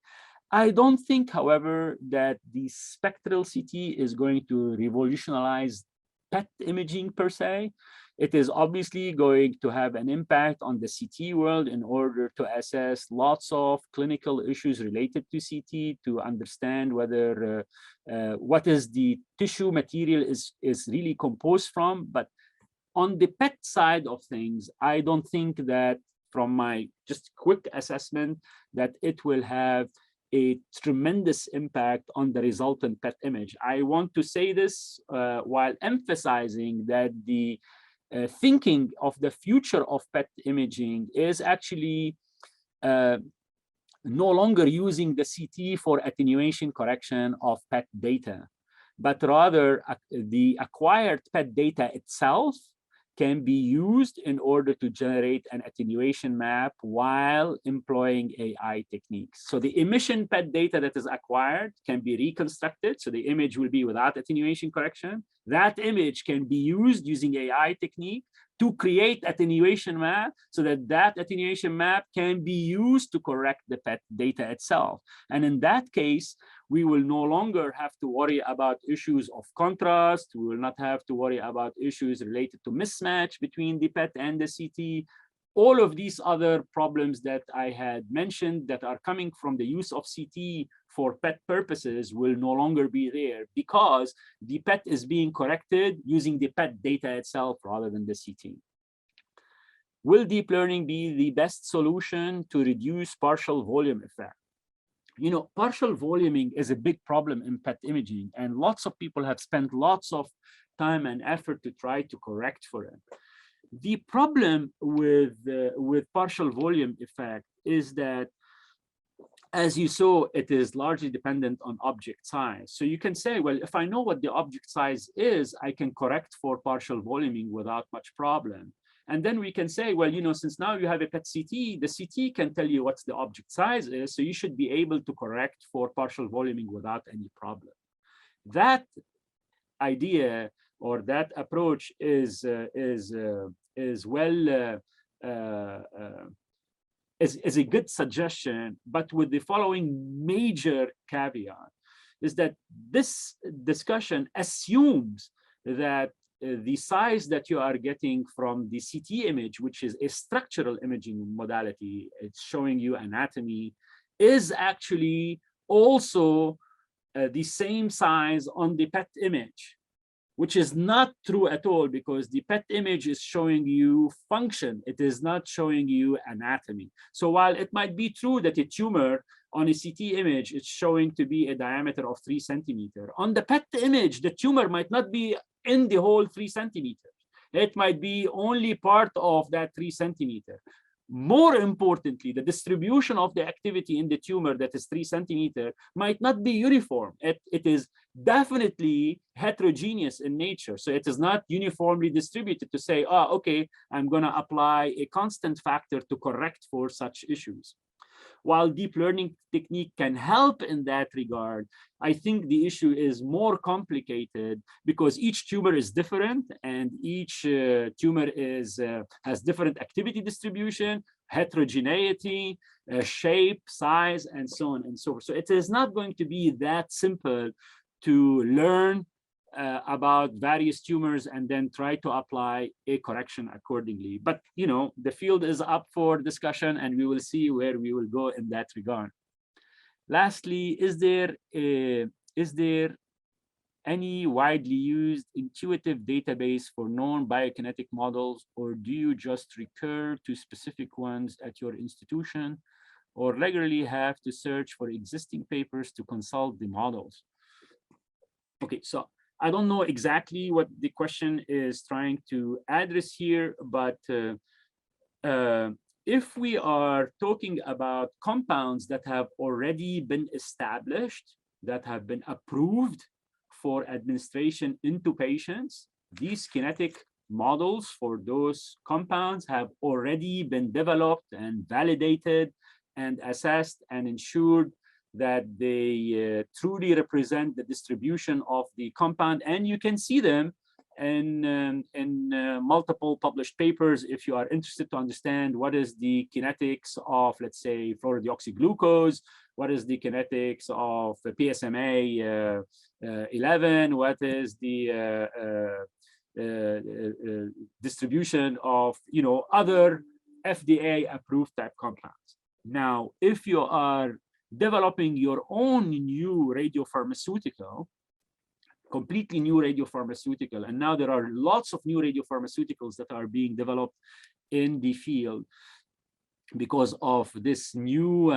I don't think, however, that the spectral CT is going to revolutionize PET imaging per se. It is obviously going to have an impact on the CT world in order to assess lots of clinical issues related to CT, to understand whether what is the tissue material is really composed from. But on the PET side of things, I don't think that, from my just quick assessment, that it will have a tremendous impact on the resultant PET image. I want to say this while emphasizing that the thinking of the future of PET imaging is actually no longer using the CT for attenuation correction of PET data, but rather the acquired PET data itself can be used in order to generate an attenuation map while employing AI techniques. So the emission PET data that is acquired can be reconstructed. So the image will be without attenuation correction. That image can be used using AI technique to create attenuation map, so that that attenuation map can be used to correct the PET data itself. And in that case, we will no longer have to worry about issues of contrast. We will not have to worry about issues related to mismatch between the PET and the CT. All of these other problems that I had mentioned that are coming from the use of CT for PET purposes will no longer be there, because the PET is being corrected using the PET data itself rather than the CT. Will deep learning be the best solution to reduce partial volume effect? Partial voluming is a big problem in PET imaging, and lots of people have spent lots of time and effort to try to correct for it. The problem with partial volume effect is that, as you saw, it is largely dependent on object size. So you can say, well, if I know what the object size is, I can correct for partial voluming without much problem. And then we can say, well, since now you have a PET CT, the CT can tell you what's the object size is, so you should be able to correct for partial voluming without any problem. That idea or that approach is a good suggestion, but with the following major caveat, is that this discussion assumes that the size that you are getting from the CT image, which is a structural imaging modality, it's showing you anatomy, is actually also the same size on the PET image, which is not true at all, because the PET image is showing you function. It is not showing you anatomy. So while it might be true that a tumor on a CT image is showing to be a diameter of 3 centimeters, on the PET image, the tumor might not be in the whole 3 centimeters. It might be only part of that 3 centimeters. More importantly, the distribution of the activity in the tumor that is 3 centimeters might not be uniform. It is definitely heterogeneous in nature. So it is not uniformly distributed to say, oh, okay, I'm going to apply a constant factor to correct for such issues. While deep learning technique can help in that regard, I think the issue is more complicated because each tumor is different, and each tumor has different activity distribution, heterogeneity, shape, size, and so on and so forth. So it is not going to be that simple to learn about various tumors and then try to apply a correction accordingly. But the field is up for discussion, and we will see where we will go in that regard. Lastly, is there any widely used intuitive database for known biokinetic models, or do you just recur to specific ones at your institution, or regularly have to search for existing papers to consult the models? Okay, so I don't know exactly what the question is trying to address here, but if we are talking about compounds that have already been established, that have been approved for administration into patients, these kinetic models for those compounds have already been developed and validated and assessed and ensured that they truly represent the distribution of the compound, and you can see them in multiple published papers if you are interested to understand what is the kinetics of, let's say, fluorodeoxyglucose, what is the kinetics of PSMA 11, what is the distribution of other FDA approved type compounds. Now, if you are developing your own new radiopharmaceutical, completely new radiopharmaceutical, and now there are lots of new radiopharmaceuticals that are being developed in the field because of this new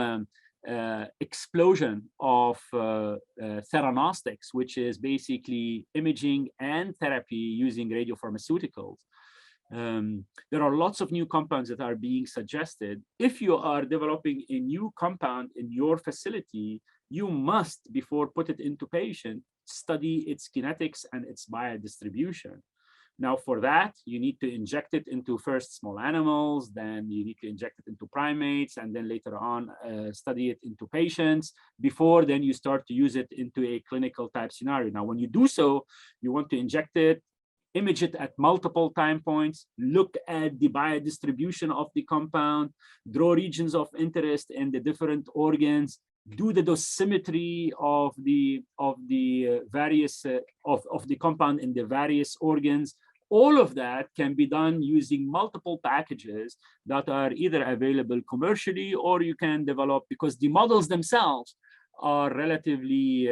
explosion of theranostics, which is basically imaging and therapy using radiopharmaceuticals. There are lots of new compounds that are being suggested. If you are developing a new compound in your facility, you must, before put it into patient, study its kinetics and its biodistribution. Now, for that, you need to inject it into first small animals, then you need to inject it into primates, and then later on study it into patients before then you start to use it into a clinical type scenario. Now, when you do so, you want to inject it, image it at multiple time points, look at the biodistribution of the compound, draw regions of interest in the different organs, do the dosimetry of the various of the compound in the various organs. All of that can be done using multiple packages that are either available commercially or you can develop, because the models themselves are relatively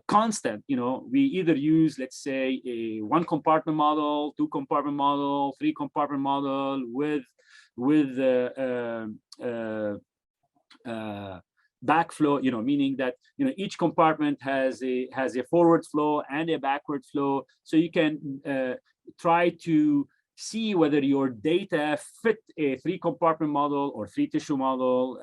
constant. We either use, let's say, a 1-compartment model, 2-compartment model, 3-compartment model with backflow, meaning that each compartment has a forward flow and a backward flow, so you can try to see whether your data fit a 3-compartment model or 3-tissue model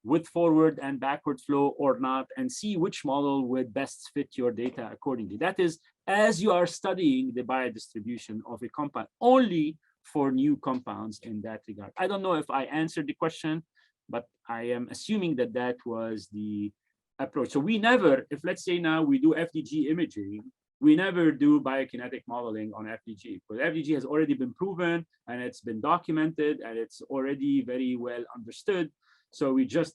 with forward and backward flow or not, and see which model would best fit your data accordingly. That is, as you are studying the biodistribution of a compound, only for new compounds in that regard. I don't know if I answered the question, but I am assuming that that was the approach. So we never, if let's say now we do FDG imaging, we never do biokinetic modeling on FDG, because FDG has already been proven and it's been documented and it's already very well understood. So we just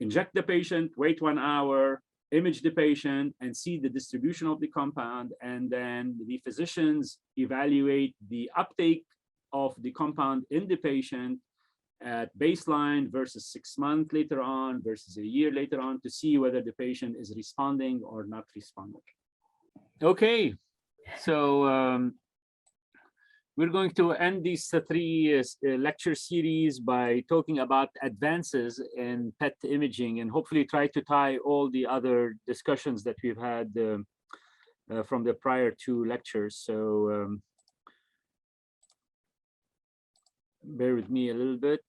inject the patient, wait 1 hour, image the patient and see the distribution of the compound, and then the physicians evaluate the uptake of the compound in the patient at baseline versus 6 months later on versus a year later on to see whether the patient is responding or not responding. Okay, so we're going to end these three lecture series by talking about advances in PET imaging and hopefully try to tie all the other discussions that we've had from the prior two lectures. So bear with me a little bit.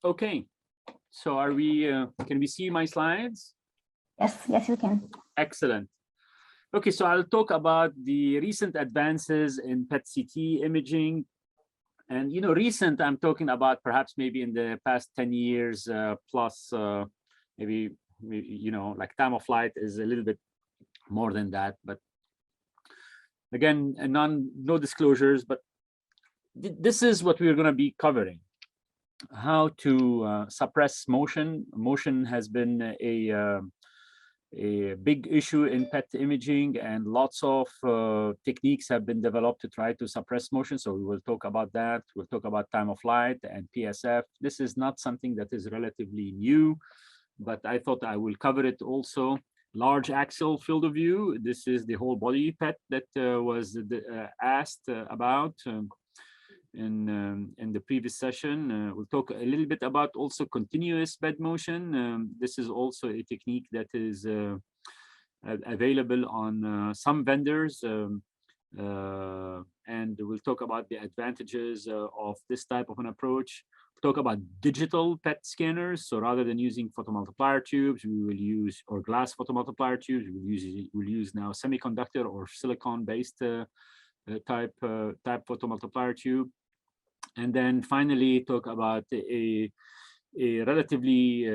Okay, so are we, can we see my slides? Yes, you can. Excellent. Okay, so I'll talk about the recent advances in PET-CT imaging. And, you know, recent, I'm talking about perhaps maybe in the past 10 years plus, maybe, you know, like time of flight is a little bit more than that. But again, no disclosures, but this is what we're going to be covering. How to suppress motion. Motion has been a big issue in PET imaging, and lots of techniques have been developed to try to suppress motion. So we will talk about that. We'll talk about time of flight and PSF. This is not something that is relatively new, but I thought I will cover it also. Large axial field of view. This is the whole body PET that was asked about. In the previous session. We'll talk a little bit about also continuous bed motion. This is also a technique that is available on some vendors. And we'll talk about the advantages of this type of an approach. We'll talk about digital PET scanners. So rather than using photomultiplier tubes, we will use, or glass photomultiplier tubes, we'll use now semiconductor or silicon-based type photomultiplier tube. And then finally talk about a relatively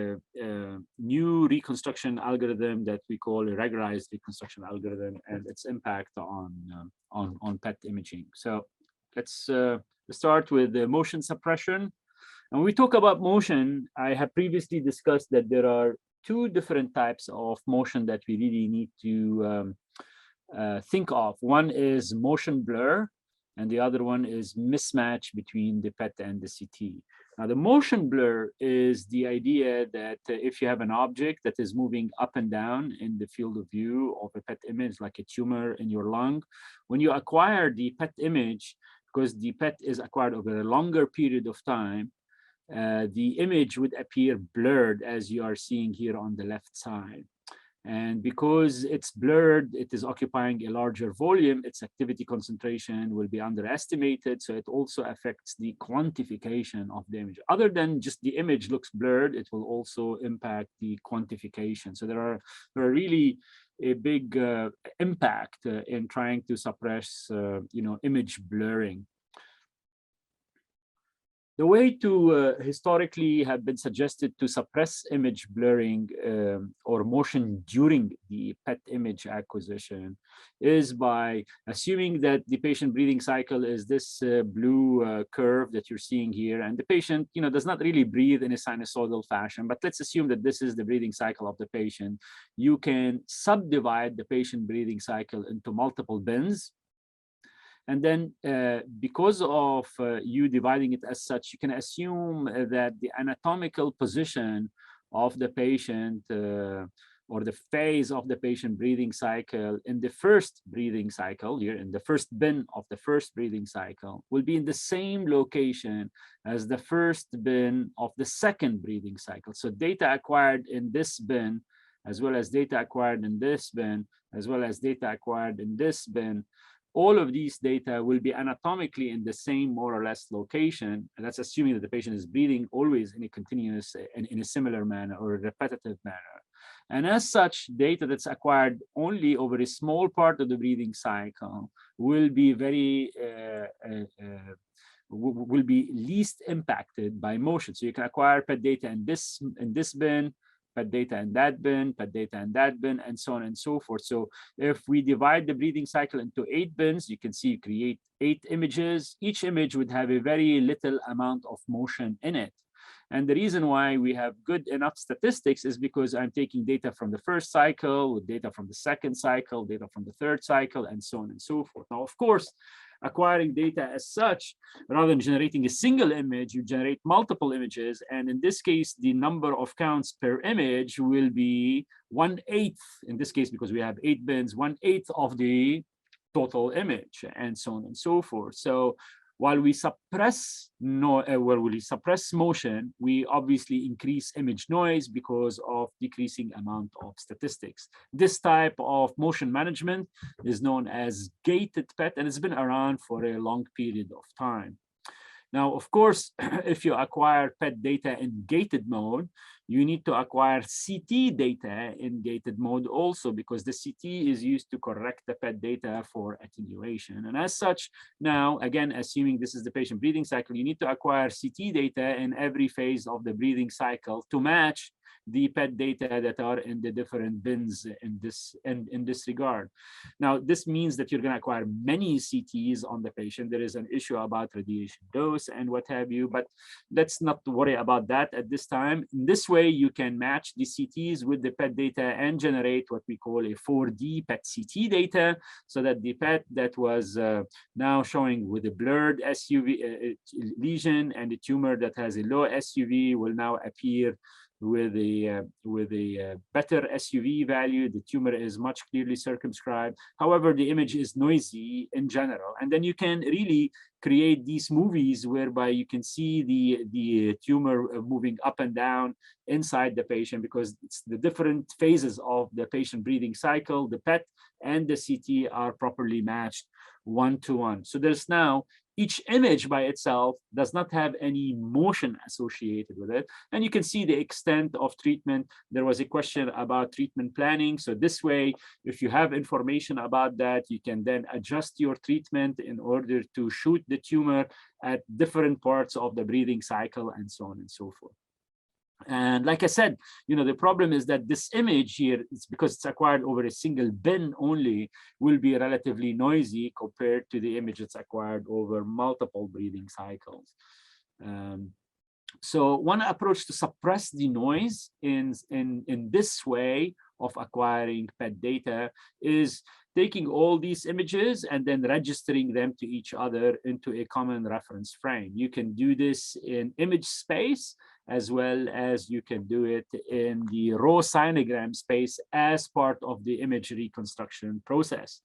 new reconstruction algorithm that we call a regularized reconstruction algorithm and its impact on PET imaging. So let's start with the motion suppression. And when we talk about motion, I have previously discussed that there are two different types of motion that we really need to think of. One is motion blur, and the other one is mismatch between the PET and the CT. Now, the motion blur is the idea that if you have an object that is moving up and down in the field of view of a PET image, like a tumor in your lung, when you acquire the PET image, because the PET is acquired over a longer period of time, the image would appear blurred as you are seeing here on the left side. And because it's blurred, it is occupying a larger volume, its activity concentration will be underestimated. So it also affects the quantification of the image. Other than just the image looks blurred, it will also impact the quantification. So there are really a big impact in trying to suppress, you know, image blurring. The way to historically have been suggested to suppress image blurring or motion during the PET image acquisition is by assuming that the patient breathing cycle is this blue curve that you're seeing here, and the patient, you know, does not really breathe in a sinusoidal fashion. But let's assume that this is the breathing cycle of the patient. You can subdivide the patient breathing cycle into multiple bins. And then because of you dividing it as such, you can assume that the anatomical position of the patient or the phase of the patient breathing cycle in the first breathing cycle, here in the first bin of the first breathing cycle, will be in the same location as the first bin of the second breathing cycle. So data acquired in this bin, as well as data acquired in this bin, as well as data acquired in this bin, all of these data will be anatomically in the same more or less location. And that's assuming that the patient is breathing always in a continuous and in a similar manner or a repetitive manner. And as such, data that's acquired only over a small part of the breathing cycle will be will be least impacted by motion. So you can acquire PET data in this bin, PET data in that bin, PET data in that bin, and so on and so forth. So if we divide the breathing cycle into 8 bins, you can see you create 8 images. Each image would have a very little amount of motion in it. And the reason why we have good enough statistics is because I'm taking data from the first cycle, with data from the second cycle, data from the third cycle, and so on and so forth. Now, of course, acquiring data as such, rather than generating a single image, you generate multiple images. And in this case, the number of counts per image will be 1/8, in this case, because we have 8 bins, 1/8 of the total image, and so on and so forth. So while we suppress motion, we obviously increase image noise because of decreasing amount of statistics. This type of motion management is known as gated PET, and it's been around for a long period of time. Now, of course, if you acquire PET data in gated mode, you need to acquire CT data in gated mode also, because the CT is used to correct the PET data for attenuation. And as such, now, again, assuming this is the patient breathing cycle, you need to acquire CT data in every phase of the breathing cycle to match the PET data that are in the different bins in this regard. Now, this means that you're going to acquire many CTs on the patient. There is an issue about radiation dose and what have you, but let's not worry about that at this time. In this way, you can match the CTs with the PET data and generate what we call a 4D PET CT data, so that the PET that was now showing with a blurred SUV lesion and the tumor that has a low SUV will now appear with a better SUV value. The tumor is much clearly circumscribed. However, the image is noisy in general. And then you can really create these movies whereby you can see the tumor moving up and down inside the patient, because it's the different phases of the patient breathing cycle. The PET and the CT are properly matched 1-to-1. So there's now, each image by itself does not have any motion associated with it. And you can see the extent of treatment. There was a question about treatment planning. So this way, if you have information about that, you can then adjust your treatment in order to shoot the tumor at different parts of the breathing cycle, and so on and so forth. And like I said, the problem is that this image here, it's because it's acquired over a single bin only, will be relatively noisy compared to the image that's acquired over multiple breathing cycles. So one approach to suppress the noise in this way of acquiring PET data is taking all these images and then registering them to each other into a common reference frame. You can do this in image space, as well as you can do it in the raw cyanogram space as part of the image reconstruction process.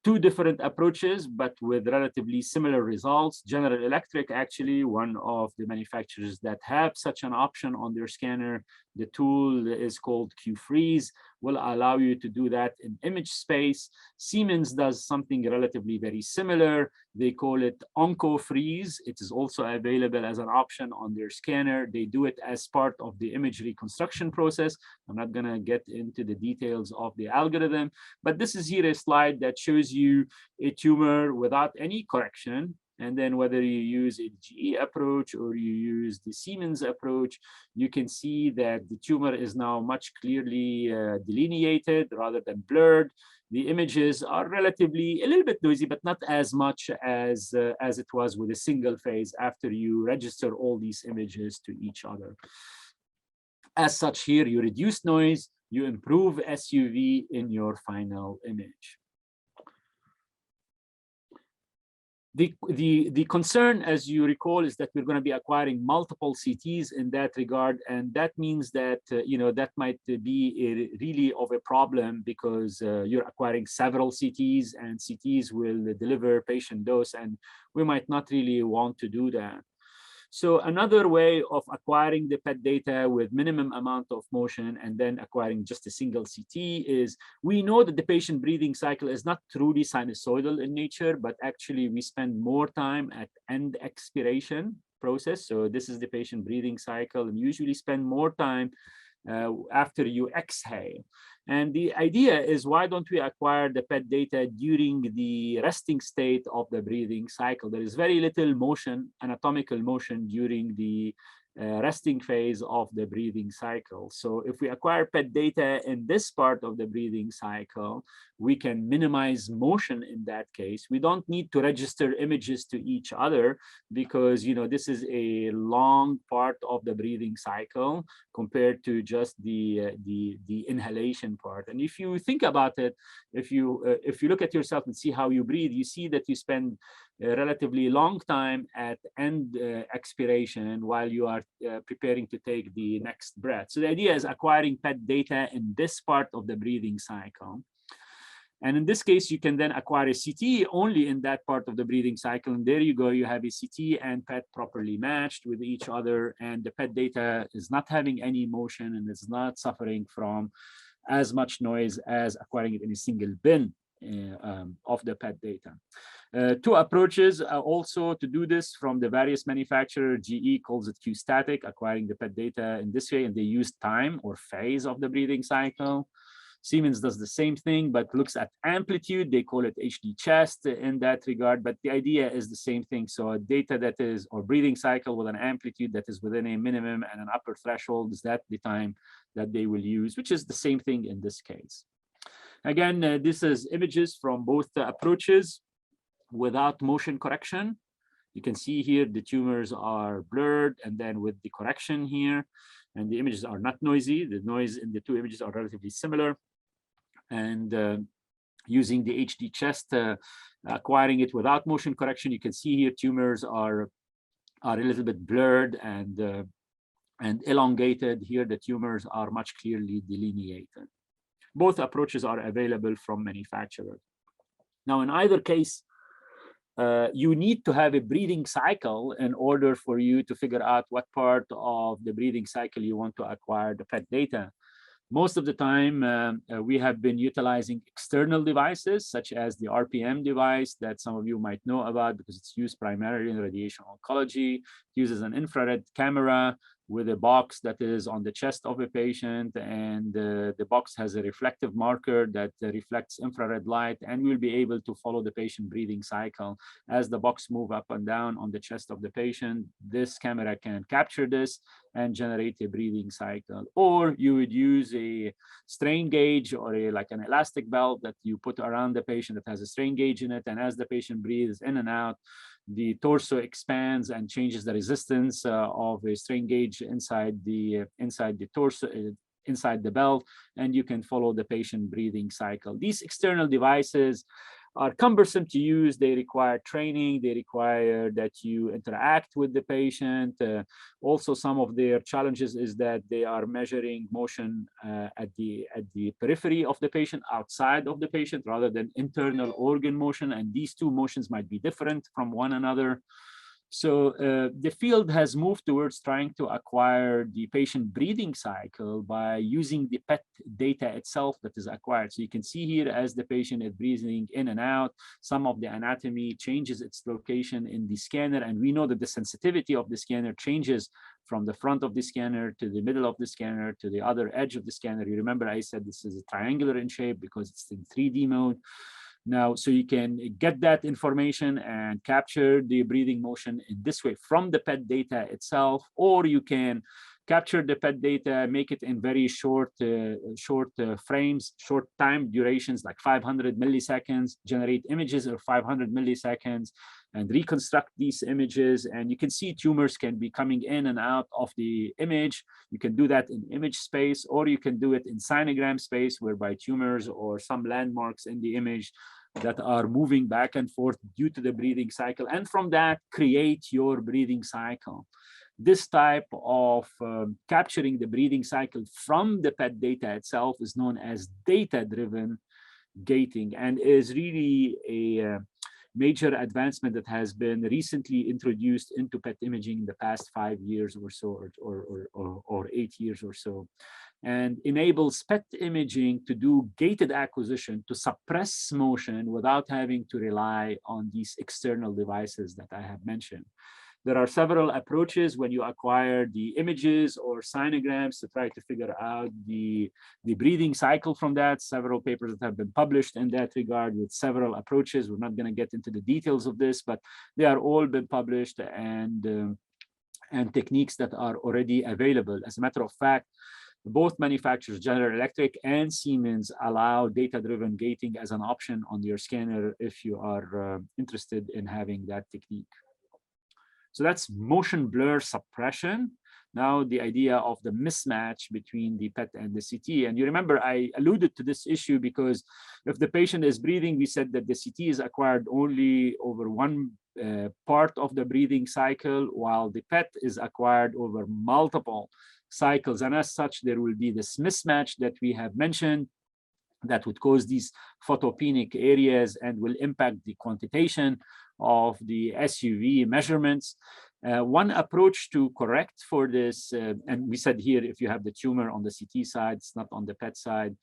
Two different approaches, but with relatively similar results. General Electric, actually, one of the manufacturers that have such an option on their scanner, the tool is called QFreeze, will allow you to do that in image space. Siemens does something relatively very similar. They call it OncoFreeze. It is also available as an option on their scanner. They do it as part of the image reconstruction process. I'm not going to get into the details of the algorithm, but this is here a slide that shows you a tumor without any correction. And then whether you use a GE approach or you use the Siemens approach, you can see that the tumor is now much clearly delineated rather than blurred. The images are relatively a little bit noisy, but not as much as it was with a single phase after you register all these images to each other. As such, here you reduce noise, you improve SUV in your final image. The concern, as you recall, is that we're going to be acquiring multiple CTs in that regard, and that means that that might be really of a problem, because you're acquiring several CTs, and CTs will deliver patient dose, and we might not really want to do that. So another way of acquiring the PET data with minimum amount of motion and then acquiring just a single CT is, we know that the patient breathing cycle is not truly sinusoidal in nature, but actually we spend more time at end expiration process. So this is the patient breathing cycle, and usually spend more time after you exhale. And the idea is, why don't we acquire the PET data during the resting state of the breathing cycle? There is very little motion, anatomical motion, during the resting phase of the breathing cycle. So if we acquire PET data in this part of the breathing cycle, we can minimize motion in that case. We don't need to register images to each other because, you know, this is a long part of the breathing cycle compared to just the inhalation part. And if you think about it, if you look at yourself and see how you breathe, you see that you spend a relatively long time at end expiration while you are preparing to take the next breath. So the idea is acquiring PET data in this part of the breathing cycle. And in this case, you can then acquire a CT only in that part of the breathing cycle. And there you go, you have a CT and PET properly matched with each other. And the PET data is not having any motion and is not suffering from as much noise as acquiring it in a single bin of the PET data. Two approaches also to do this from the various manufacturers. GE calls it Q-static, acquiring the PET data in this way, and they use time or phase of the breathing cycle. Siemens does the same thing, but looks at amplitude. They call it HD chest in that regard, but the idea is the same thing. So a data that is, or breathing cycle with an amplitude that is within a minimum and an upper threshold, is that the time that they will use, which is the same thing in this case. Again, this is images from both approaches without motion correction. You can see here the tumors are blurred, and then with the correction here, and the images are not noisy. The noise in the two images are relatively similar. And using the HD chest, acquiring it without motion correction, you can see here tumors are a little bit blurred and elongated. Here the tumors are much clearly delineated. Both approaches are available from manufacturers. Now, in either case, you need to have a breathing cycle in order for you to figure out what part of the breathing cycle you want to acquire the PET data. Most of the time, we have been utilizing external devices, such as the RPM device that some of you might know about because it's used primarily in radiation oncology. It uses an infrared camera with a box that is on the chest of a patient, and the box has a reflective marker that reflects infrared light, and we'll be able to follow the patient breathing cycle as the box move up and down on the chest of the patient. This camera can capture this and generate a breathing cycle. Or you would use a strain gauge or like an elastic belt that you put around the patient that has a strain gauge in it, and as the patient breathes in and out, the torso expands and changes the resistance of a strain gauge inside the torso, inside the belt, and you can follow the patient breathing cycle. These external devices are cumbersome to use. They require training. They require that you interact with the patient. Also, some of their challenges is that they are measuring motion at the periphery of the patient, outside of the patient, rather than internal organ motion. And these two motions might be different from one another. So the field has moved towards trying to acquire the patient breathing cycle by using the PET data itself that is acquired. So you can see here as the patient is breathing in and out, some of the anatomy changes its location in the scanner. And we know that the sensitivity of the scanner changes from the front of the scanner to the middle of the scanner to the other edge of the scanner. You remember I said this is a triangular in shape because it's in 3D mode. Now, so you can get that information and capture the breathing motion in this way from the PET data itself, or you can capture the PET data, make it in very short frames, short time durations, like 500 milliseconds, generate images of 500 milliseconds, and reconstruct these images. And you can see tumors can be coming in and out of the image. You can do that in image space, or you can do it in cyanogram space, whereby tumors or some landmarks in the image that are moving back and forth due to the breathing cycle. And from that, create your breathing cycle. This type of capturing the breathing cycle from the PET data itself is known as data-driven gating, and is really a major advancement that has been recently introduced into PET imaging in the past 5 years or so, or 8 years or so, and enables PET imaging to do gated acquisition to suppress motion without having to rely on these external devices that I have mentioned. There are several approaches when you acquire the images or cyanograms to try to figure out the breathing cycle from that. Several papers that have been published in that regard with several approaches. We're not going to get into the details of this, but they are all been published, and and techniques that are already available. As a matter of fact, both manufacturers, General Electric and Siemens, allow data-driven gating as an option on your scanner if you are interested in having that technique. So that's motion blur suppression. Now the idea of the mismatch between the PET and the CT. And you remember I alluded to this issue because if the patient is breathing, we said that the CT is acquired only over one part of the breathing cycle, while the PET is acquired over multiple cycles. And as such, there will be this mismatch that we have mentioned that would cause these photopenic areas and will impact the quantitation of the SUV measurements. One approach to correct for this, and we said here, if you have the tumor on the CT side, it's not on the PET side.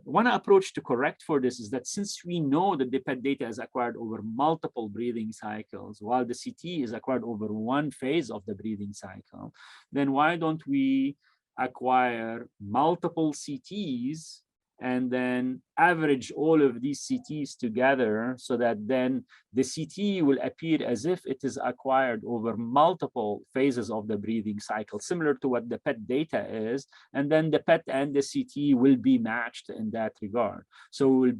One approach to correct for this is that since we know that the PET data is acquired over multiple breathing cycles, while the CT is acquired over one phase of the breathing cycle, then why don't we acquire multiple CTs and then average all of these CTs together so that then the CT will appear as if it is acquired over multiple phases of the breathing cycle, similar to what the PET data is. And then the PET and the CT will be matched in that regard. So we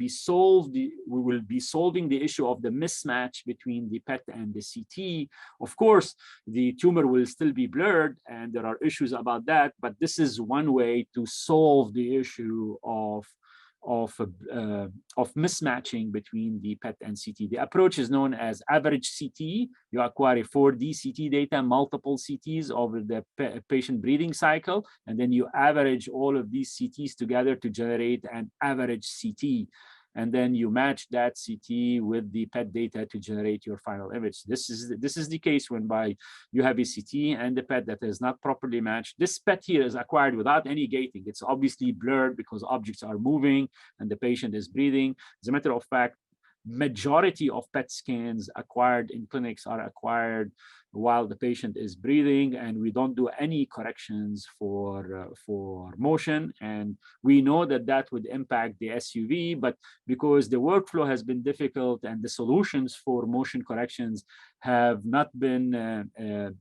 will be solving the issue of the mismatch between the PET and the CT. Of course, the tumor will still be blurred and there are issues about that, but this is one way to solve the issue of mismatching between the PET and CT. The approach is known as average CT. You acquire a 4D CT data, multiple CTs over the patient breathing cycle, and then you average all of these CTs together to generate an average CT. And then you match that CT with the PET data to generate your final image. This is the case whereby you have a CT and the PET that is not properly matched. This PET here is acquired without any gating. It's obviously blurred because objects are moving and the patient is breathing. As a matter of fact, majority of PET scans acquired in clinics are acquired while the patient is breathing, and we don't do any corrections for motion. And we know that that would impact the SUV, but because the workflow has been difficult and the solutions for motion corrections have not been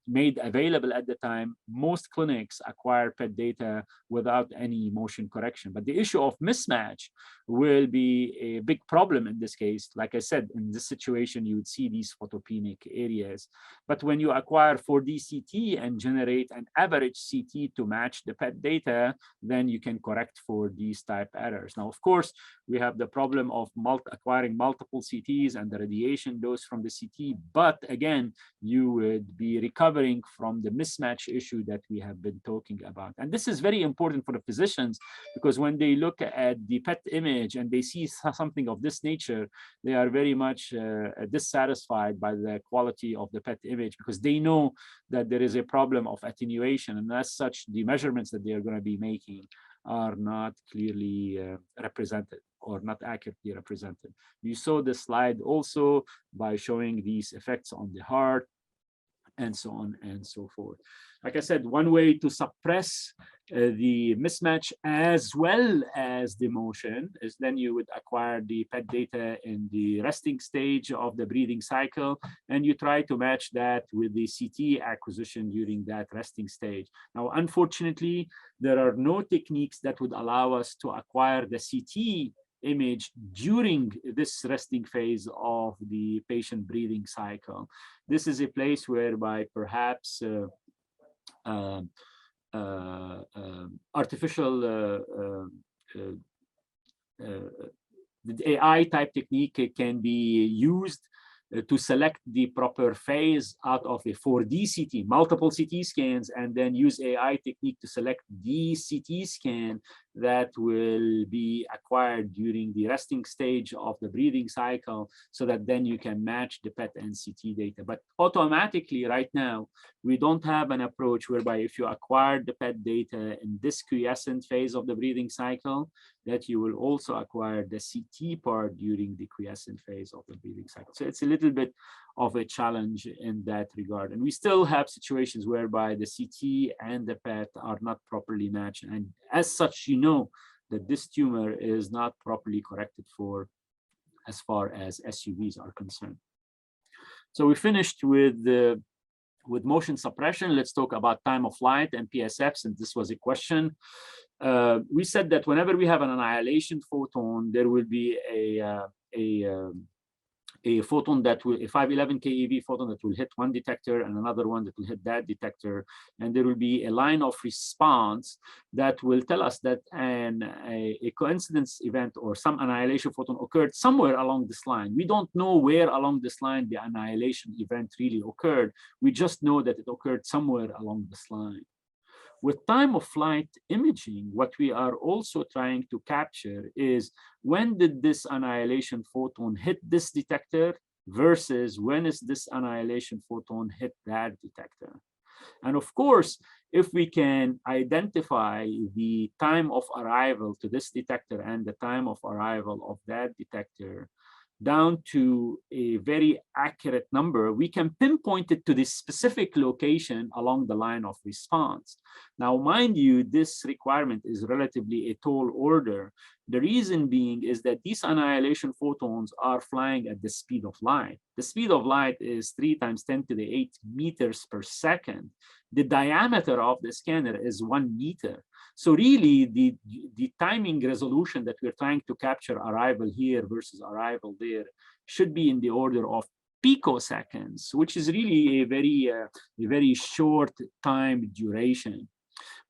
made available at the time, most clinics acquire PET data without any motion correction. But the issue of mismatch will be a big problem in this case. Like I said, in this situation, you would see these photopenic areas. But when you acquire 4D CT and generate an average CT to match the PET data, then you can correct for these type errors. Now, of course, we have the problem of acquiring multiple CTs and the radiation dose from the CT, but again, you would be recovering from the mismatch issue that we have been talking about. And this is very important for the physicians, because when they look at the PET image and they see something of this nature, they are very much dissatisfied by the quality of the PET image, because they know that there is a problem of attenuation, and as such, the measurements that they are going to be making are not clearly represented or not accurately represented. You saw the slide also by showing these effects on the heart and so on and so forth. Like I said, one way to suppress the mismatch as well as the motion is then you would acquire the PET data in the resting stage of the breathing cycle, and you try to match that with the CT acquisition during that resting stage. Now, unfortunately, there are no techniques that would allow us to acquire the CT image during this resting phase of the patient breathing cycle. This is a place whereby perhaps artificial the AI type technique can be used to select the proper phase out of a 4D CT, multiple CT scans, and then use AI technique to select the CT scan that will be acquired during the resting stage of the breathing cycle, so that then you can match the PET and CT data. But automatically right now, we don't have an approach whereby if you acquire the PET data in this quiescent phase of the breathing cycle, that you will also acquire the CT part during the quiescent phase of the breathing cycle. So it's a little bit of a challenge in that regard. And we still have situations whereby the CT and the PET are not properly matched. And as such, you know that this tumor is not properly corrected for as far as SUVs are concerned. So we finished with the With motion suppression, let's talk about time of flight and PSFs, and this was a question. We said that whenever we have an annihilation photon, there will be a photon that will, a 511 keV photon that will hit one detector and another one that will hit that detector. And there will be a line of response that will tell us that a coincidence event or some annihilation photon occurred somewhere along this line. We don't know where along this line the annihilation event really occurred. We just know that it occurred somewhere along this line. With time of flight imaging, what we are also trying to capture is when did this annihilation photon hit this detector versus when is this annihilation photon hit that detector. And of course, if we can identify the time of arrival to this detector and the time of arrival of that detector down to a very accurate number, we can pinpoint it to this specific location along the line of response. Now, mind you, this requirement is relatively a tall order. The reason being is that these annihilation photons are flying at the speed of light. The speed of light is 3 × 10⁸ meters per second. The diameter of the scanner is 1 meter. So really, the timing resolution that we're trying to capture arrival here versus arrival there should be in the order of picoseconds, which is really a very short time duration.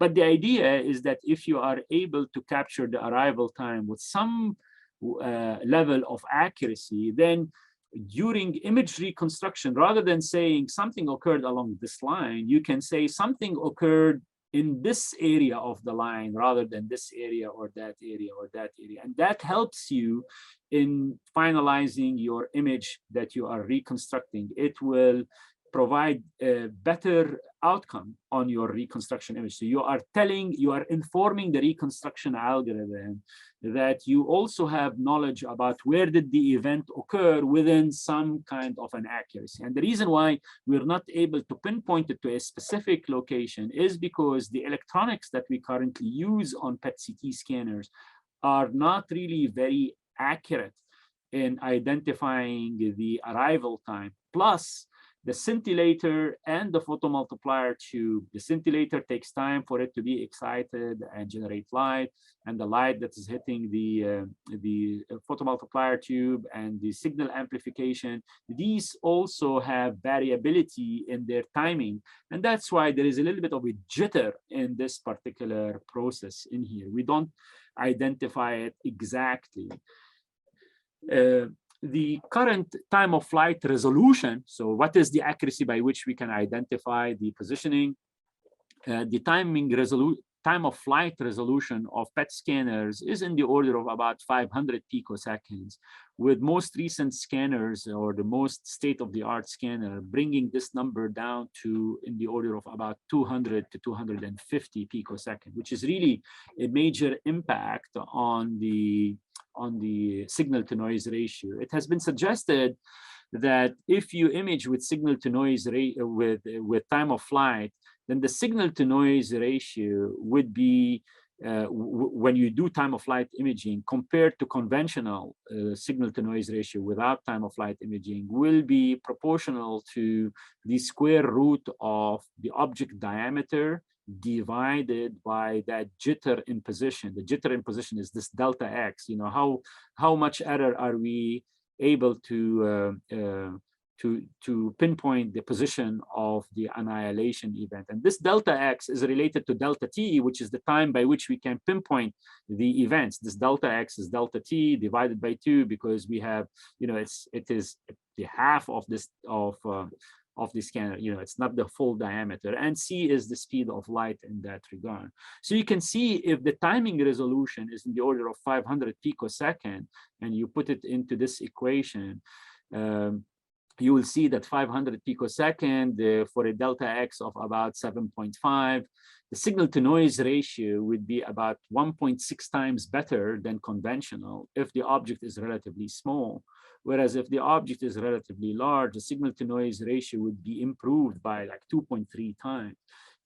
But the idea is that if you are able to capture the arrival time with some level of accuracy, then during image reconstruction, rather than saying something occurred along this line, you can say something occurred in this area of the line rather than this area or that area or that area. And that helps you in finalizing your image that you are reconstructing. It will provide a better outcome on your reconstruction image. So you are informing the reconstruction algorithm that you also have knowledge about where did the event occur within some kind of an accuracy. And the reason why we're not able to pinpoint it to a specific location is because the electronics that we currently use on PET-CT scanners are not really very accurate in identifying the arrival time. Plus, the scintillator and the photomultiplier tube. The scintillator takes time for it to be excited and generate light, and the light that is hitting the photomultiplier tube and the signal amplification, these also have variability in their timing. And that's why there is a little bit of a jitter in this particular process in here. We don't identify it exactly. The current time of flight resolution, so what is the accuracy by which we can identify the positioning? The time of flight resolution of PET scanners is in the order of about 500 picoseconds, with most recent scanners or the most state-of-the-art scanner bringing this number down to in the order of about 200 to 250 picoseconds, which is really a major impact on the signal-to-noise ratio. It has been suggested that if you image with signal-to-noise with time of flight, then the signal-to-noise ratio would be, when you do time of flight imaging compared to conventional signal-to-noise ratio without time of flight imaging, will be proportional to the square root of the object diameter divided by that jitter in position. The jitter in position is this delta x. You know, how much error are we able to pinpoint the position of the annihilation event. And this delta x is related to delta t, which is the time by which we can pinpoint the events. This delta x is delta t divided by 2, because we have, you know, it is the half of this of the scanner, you know, it's not the full diameter, and c is the speed of light in that regard. So you can see if the timing resolution is in the order of 500 picosecond, and you put it into this equation, you will see that 500 picosecond for a delta x of about 7.5, the signal-to-noise ratio would be about 1.6 times better than conventional if the object is relatively small. Whereas if the object is relatively large, the signal-to-noise ratio would be improved by like 2.3 times.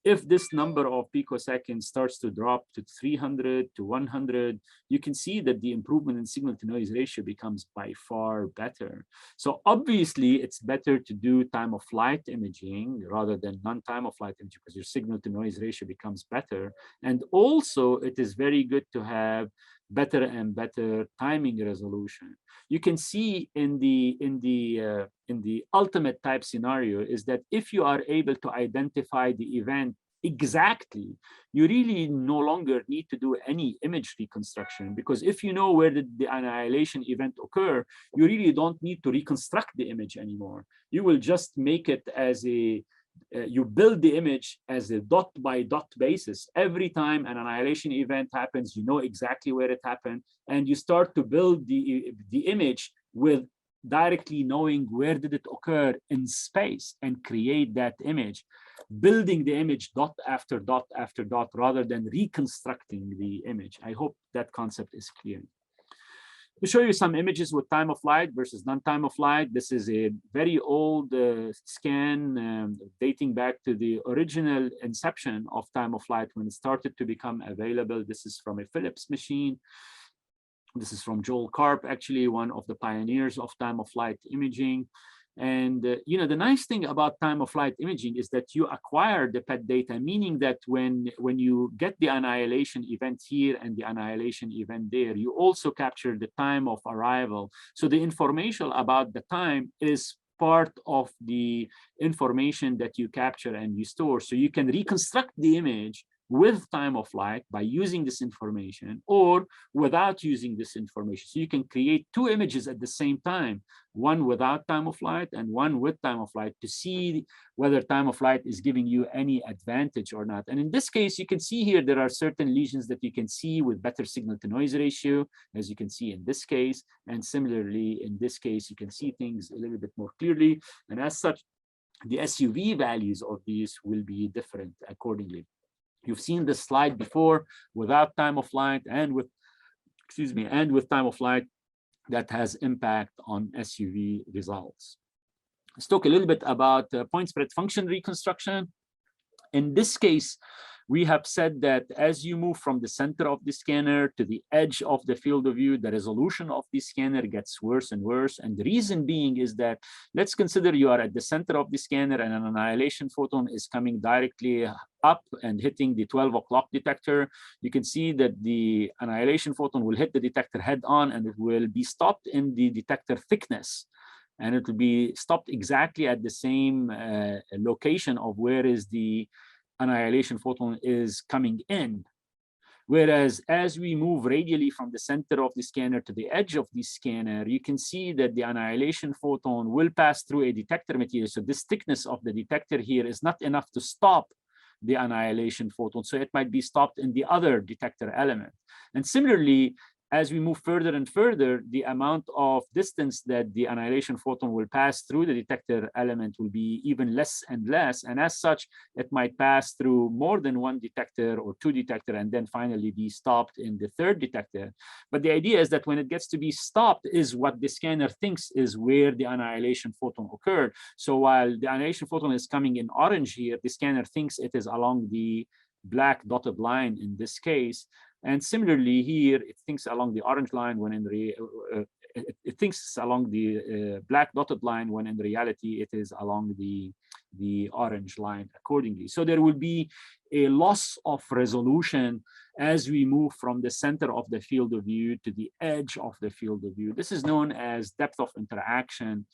if this number of picoseconds starts to drop to 300 to 100, you can see that the improvement in signal to noise ratio becomes by far better. So obviously it's better to do time of flight imaging rather than non-time of flight imaging, because your signal to noise ratio becomes better. And also it is very good to have better and better timing resolution. You can see in the ultimate type scenario is that if you are able to identify the event exactly, you really no longer need to do any image reconstruction, because if you know where did the annihilation event occur, you really don't need to reconstruct the image anymore. You will just make it as a you build the image as a dot by dot basis. Every time an annihilation event happens, you know exactly where it happened, and you start to build the image with directly knowing where did it occur in space and create that image, building the image dot after dot after dot rather than reconstructing the image. I hope that concept is clear. To show you some images with time of flight versus non-time of flight, this is a very old scan dating back to the original inception of time of flight when it started to become available. This is from a Philips machine. This is from Joel Karp, actually one of the pioneers of time of flight imaging. And you know, the nice thing about time of flight imaging is that you acquire the PET data, meaning that when you get the annihilation event here and the annihilation event there, you also capture the time of arrival. So the information about the time is part of the information that you capture and you store. So you can reconstruct the image with time of flight by using this information or without using this information. So you can create two images at the same time, one without time of flight and one with time of flight, to see whether time of flight is giving you any advantage or not. And in this case, you can see here, there are certain lesions that you can see with better signal to noise ratio, as you can see in this case. And similarly, in this case, you can see things a little bit more clearly. And as such, the SUV values of these will be different accordingly. You've seen this slide before without time of flight and with, excuse me, and with time of flight that has impact on SUV results. Let's talk a little bit about point spread function reconstruction. In this case, we have said that as you move from the center of the scanner to the edge of the field of view, the resolution of the scanner gets worse and worse. And the reason being is that, let's consider you are at the center of the scanner and an annihilation photon is coming directly up and hitting the 12 o'clock detector. You can see that the annihilation photon will hit the detector head on and it will be stopped in the detector thickness. And it will be stopped exactly at the same location of where is the annihilation photon is coming in. Whereas as we move radially from the center of the scanner to the edge of the scanner, you can see that the annihilation photon will pass through a detector material. So this thickness of the detector here is not enough to stop the annihilation photon. So it might be stopped in the other detector element. And similarly, as we move further and further, the amount of distance that the annihilation photon will pass through the detector element will be even less and less. And as such, it might pass through more than one detector or two detectors and then finally be stopped in the third detector. But the idea is that when it gets to be stopped is what the scanner thinks is where the annihilation photon occurred. So while the annihilation photon is coming in orange here, the scanner thinks it is along the black dotted line in this case. And similarly here, it thinks along the orange line when in it thinks along the black dotted line when in reality it is along the orange line accordingly. So there will be a loss of resolution as we move from the center of the field of view to the edge of the field of view. This is known as depth of interaction.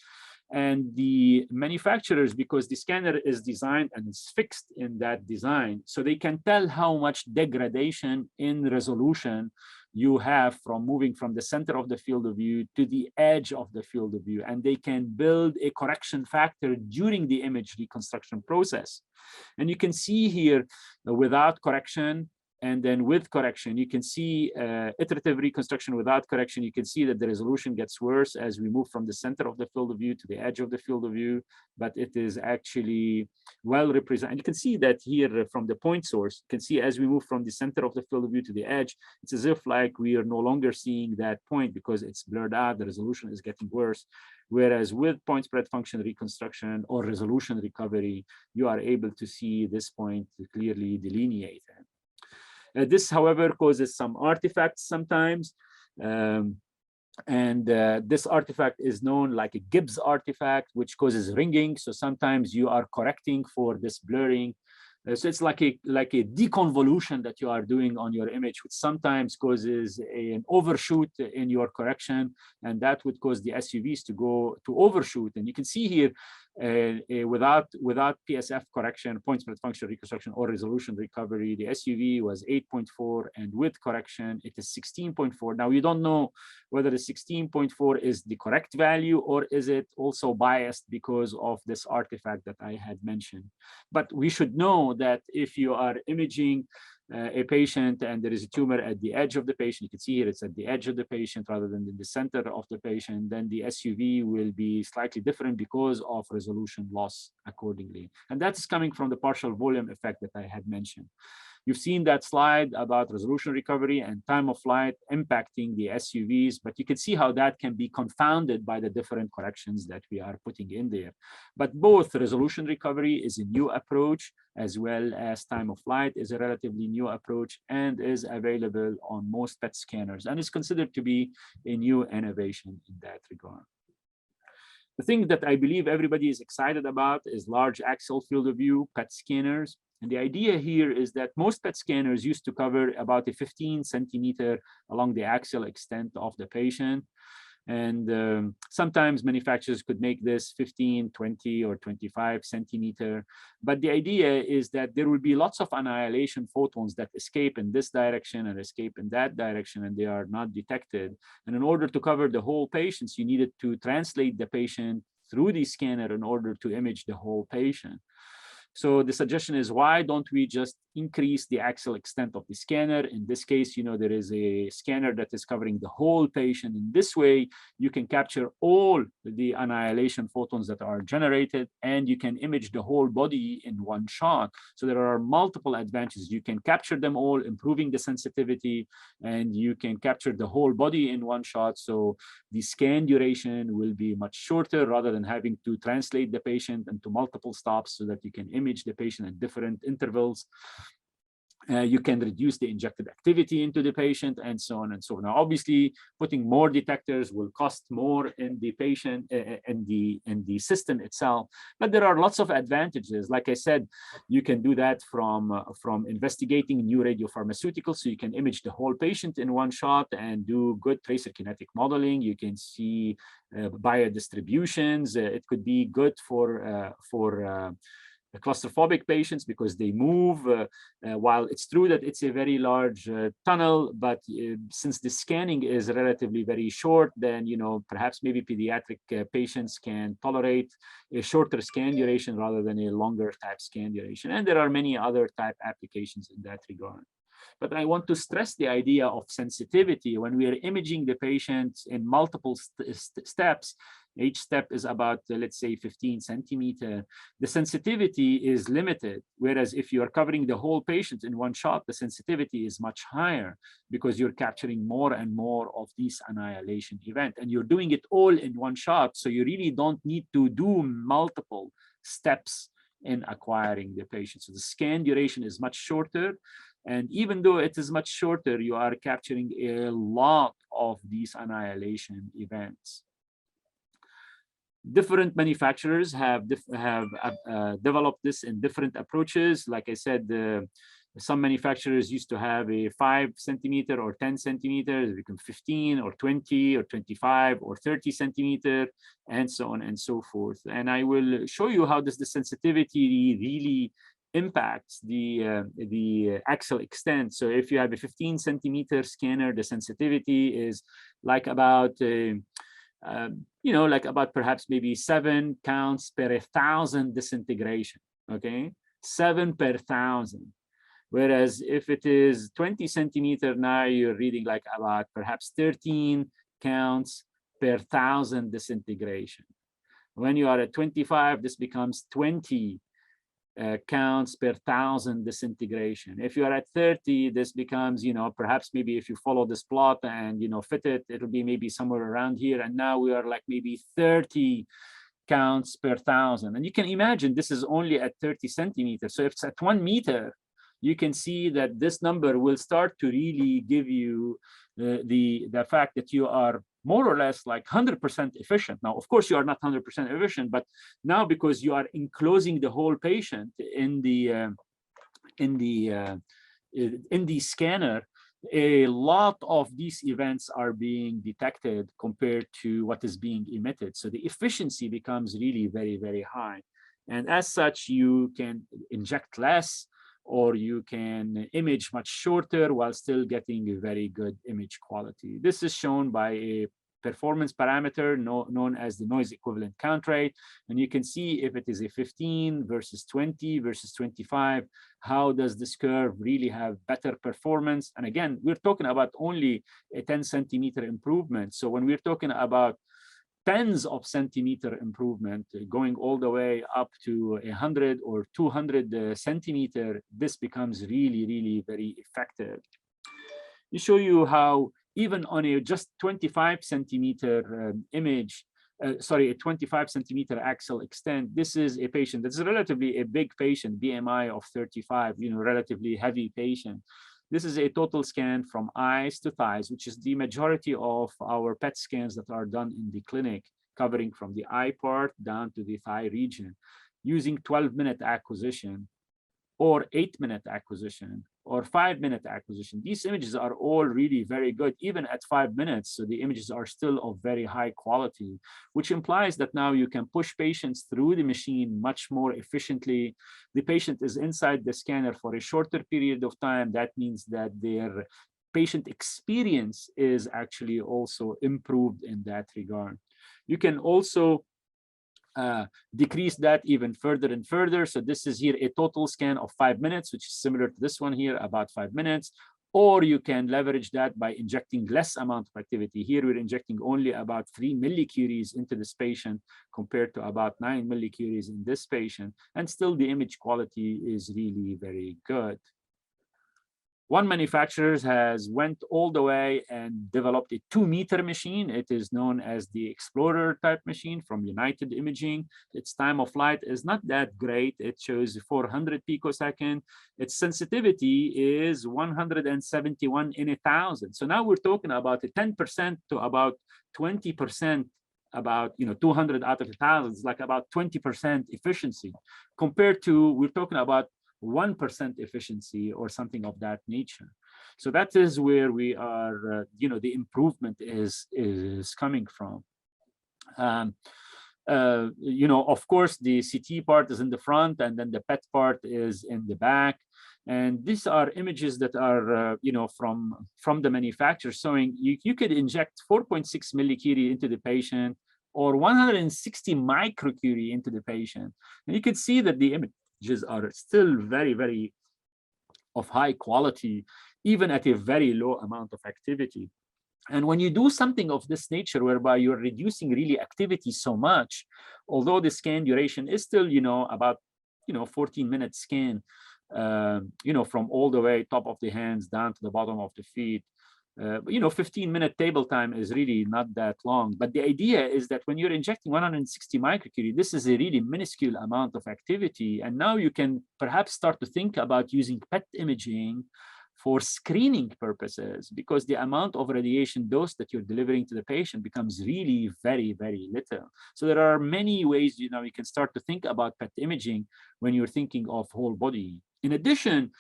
And the manufacturers, because the scanner is designed and is fixed in that design, so they can tell how much degradation in resolution you have from moving from the center of the field of view to the edge of the field of view. And they can build a correction factor during the image reconstruction process. And you can see here, without correction, and then with correction, you can see iterative reconstruction without correction. You can see that the resolution gets worse as we move from the center of the field of view to the edge of the field of view, but it is actually well represented. You can see that here from the point source. You can see as we move from the center of the field of view to the edge, it's as if like we are no longer seeing that point because it's blurred out, the resolution is getting worse. Whereas with point spread function reconstruction or resolution recovery, you are able to see this point clearly delineated. This, however, causes some artifacts sometimes. This artifact is known like a Gibbs artifact, which causes ringing. So sometimes you are correcting for this blurring. So it's like a deconvolution that you are doing on your image, which sometimes causes an overshoot in your correction, and that would cause the SUVs to overshoot. And you can see here, without PSF correction, point spread function reconstruction or resolution recovery, the SUV was 8.4, and with correction, it is 16.4. Now you don't know whether the 16.4 is the correct value or is it also biased because of this artifact that I had mentioned. But we should know that if you are imaging a patient and there is a tumor at the edge of the patient, you can see here it's at the edge of the patient rather than in the center of the patient, then the SUV will be slightly different because of resolution loss accordingly. And that's coming from the partial volume effect that I had mentioned. You've seen that slide about resolution recovery and time of flight impacting the SUVs, but you can see how that can be confounded by the different corrections that we are putting in there. But both resolution recovery is a new approach, as well as time of flight is a relatively new approach and is available on most PET scanners and is considered to be a new innovation in that regard. The thing that I believe everybody is excited about is large axial field of view PET scanners. And the idea here is that most PET scanners used to cover about a 15 centimeter along the axial extent of the patient. And sometimes manufacturers could make this 15, 20, or 25 centimeter. But the idea is that there will be lots of annihilation photons that escape in this direction and escape in that direction, and they are not detected. And in order to cover the whole patients, you needed to translate the patient through the scanner in order to image the whole patient. So the suggestion is, why don't we just increase the axial extent of the scanner? In this case, there is a scanner that is covering the whole patient. In this way, you can capture all the annihilation photons that are generated, and you can image the whole body in one shot. So there are multiple advantages. You can capture them all, improving the sensitivity, and you can capture the whole body in one shot. So the scan duration will be much shorter rather than having to translate the patient into multiple stops so that you can image the patient at different intervals. You can reduce the injected activity into the patient, and so on and so on. Now, obviously, putting more detectors will cost more in the patient, in the system itself. But there are lots of advantages. Like I said, you can do that from investigating new radiopharmaceuticals, so you can image the whole patient in one shot and do good tracer kinetic modeling. You can see biodistributions. It could be good for claustrophobic patients because they move. While it's true that it's a very large tunnel, but since the scanning is relatively very short, then perhaps maybe pediatric patients can tolerate a shorter scan duration rather than a longer type scan duration. And there are many other type applications in that regard. But I want to stress the idea of sensitivity. When we are imaging the patient in multiple steps, each step is about, let's say, 15 centimeter. The sensitivity is limited, whereas if you are covering the whole patient in one shot, the sensitivity is much higher because you're capturing more and more of these annihilation events. And you're doing it all in one shot, so you really don't need to do multiple steps in acquiring the patient. So the scan duration is much shorter. And even though it is much shorter, you are capturing a lot of these annihilation events. Different manufacturers have developed this in different approaches. Like I said, some manufacturers used to have a 5 centimeter or 10 centimeters, become 15 or 20 or 25 or 30 centimeter, and so on and so forth. And I will show you how does the sensitivity really impacts the axial extent. So if you have a 15 centimeter scanner, the sensitivity is like about like about perhaps maybe 7 counts per 1,000 disintegration. Okay, 7 per 1,000. Whereas if it is 20 centimeter, now you're reading like about perhaps 13 counts per 1,000 disintegration. When you are at 25, this becomes 20 counts per 1,000 disintegration. If you are at 30, this becomes, perhaps maybe if you follow this plot and, fit it, it'll be maybe somewhere around here. And now we are like maybe 30 counts per 1,000. And you can imagine this is only at 30 centimeters. So if it's at 1 meter, you can see that this number will start to really give you the fact that you are more or less like 100% efficient. Now, of course, you are not 100% efficient, but now because you are enclosing the whole patient in the scanner, a lot of these events are being detected compared to what is being emitted. So the efficiency becomes really very, very high. And as such, you can inject less, or you can image much shorter while still getting a very good image quality. This is shown by a performance parameter known as the noise equivalent count rate. And you can see if it is a 15 versus 20 versus 25, how does this curve really have better performance? And again, we're talking about only a 10 centimeter improvement. So when we're talking about tens of centimeter improvement, going all the way up to 100 or 200 centimeter, this becomes really, really very effective. To show you how even on a just 25 centimeter image, a 25 centimeter axial extent, this is a patient that's relatively a big patient, BMI of 35, relatively heavy patient. This is a total scan from eyes to thighs, which is the majority of our PET scans that are done in the clinic, covering from the eye part down to the thigh region, using 12-minute acquisition or 8-minute acquisition or 5-minute acquisition. These images are all really very good, even at 5 minutes. So the images are still of very high quality, which implies that now you can push patients through the machine much more efficiently. The patient is inside the scanner for a shorter period of time. That means that their patient experience is actually also improved in that regard. You can also decrease that even further and further. So this is here a total scan of 5 minutes, which is similar to this one here, about 5 minutes. Or you can leverage that by injecting less amount of activity. Here we're injecting only about 3 millicuries into this patient compared to about 9 millicuries in this patient. And still the image quality is really very good. One manufacturer has went all the way and developed a 2-meter machine. It is known as the Explorer type machine from United Imaging. Its time of flight is not that great. It shows 400 picosecond. Its sensitivity is 171 in 1,000. So now we're talking about a 10% to about 20%, about 200 out of 1,000, it's like about 20% efficiency, compared to we're talking about 1% efficiency or something of that nature. So that is where we are, the improvement is coming from. Of course, the CT part is in the front, and then the PET part is in the back. And these are images that are, from the manufacturer, showing you could inject 4.6 millicurie into the patient or 160 microcurie into the patient. And you could see that the images are still very, very of high quality, even at a very low amount of activity. And when you do something of this nature, whereby you're reducing really activity so much, although the scan duration is still, about, 14-minute scan, from all the way top of the hands down to the bottom of the feet. 15-minute table time is really not that long. But the idea is that when you're injecting 160 microcurie, this is a really minuscule amount of activity. And now you can perhaps start to think about using PET imaging for screening purposes, because the amount of radiation dose that you're delivering to the patient becomes really very, very little. So there are many ways, you can start to think about PET imaging when you're thinking of whole body. In addition,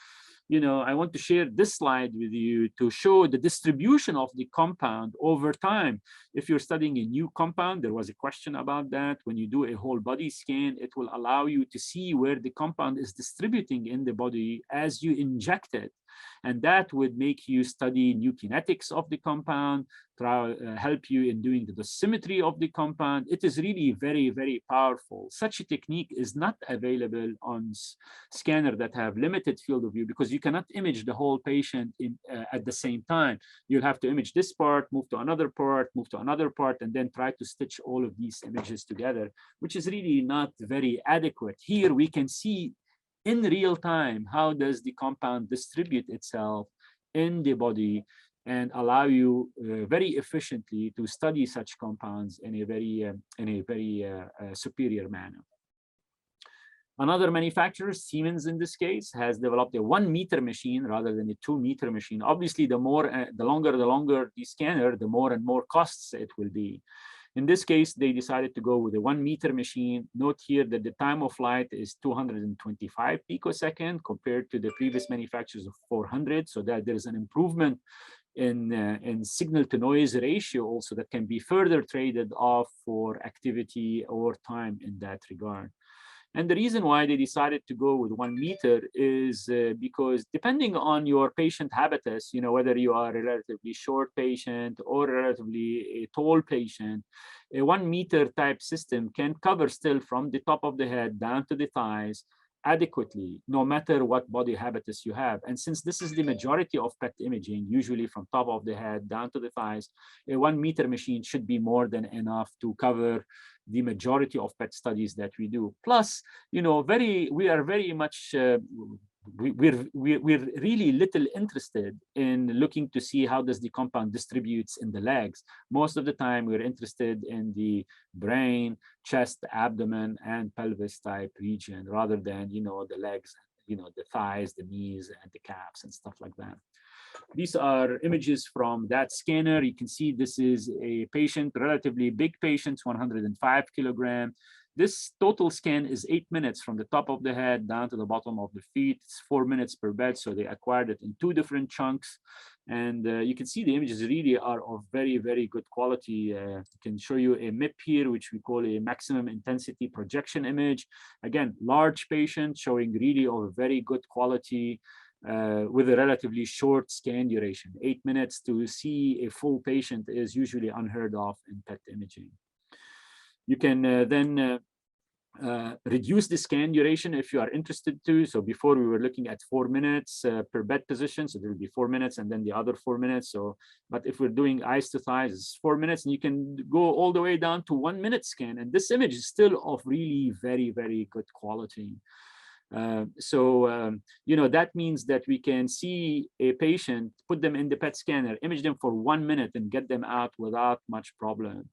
I want to share this slide with you to show the distribution of the compound over time. If you're studying a new compound, there was a question about that. When you do a whole body scan, it will allow you to see where the compound is distributing in the body as you inject it. And that would make you study new kinetics of the compound, help you in doing the symmetry of the compound. It is really very, very powerful. Such a technique is not available on scanner that have limited field of view, because you cannot image the whole patient at the same time. You'll have to image this part, move to another part, move to another part, and then try to stitch all of these images together, which is really not very adequate. Here we can see in real time how does the compound distribute itself in the body, and allow you very efficiently to study such compounds in a very superior manner. Another manufacturer, Siemens in this case, has developed a 1 meter machine rather than a 2 meter machine. Obviously, the longer the scanner, the more and more costs it will be. In this case, they decided to go with a 1 meter machine. Note here that the time of flight is 225 picosecond compared to the previous manufacturers of 400, so that there is an improvement in signal to noise ratio also that can be further traded off for activity or time in that regard. And the reason why they decided to go with 1 meter is because depending on your patient habitus, whether you are a relatively short patient or a relatively a tall patient, a 1 meter type system can cover still from the top of the head down to the thighs adequately, no matter what body habitus you have. And since this is the majority of PET imaging, usually from top of the head down to the thighs, a 1 meter machine should be more than enough to cover the majority of PET studies that we do. Plus, we are very much we're really little interested in looking to see how does the compound distributes in the legs. Most of the time, we're interested in the brain, chest, abdomen, and pelvis type region, rather than the legs, the thighs, the knees, and the calves and stuff like that. These are images from that scanner. You can see this is a patient, relatively big patient, 105 kilogram. This total scan is 8 minutes from the top of the head down to the bottom of the feet. It's 4 minutes per bed, so they acquired it in 2 different chunks. And you can see the images really are of very, very good quality. I can show you a MIP here, which we call a maximum intensity projection image. Again, large patient showing really of very good quality. With a relatively short scan duration. 8 minutes to see a full patient is usually unheard of in PET imaging. You can then reduce the scan duration if you are interested to. So before we were looking at 4 minutes per bed position, so there will be 4 minutes and then the other 4 minutes. So, but if we're doing eyes to thighs, it's 4 minutes, and you can go all the way down to 1 minute scan. And this image is still of really very, very good quality. That means that we can see a patient, put them in the PET scanner, image them for 1 minute, and get them out without much problem.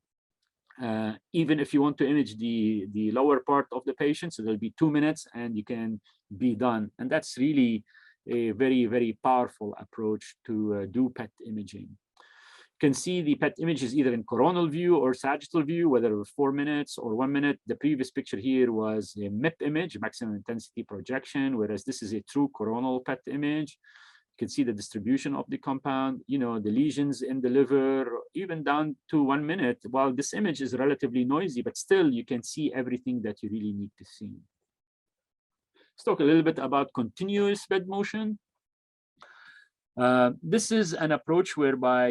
Even if you want to image the lower part of the patient, so there'll be 2 minutes and you can be done. And that's really a very, very powerful approach to do PET imaging. You can see the PET images either in coronal view or sagittal view, whether it was 4 minutes or 1 minute. The previous picture here was a MIP image, maximum intensity projection, whereas this is a true coronal PET image. You can see the distribution of the compound, the lesions in the liver, even down to 1 minute. While this image is relatively noisy, but still you can see everything that you really need to see. Let's talk a little bit about continuous bed motion. This is an approach whereby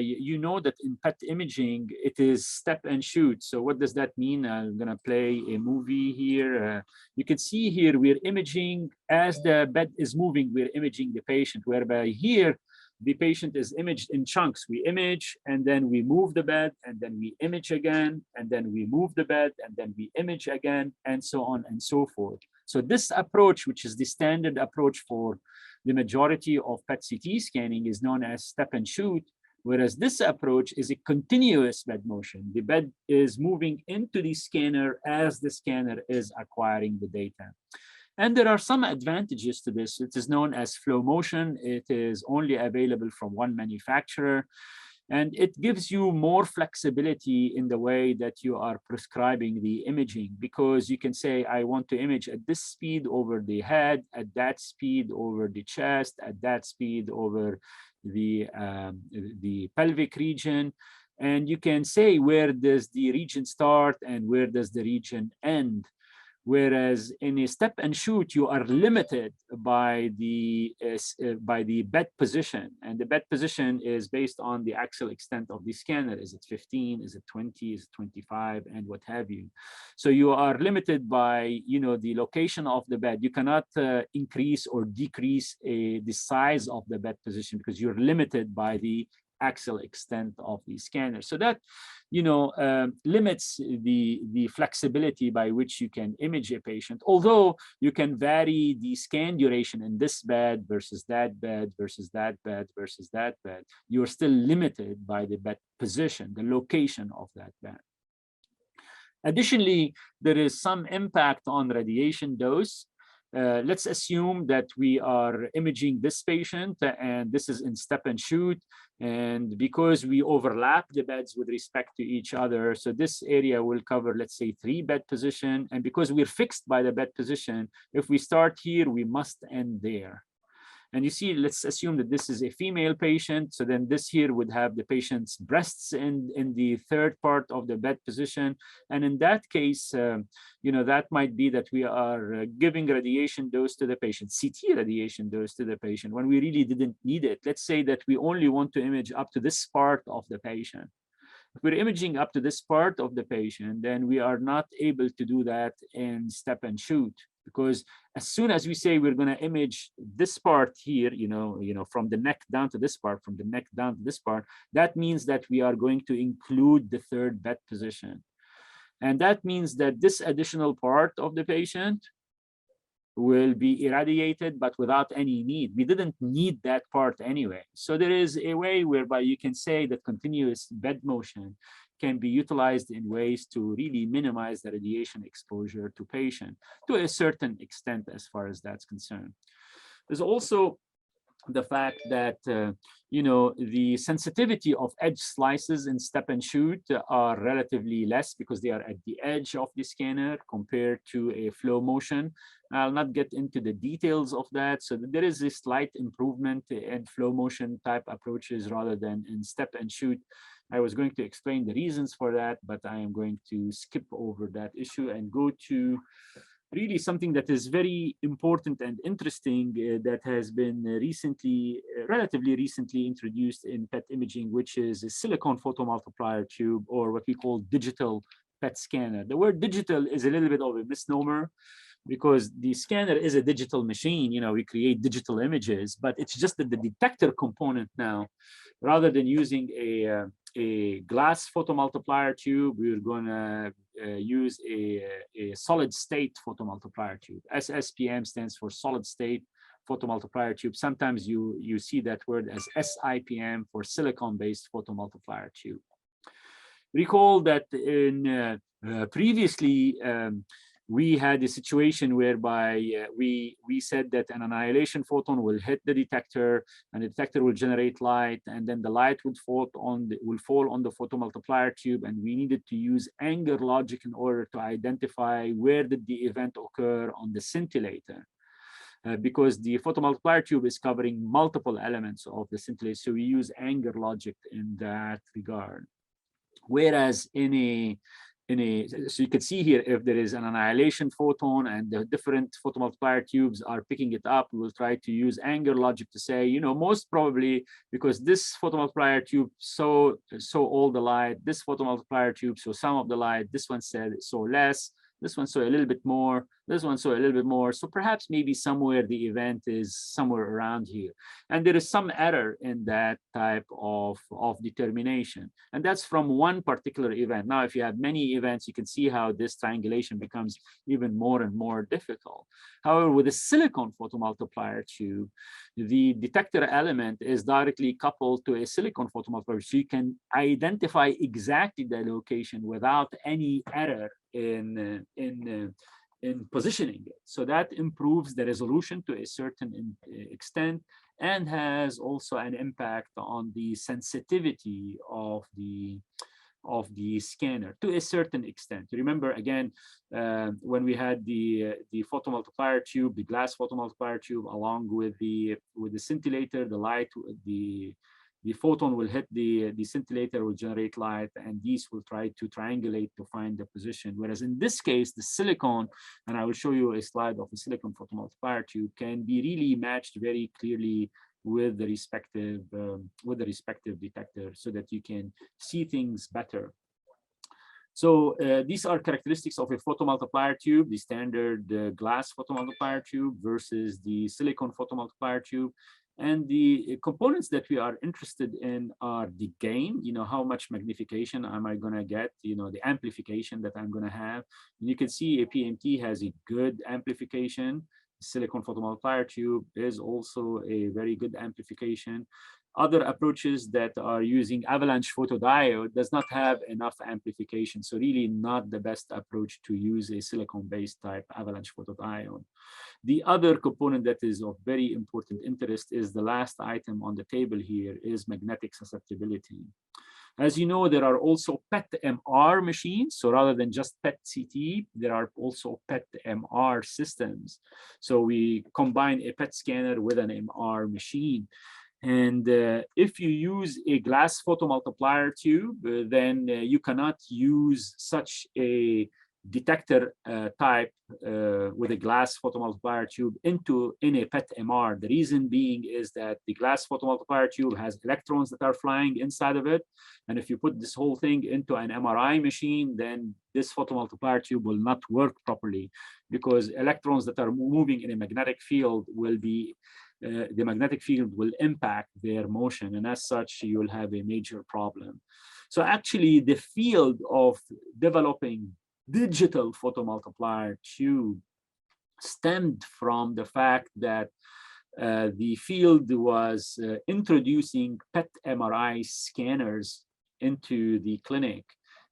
that in PET imaging, it is step and shoot. So what does that mean? I'm going to play a movie here. You can see here we're imaging as the bed is moving, we're imaging the patient, whereby here the patient is imaged in chunks. We image and then we move the bed and then we image again and then we move the bed and then we image again and so on and so forth. So this approach, which is the standard approach for the majority of PET-CT scanning, is known as step and shoot, whereas this approach is a continuous bed motion. The bed is moving into the scanner as the scanner is acquiring the data. And there are some advantages to this. It is known as flow motion. It is only available from one manufacturer. And it gives you more flexibility in the way that you are prescribing the imaging, because you can say, I want to image at this speed over the head, at that speed over the chest, at that speed over the pelvic region. And you can say, where does the region start and where does the region end? Whereas in a step and shoot, you are limited by the bed position, and the bed position is based on the axial extent of the scanner. Is it 15? Is it 20? Is it 25? And what have you? So you are limited by, you know, the location of the bed. You cannot increase or decrease the size of the bed position because you're limited by the axial extent of the scanner. So that, you know, limits the flexibility by which you can image a patient. Although you can vary the scan duration in this bed versus that bed versus that bed versus that bed, you're still limited by the bed position, the location of that bed. Additionally, there is some impact on radiation dose. Let's assume that we are imaging this patient and this is in step and shoot. And because we overlap the beds with respect to each other, so this area will cover, let's say, 3 bed position. And because we're fixed by the bed position, if we start here, we must end there. And you see, let's assume that this is a female patient. So then this here would have the patient's breasts in the 3rd part of the bed position. And in that case, you know, that might be that we are giving radiation dose to the patient, CT radiation dose to the patient, when we really didn't need it. Let's say that we only want to image up to this part of the patient. If we're imaging up to this part of the patient, then we are not able to do that in step and shoot, because as soon as we say we're going to image this part here, you know, from the neck down to this part, from the neck down to this part, that means that we are going to include the 3rd bed position. And that means that this additional part of the patient will be irradiated, but without any need. We didn't need that part anyway. So there is a way whereby you can say that continuous bed motion can be utilized in ways to really minimize the radiation exposure to patient to a certain extent as far as that's concerned. There's also the fact that, you know, the sensitivity of edge slices in step and shoot are relatively less because they are at the edge of the scanner compared to a flow motion. I'll not get into the details of that. So there is a slight improvement in flow motion type approaches rather than in step and shoot. I was going to explain the reasons for that, but I am going to skip over that issue and go to really something that is very important and interesting that has been relatively recently introduced in PET imaging, which is a silicon photomultiplier tube, or what we call digital PET scanner. The word digital is a little bit of a misnomer because the scanner is a digital machine. You know, we create digital images, but it's just that the detector component now, rather than using a glass photomultiplier tube, we're going to use a solid state photomultiplier tube. SSPM stands for solid state photomultiplier tube. Sometimes you see that word as SIPM for silicon-based photomultiplier tube. Recall that in previously, we had a situation whereby we said that an annihilation photon will hit the detector and the detector will generate light, and then the light would fall on the photomultiplier tube, and we needed to use Anger logic in order to identify where did the event occur on the scintillator. Because the photomultiplier tube is covering multiple elements of the scintillator, so we use Anger logic in that regard. Whereas so you can see here, if there is an annihilation photon and the different photomultiplier tubes are picking it up, we will try to use Anger logic to say, you know, most probably because this photomultiplier tube saw all the light, this photomultiplier tube saw some of the light, this one saw less, this one saw a little bit more, this one saw a little bit more. So perhaps maybe somewhere the event is somewhere around here. And there is some error in that type of determination. And that's from one particular event. Now, if you have many events, you can see how this triangulation becomes even more and more difficult. However, with a silicon photomultiplier tube, the detector element is directly coupled to a silicon photomultiplier, so you can identify exactly the location without any error in positioning it. So that improves the resolution to a certain extent and has also an impact on the sensitivity of the scanner to a certain extent. Remember, again, when we had the photomultiplier tube, the glass photomultiplier tube, along with the scintillator, the light, the the photon will hit the scintillator, will generate light, and these will try to triangulate to find the position. Whereas in this case, the silicon, and I will show you a slide of a silicon photomultiplier tube, can be really matched very clearly with the respective detector, so that you can see things better. So these are characteristics of a photomultiplier tube, the standard glass photomultiplier tube versus the silicon photomultiplier tube. And the components that we are interested in are the gain, how much magnification am I going to get, the amplification that I'm going to have. And you can see a PMT has a good amplification. Silicon photomultiplier tube is also a very good amplification. Other approaches that are using avalanche photodiode does not have enough amplification. So really not the best approach to use a silicon-based type avalanche photodiode. The other component that is of very important interest is the last item on the table here is magnetic susceptibility. As you know, there are also PET-MR machines. So rather than just PET-CT, there are also PET-MR systems. So we combine a PET scanner with an MR machine. And if you use a glass photomultiplier tube, then you cannot use such a detector type with a glass photomultiplier tube in a PET MR. The reason being is that the glass photomultiplier tube has electrons that are flying inside of it. And if you put this whole thing into an MRI machine, then this photomultiplier tube will not work properly, because electrons that are moving in a magnetic field will be the magnetic field will impact their motion, and as such you will have a major problem. So actually the field of developing digital photomultiplier tube stemmed from the fact that the field was introducing PET MRI scanners into the clinic.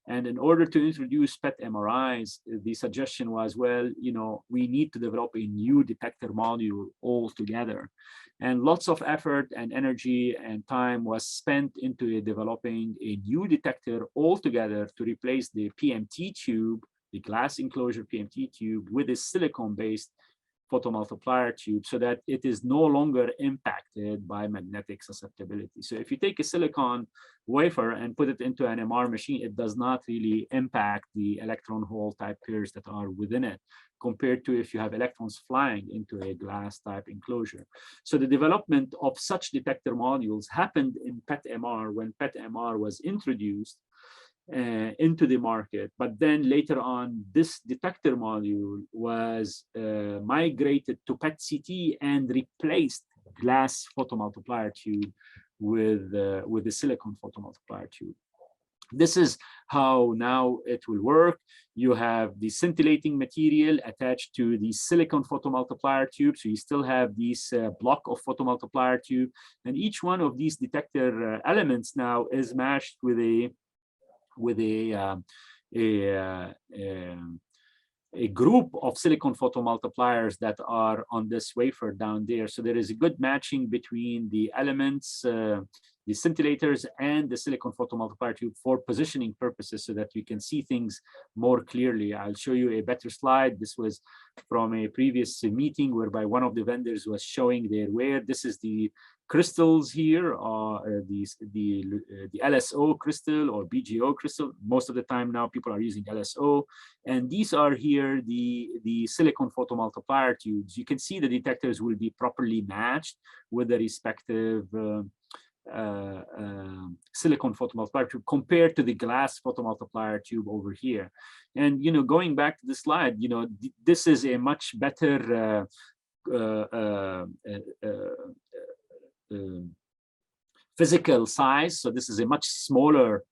And in order to introduce PET MRIs, the suggestion was, well, we need to develop a new detector module altogether. And lots of effort and energy and time was spent into developing a new detector altogether to replace the PMT tube, the glass enclosure PMT tube, with a silicon-based photomultiplier tube, so that it is no longer impacted by magnetic susceptibility. So if you take a silicon wafer and put it into an MR machine, it does not really impact the electron hole type pairs that are within it, compared to if you have electrons flying into a glass type enclosure. So the development of such detector modules happened in PET MR when PET MR was introduced into the market. But then later on, this detector module was migrated to PET-CT and replaced glass photomultiplier tube with the silicon photomultiplier tube. This is how now it will work. You have the scintillating material attached to the silicon photomultiplier tube. So you still have this block of photomultiplier tube. And each one of these detector elements now is matched with a group of silicon photomultipliers that are on this wafer down there. So there is a good matching between the elements, the scintillators, and the silicon photomultiplier tube for positioning purposes, so that you can see things more clearly. I'll show you a better slide. This was from a previous meeting whereby one of the vendors was showing their ware. This is the crystals here, the LSO crystal or BGO crystal. Most of the time now people are using LSO, and these are here the silicon photomultiplier tubes. You can see the detectors will be properly matched with the respective silicon photomultiplier tube compared to the glass photomultiplier tube over here. And going back to the slide, this is a much better physical size. So this is a much smaller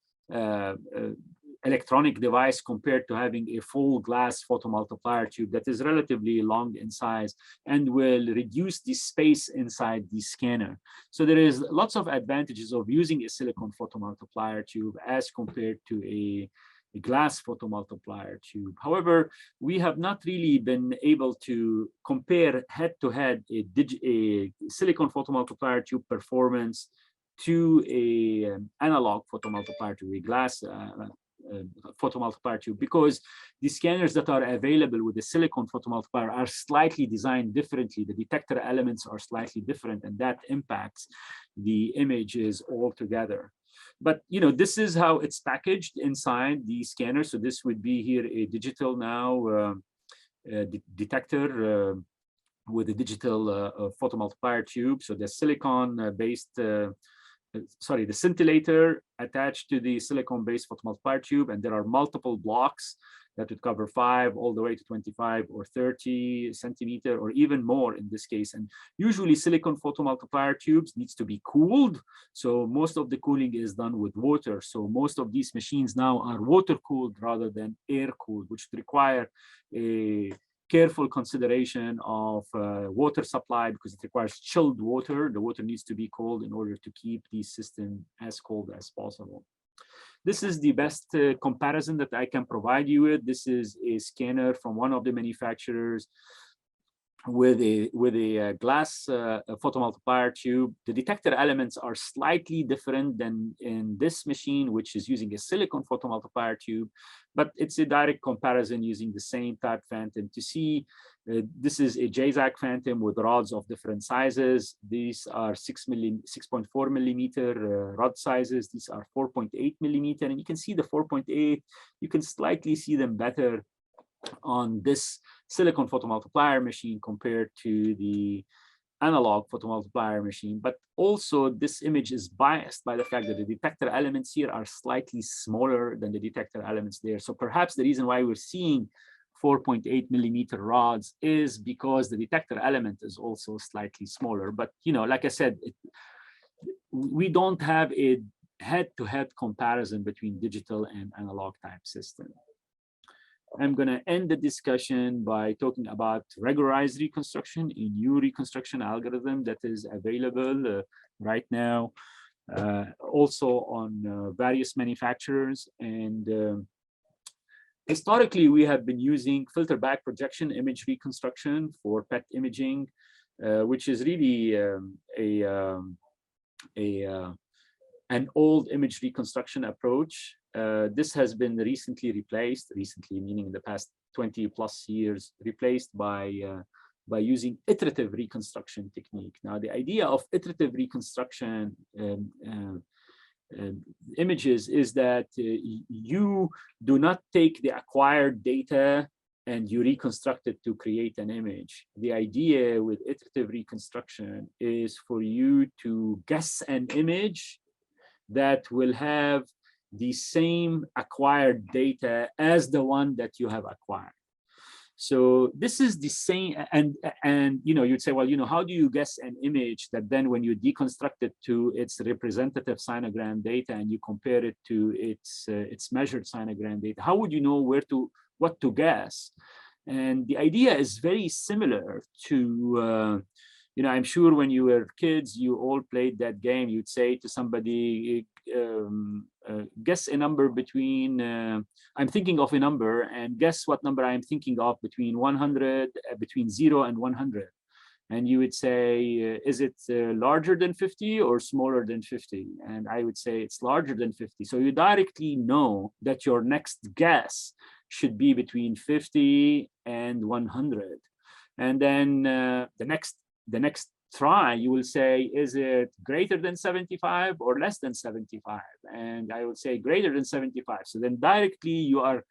electronic device compared to having a full glass photomultiplier tube that is relatively long in size and will reduce the space inside the scanner. So there is lots of advantages of using a silicon photomultiplier tube as compared to a glass photomultiplier tube. However, we have not really been able to compare head-to-head a silicon photomultiplier tube performance to a analog photomultiplier tube, a glass photomultiplier tube, because the scanners that are available with the silicon photomultiplier are slightly designed differently. The detector elements are slightly different, and that impacts the images altogether. But this is how it's packaged inside the scanner. So this would be here a digital now detector with a digital photomultiplier tube. So the silicon-based, the scintillator attached to the silicon-based photomultiplier tube, and there are multiple blocks that would cover 5 all the way to 25 or 30 centimeter or even more in this case. And usually silicon photomultiplier tubes needs to be cooled. So most of the cooling is done with water. So most of these machines now are water cooled rather than air cooled, which require a careful consideration of water supply, because it requires chilled water. The water needs to be cold in order to keep the system as cold as possible. This is the best comparison that I can provide you with. This is a scanner from one of the manufacturers with a glass photomultiplier tube. The detector elements are slightly different than in this machine, which is using a silicon photomultiplier tube, but it's a direct comparison using the same type phantom to see. This is a JZAC phantom with rods of different sizes. These are 6.4 millimeter rod sizes. These are 4.8 millimeter, and you can see the 4.8. You can slightly see them better on this silicon photomultiplier machine compared to the analog photomultiplier machine. But also this image is biased by the fact that the detector elements here are slightly smaller than the detector elements there. So perhaps the reason why we're seeing 4.8 millimeter rods is because the detector element is also slightly smaller. But like I said, we don't have a head-to-head comparison between digital and analog type system. I'm going to end the discussion by talking about regularized reconstruction, a new reconstruction algorithm that is available right now, also on various manufacturers. And historically, we have been using filter back projection image reconstruction for PET imaging, which is really an old image reconstruction approach. This has been recently meaning in the past 20 plus years, replaced by using iterative reconstruction technique. Now, the idea of iterative reconstruction images is that you do not take the acquired data and you reconstruct it to create an image. The idea with iterative reconstruction is for you to guess an image that will have the same acquired data as the one that you have acquired. So this is the same, and you'd say, well, how do you guess an image that then when you deconstruct it to its representative cyanogram data and you compare it to its measured cyanogram data, how would you know what to guess? And the idea is very similar to I'm sure when you were kids, you all played that game. You'd say to somebody, guess a number between, I'm thinking of a number, and guess what number I'm thinking of between 100, between 0 and 100. And you would say, is it larger than 50 or smaller than 50? And I would say it's larger than 50. So you directly know that your next guess should be between 50 and 100. And then the next try, you will say, is it greater than 75 or less than 75? And I would say greater than 75. So then directly you are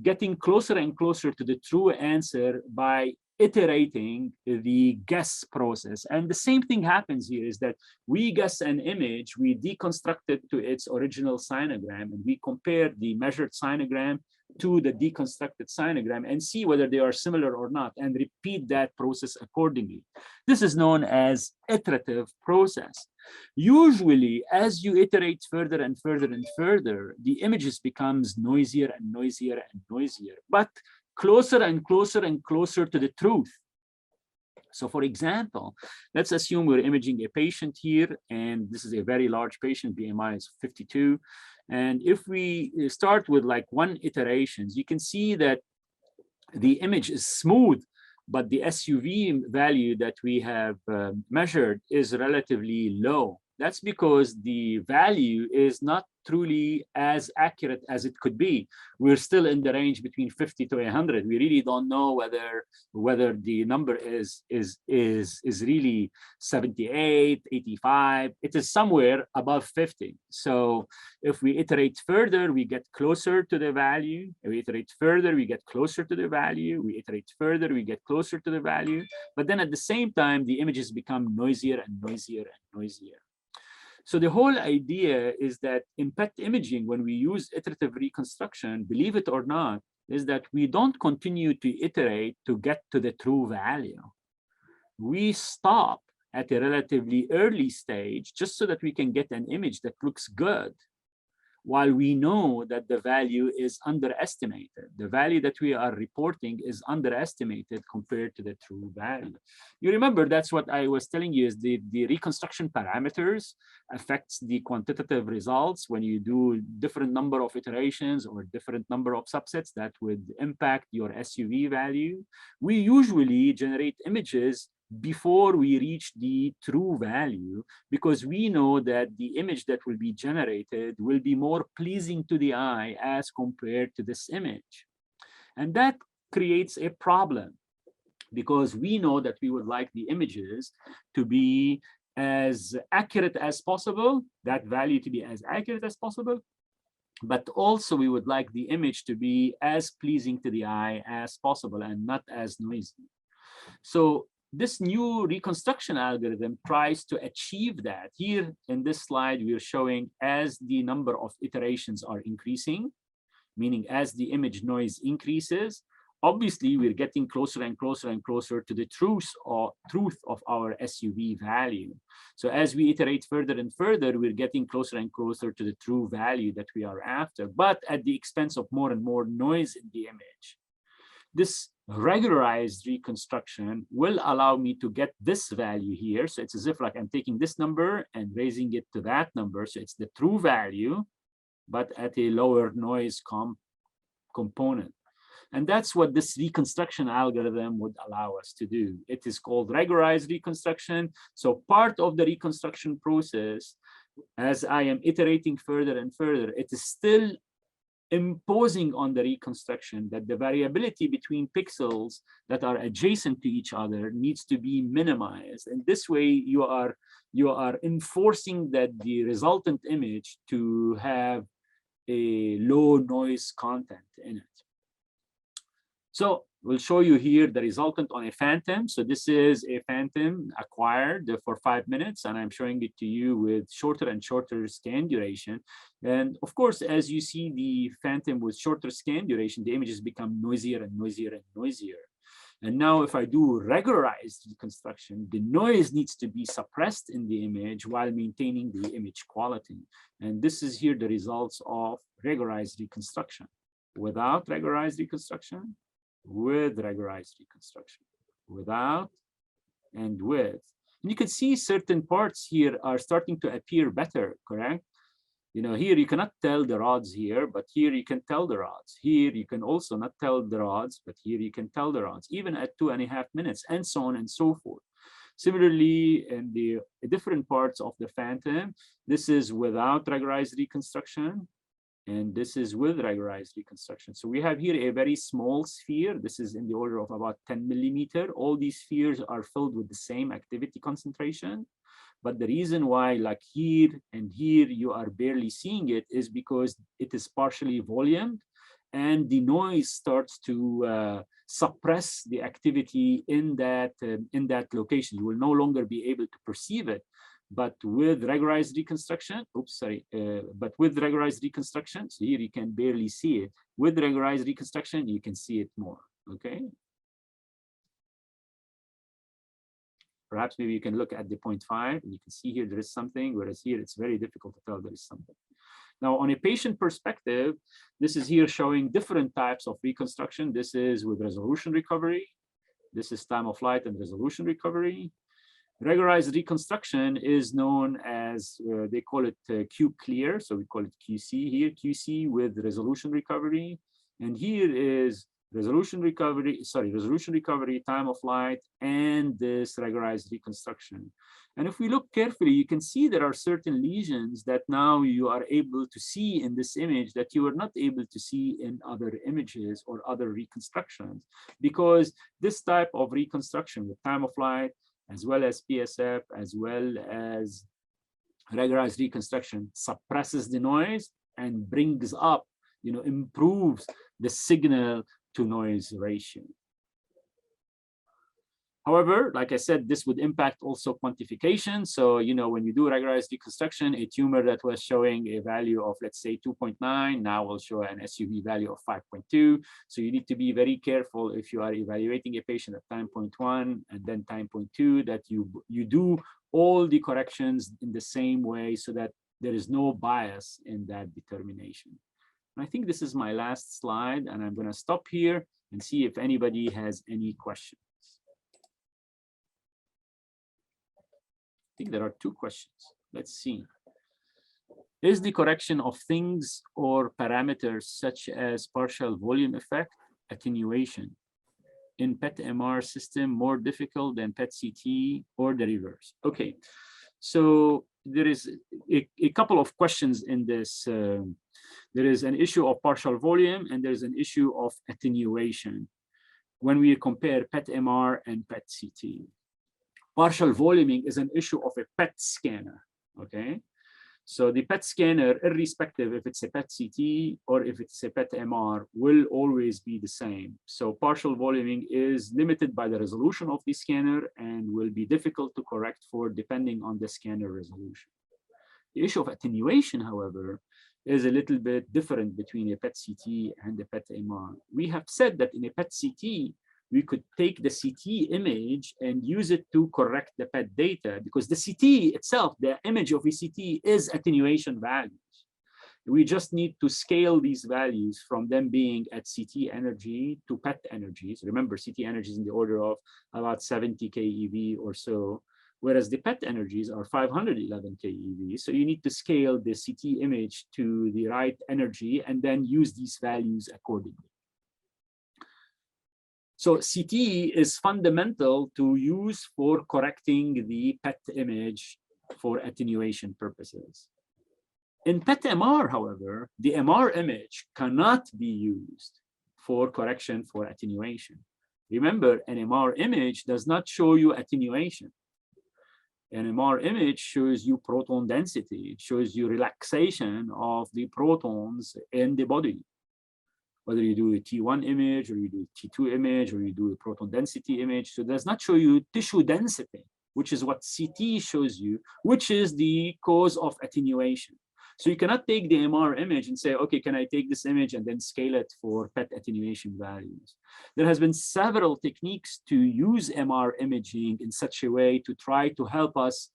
getting closer and closer to the true answer by iterating the guess process. And the same thing happens here, is that we guess an image, we deconstruct it to its original cyanogram, and we compare the measured cyanogram to the deconstructed cyanogram and see whether they are similar or not, and repeat that process accordingly. This is known as iterative process. Usually, as you iterate further and further and further, the images becomes noisier and noisier and noisier, but closer and closer and closer to the truth. So for example, let's assume we're imaging a patient here, and this is a very large patient, BMI is 52. And if we start with like 1 iterations, you can see that the image is smooth, but the SUV value that we have measured is relatively low. That's because the value is not truly as accurate as it could be. We're still in the range between 50 to 100. We really don't know whether the number is really 78, 85. It is somewhere above 50. So if we iterate further, we get closer to the value. If we iterate further, we get closer to the value. We iterate further, we get closer to the value. But then at the same time, the images become noisier and noisier and noisier. So the whole idea is that in PET imaging, when we use iterative reconstruction, believe it or not, is that we don't continue to iterate to get to the true value. We stop at a relatively early stage just so that we can get an image that looks good, while we know that the value is underestimated. The value that we are reporting is underestimated compared to the true value. You remember, that's what I was telling you, is the reconstruction parameters affects the quantitative results. When you do different number of iterations or different number of subsets, that would impact your SUV value. We usually generate images before we reach the true value, because we know that the image that will be generated will be more pleasing to the eye as compared to this image. And that creates a problem, because we know that we would like the images to be as accurate as possible, that value to be as accurate as possible, but also we would like the image to be as pleasing to the eye as possible and not as noisy. So this new reconstruction algorithm tries to achieve that. Here in this slide, we are showing as the number of iterations are increasing, meaning as the image noise increases, obviously we're getting closer and closer and closer to the truth of our SUV value. So as we iterate further and further, we're getting closer and closer to the true value that we are after, but at the expense of more and more noise in the image. This regularized reconstruction will allow me to get this value here. So it's as if like I'm taking this number and raising it to that number. So it's the true value, but at a lower noise component. And that's what this reconstruction algorithm would allow us to do. It is called regularized reconstruction. So part of the reconstruction process, as I am iterating further and further, it is still imposing on the reconstruction that the variability between pixels that are adjacent to each other needs to be minimized. And this way you are enforcing that the resultant image to have a low noise content in it. So we'll show you here the resultant on a phantom. So this is a phantom acquired for 5 minutes, and I'm showing it to you with shorter and shorter scan duration. And of course, as you see the phantom with shorter scan duration, the images become noisier and noisier and noisier. And now if I do regularized reconstruction, the noise needs to be suppressed in the image while maintaining the image quality. And this is here the results of regularized reconstruction. Without regularized reconstruction, with regularized reconstruction, without and with. And you can see certain parts here are starting to appear better, correct? You know, here you cannot tell the rods here, but here you can tell the rods. Here you can also not tell the rods, but here you can tell the rods, even at 2.5 minutes, and so on and so forth. Similarly, in the different parts of the phantom, this is without regularized reconstruction, and this is with regularized reconstruction. So we have here a very small sphere. This is in the order of about 10 millimeter. All these spheres are filled with the same activity concentration. But the reason why, like here and here, you are barely seeing it is because it is partially volumed, and the noise starts to suppress the activity in that location. You will no longer be able to perceive it. But with regularized reconstruction, but with regularized reconstruction, so here you can barely see it. With regularized reconstruction, you can see it more, okay? Perhaps maybe you can look at the 0.5 and you can see here there is something, whereas here it's very difficult to tell there is something. Now, on a patient perspective, this is here showing different types of reconstruction. This is with resolution recovery. This is time of flight and resolution recovery. Regularized reconstruction is known as, they call it Q clear. So we call it QC here, QC with resolution recovery. And here is resolution recovery, time of flight, and this regularized reconstruction. And if we look carefully, you can see there are certain lesions that now you are able to see in this image that you were not able to see in other images or other reconstructions, because this type of reconstruction with time of flight, as well as PSF, as well as regularized reconstruction, suppresses the noise and brings up, improves the signal to noise ratio. However, like I said, this would impact also quantification. So, when you do regularized reconstruction, a tumor that was showing a value of, let's say, 2.9, now will show an SUV value of 5.2. So you need to be very careful if you are evaluating a patient at time point 1 and then time point 2, that you do all the corrections in the same way so that there is no bias in that determination. And I think this is my last slide, and I'm going to stop here and see if anybody has any questions. I think there are 2 questions. Let's see. Is the correction of things or parameters such as partial volume effect, attenuation, in PET-MR system more difficult than PET-CT or the reverse? Okay, so there is a couple of questions in this. There is an issue of partial volume and there's an issue of attenuation when we compare PET-MR and PET-CT. Partial voluming is an issue of a PET scanner, okay? So the PET scanner, irrespective if it's a PET-CT or if it's a PET-MR, will always be the same. So partial voluming is limited by the resolution of the scanner and will be difficult to correct for depending on the scanner resolution. The issue of attenuation, however, is a little bit different between a PET-CT and a PET-MR. We have said that in a PET-CT, we could take the CT image and use it to correct the PET data, because the CT itself, the image of a CT, is attenuation values. We just need to scale these values from them being at CT energy to PET energies. Remember, CT energy is in the order of about 70 keV or so, whereas the PET energies are 511 keV. So you need to scale the CT image to the right energy and then use these values accordingly. So CT is fundamental to use for correcting the PET image for attenuation purposes. In PET-MR, however, the MR image cannot be used for correction for attenuation. Remember, an MR image does not show you attenuation. An MR image shows you proton density. It shows you relaxation of the protons in the body. Whether you do a T1 image or you do a T2 image or you do a proton density image. So it does not show you tissue density, which is what CT shows you, which is the cause of attenuation. So you cannot take the MR image and say, okay, can I take this image and then scale it for PET attenuation values? There has been several techniques to use MR imaging in such a way to try to help us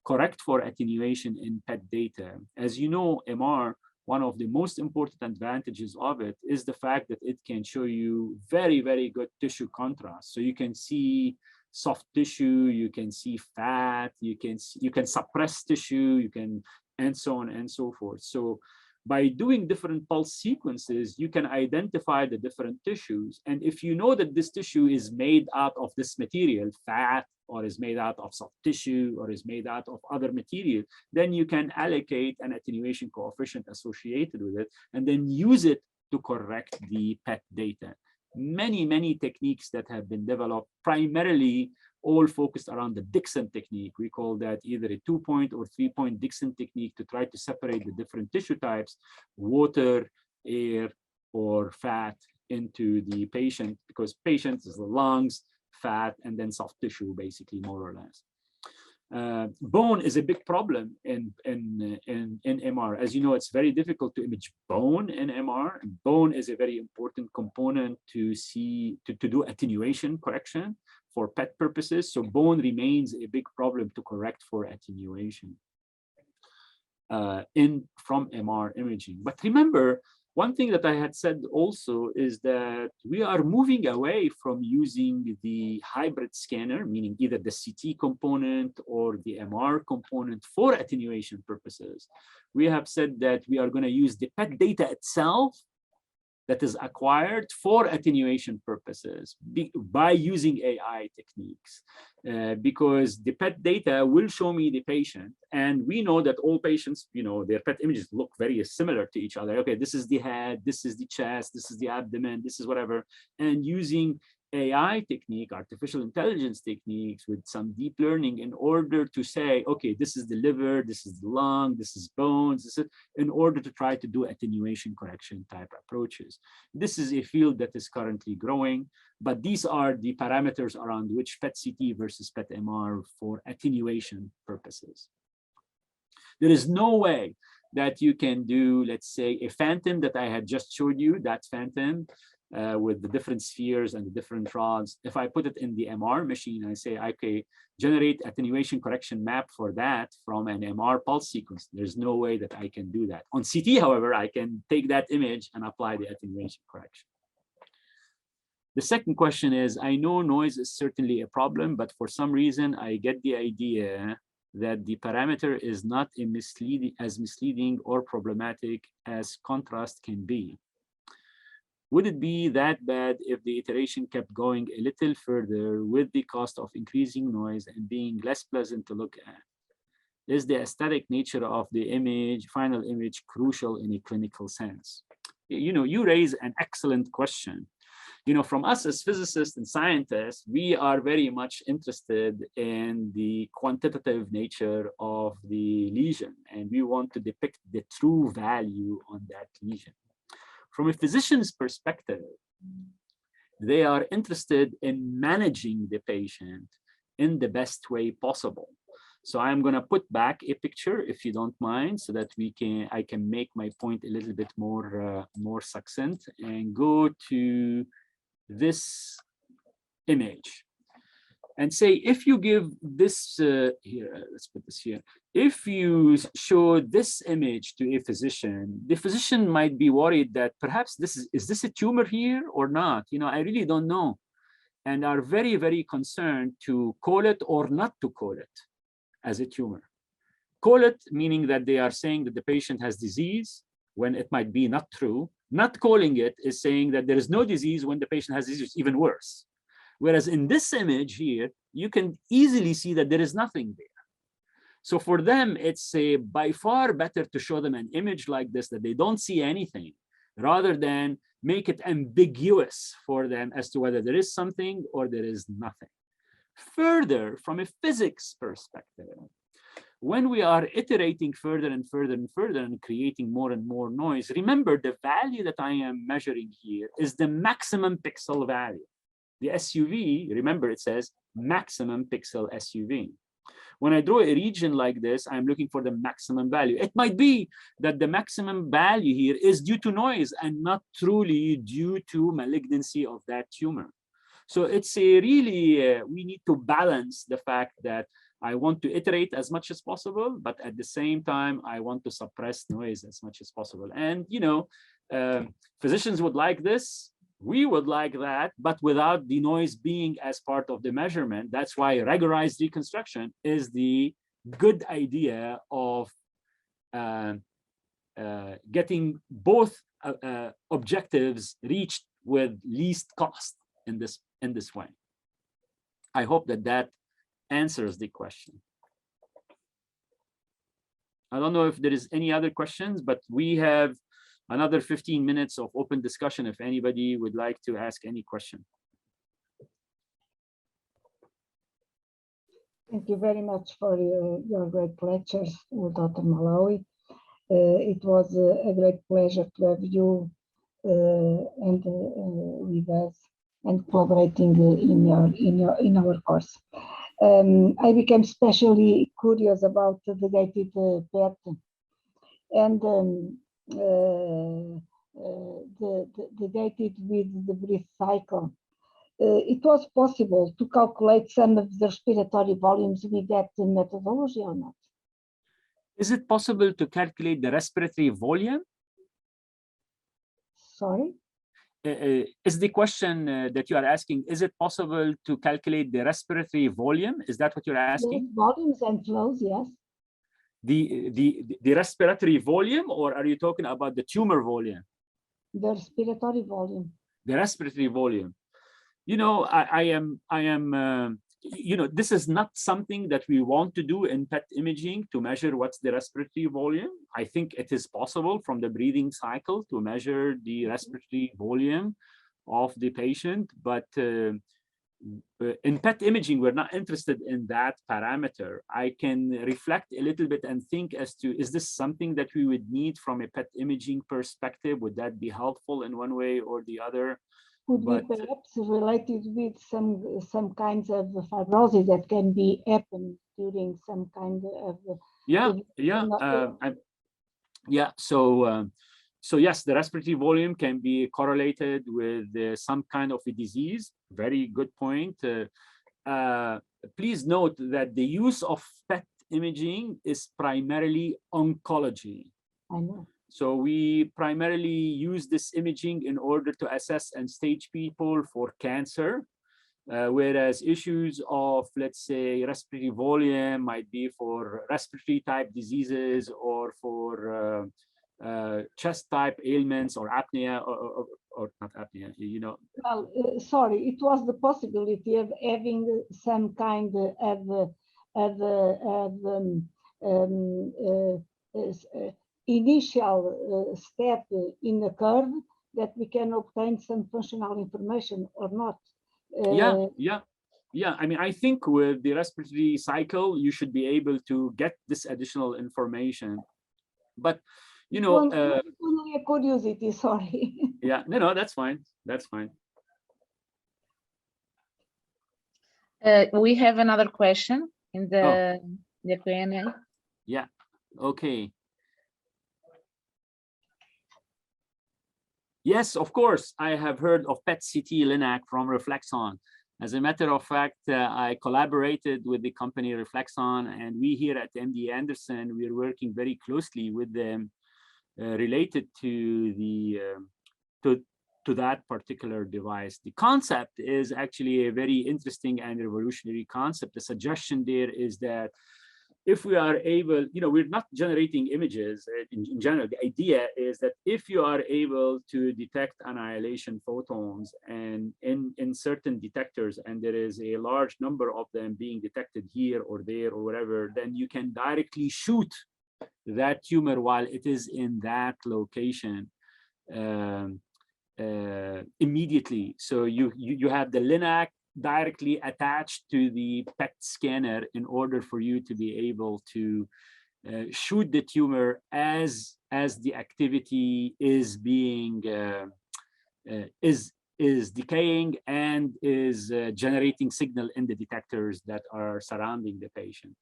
correct for attenuation in PET data. As you know, MR, one of the most important advantages of it is the fact that it can show you very, very good tissue contrast. So you can see soft tissue, you can see fat, you can suppress tissue, you can, and so on and so forth. So by doing different pulse sequences, you can identify the different tissues. And if you know that this tissue is made out of this material, fat, or is made out of soft tissue, or is made out of other material, then you can allocate an attenuation coefficient associated with it, and then use it to correct the PET data. Many, many techniques that have been developed, primarily all focused around the Dixon technique. We call that either a 2-point or 3-point Dixon technique to try to separate the different tissue types, water, air, or fat, into the patient, because patient is the lungs, fat, and then soft tissue, basically, more or less. Bone is a big problem in MR. As you know, it's very difficult to image bone in MR. Bone is a very important component to do attenuation correction for PET purposes. So bone remains a big problem to correct for attenuation from MR imaging. But remember, one thing that I had said also is that we are moving away from using the hybrid scanner, meaning either the CT component or the MR component for attenuation purposes. We have said that we are going to use the PET data itself that is acquired for attenuation purposes by using AI techniques, because the PET data will show me the patient, and we know that all patients, their PET images look very similar to each other. Okay, this is the head, this is the chest, this is the abdomen, this is whatever, and using AI technique, artificial intelligence techniques with some deep learning in order to say, okay, this is the liver, this is the lung, this is bones, this is, in order to try to do attenuation correction type approaches. This is a field that is currently growing, but these are the parameters around which PET-CT versus PET-MR for attenuation purposes. There is no way that you can do, let's say, a phantom that I had just showed you, that phantom, with the different spheres and the different rods. If I put it in the MR machine, I say, okay, generate attenuation correction map for that from an MR pulse sequence. There's no way that I can do that. On CT, however, I can take that image and apply the attenuation correction. The second question is, I know noise is certainly a problem, but for some reason, I get the idea that the parameter is not as misleading or problematic as contrast can be. Would it be that bad if the iteration kept going a little further with the cost of increasing noise and being less pleasant to look at? Is the aesthetic nature of the image, final image, crucial in a clinical sense? You raise an excellent question. From us as physicists and scientists, we are very much interested in the quantitative nature of the lesion, and we want to depict the true value on that lesion. From a physician's perspective, they are interested in managing the patient in the best way possible. So I'm going to put back a picture, if you don't mind, so that I can make my point a little bit more succinct, and go to this image and say, if you give this here, let's put this here. If you show this image to a physician, the physician might be worried that perhaps is this a tumor here or not? I really don't know, and are very, very concerned to call it or not to call it as a tumor. Call it, meaning that they are saying that the patient has disease when it might be not true. Not calling it is saying that there is no disease when the patient has disease, even worse. Whereas in this image here, you can easily see that there is nothing there. So for them, it's by far better to show them an image like this, that they don't see anything, rather than make it ambiguous for them as to whether there is something or there is nothing. Further, from a physics perspective, when we are iterating further and further and further and creating more and more noise, remember the value that I am measuring here is the maximum pixel value. The SUV, remember it says maximum pixel SUV. When I draw a region like this, I'm looking for the maximum value. It might be that the maximum value here is due to noise and not truly due to malignancy of that tumor. So it's a really, we need to balance the fact that I want to iterate as much as possible, but at the same time, I want to suppress noise as much as possible. And, physicians would like this. We would like that, but without the noise being as part of the measurement. That's why regularized reconstruction is the good idea of getting both objectives reached with least cost in this way. I hope that answers the question. I don't know if there is any other questions, but we have another 15 minutes of open discussion if anybody would like to ask any question. Thank you very much for your great lectures, Dr. Malawi. It was a great pleasure to have you and with us and collaborating in our course. I became especially curious about the gated PET and the gated with the breath cycle. It was possible to calculate some of the respiratory volumes with that methodology or not? Is it possible to calculate the respiratory volume? Sorry? Is the question that you are asking, is it possible to calculate the respiratory volume? Is that what you're asking? Yes, volumes and flows, yes. The respiratory volume, or are you talking about the tumor volume? the respiratory volume. The respiratory volume. You know, this is not something that we want to do in PET imaging to measure what's the respiratory volume. I think it is possible from the breathing cycle to measure the respiratory volume of the patient, but in PET imaging, we're not interested in that parameter. I can reflect a little bit and think as to, is this something that we would need from a PET imaging perspective? Would that be helpful in one way or the other? Could be perhaps related with some kinds of fibrosis that can be happen during some kind of So yes, the respiratory volume can be correlated with some kind of a disease. Very good point. Please note that the use of PET imaging is primarily oncology. I know. So we primarily use this imaging in order to assess and stage people for cancer, whereas issues of, let's say, respiratory volume might be for respiratory type diseases or for chest type ailments or apnea or not apnea, you know. Well, sorry, it was the possibility of having some kind of initial step in the curve that we can obtain some functional information or not. Yeah. I mean, I think with the respiratory cycle, you should be able to get this additional information. But, you know, only a curiosity, sorry. Yeah, no, that's fine. That's fine. We have another question in the Q&A. Yeah, okay. Yes, of course, I have heard of PET-CT LINAC from Reflexon. As a matter of fact, I collaborated with the company Reflexon, and we here at MD Anderson, we are working very closely with them related to the to that particular device. The concept is actually a very interesting and revolutionary concept. The suggestion there is that if we are able, you know, we're not generating images in general. The idea is that if you are able to detect annihilation photons and in certain detectors, and there is a large number of them being detected here or there or wherever, then you can directly shoot that tumor while it is in that location immediately. So you have the LINAC directly attached to the PET scanner in order for you to be able to shoot the tumor as the activity is being is decaying and is generating signal in the detectors that are surrounding the patient.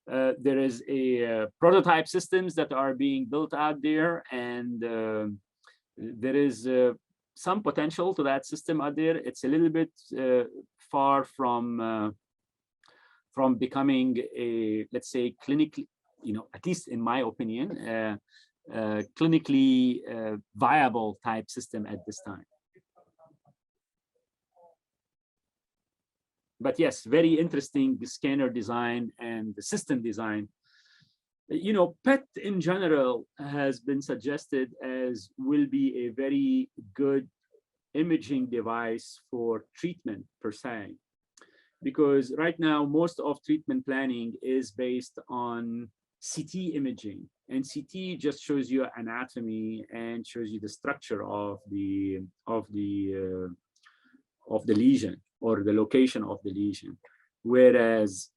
There is a prototype systems that are being built out there, and there is some potential to that system out there. It's a little bit far from becoming a, let's say, clinically, you know, at least in my opinion, clinically viable type system at this time. But yes, very interesting scanner design and the system design. You know, PET in general has been suggested as will be a very good imaging device for treatment per se, because right now most of treatment planning is based on CT imaging, and CT just shows you anatomy and shows you the structure of the lesion or the location of the lesion, whereas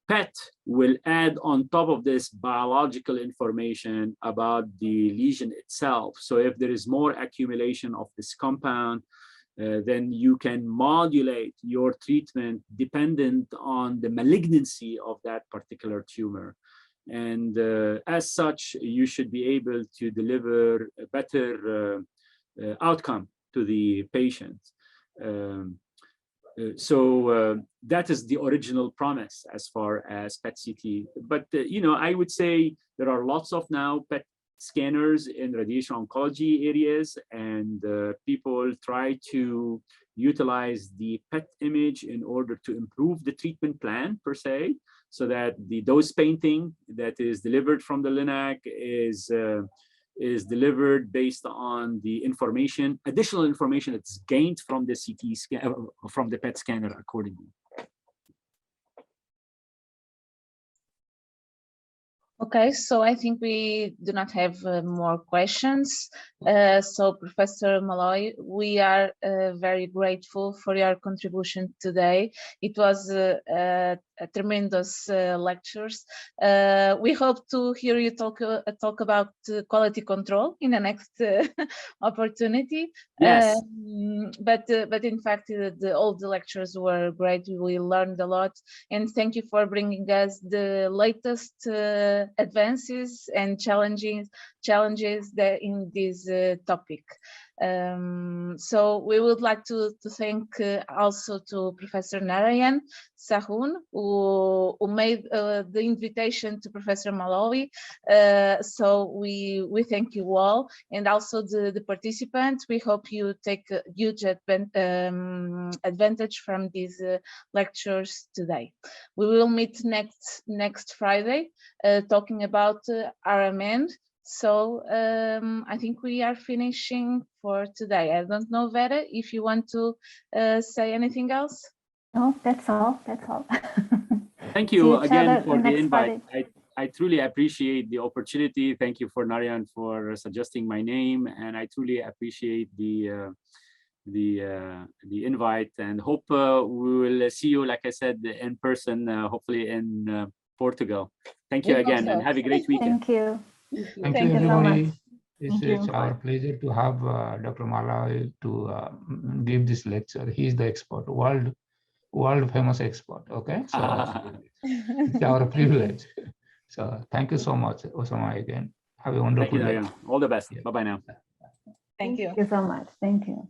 PET will add on top of this biological information about the lesion itself. So if there is more accumulation of this compound, then you can modulate your treatment dependent on the malignancy of that particular tumor. And as such, you should be able to deliver a better outcome to the patient. That is the original promise as far as PET-CT. But, you know, I would say there are lots of now PET scanners in radiation oncology areas, and people try to utilize the PET image in order to improve the treatment plan per se, so that the dose painting that is delivered from the LINAC is is delivered based on the information, additional information that's gained from the CT scan, from the PET scanner accordingly. Okay, so I think we do not have more questions. So Professor Malloy, we are very grateful for your contribution today. It was a tremendous lectures. We hope to hear you talk about quality control in the next opportunity. Yes. But in fact, all the lectures were great. We learned a lot, and thank you for bringing us the latest advances and challenges that in this topic. So we would like to thank also to Professor Narayan Sahun, who made the invitation to Professor Malawi. So we thank you all, and also the participants. We hope you take a huge advantage from these lectures today. We will meet next Friday talking about RMN. So I think we are finishing for today. I don't know, Vera, if you want to say anything else? No, that's all. That's all. Thank See you each again other for the next invite. Friday. I truly appreciate the opportunity. Thank you for Narayan for suggesting my name, and I truly appreciate the invite, and hope we will see you, like I said, in person, hopefully in Portugal. Thank you again, and have a great weekend. Thank you. Thank you so much. It's our pleasure to have Dr. Malawi to give this lecture. He is the expert, world famous expert. Okay, so it's our privilege. So thank you so much, Osama, again. Have a wonderful day. All the best. Bye bye now. Thank you. Thank you so much. Thank you.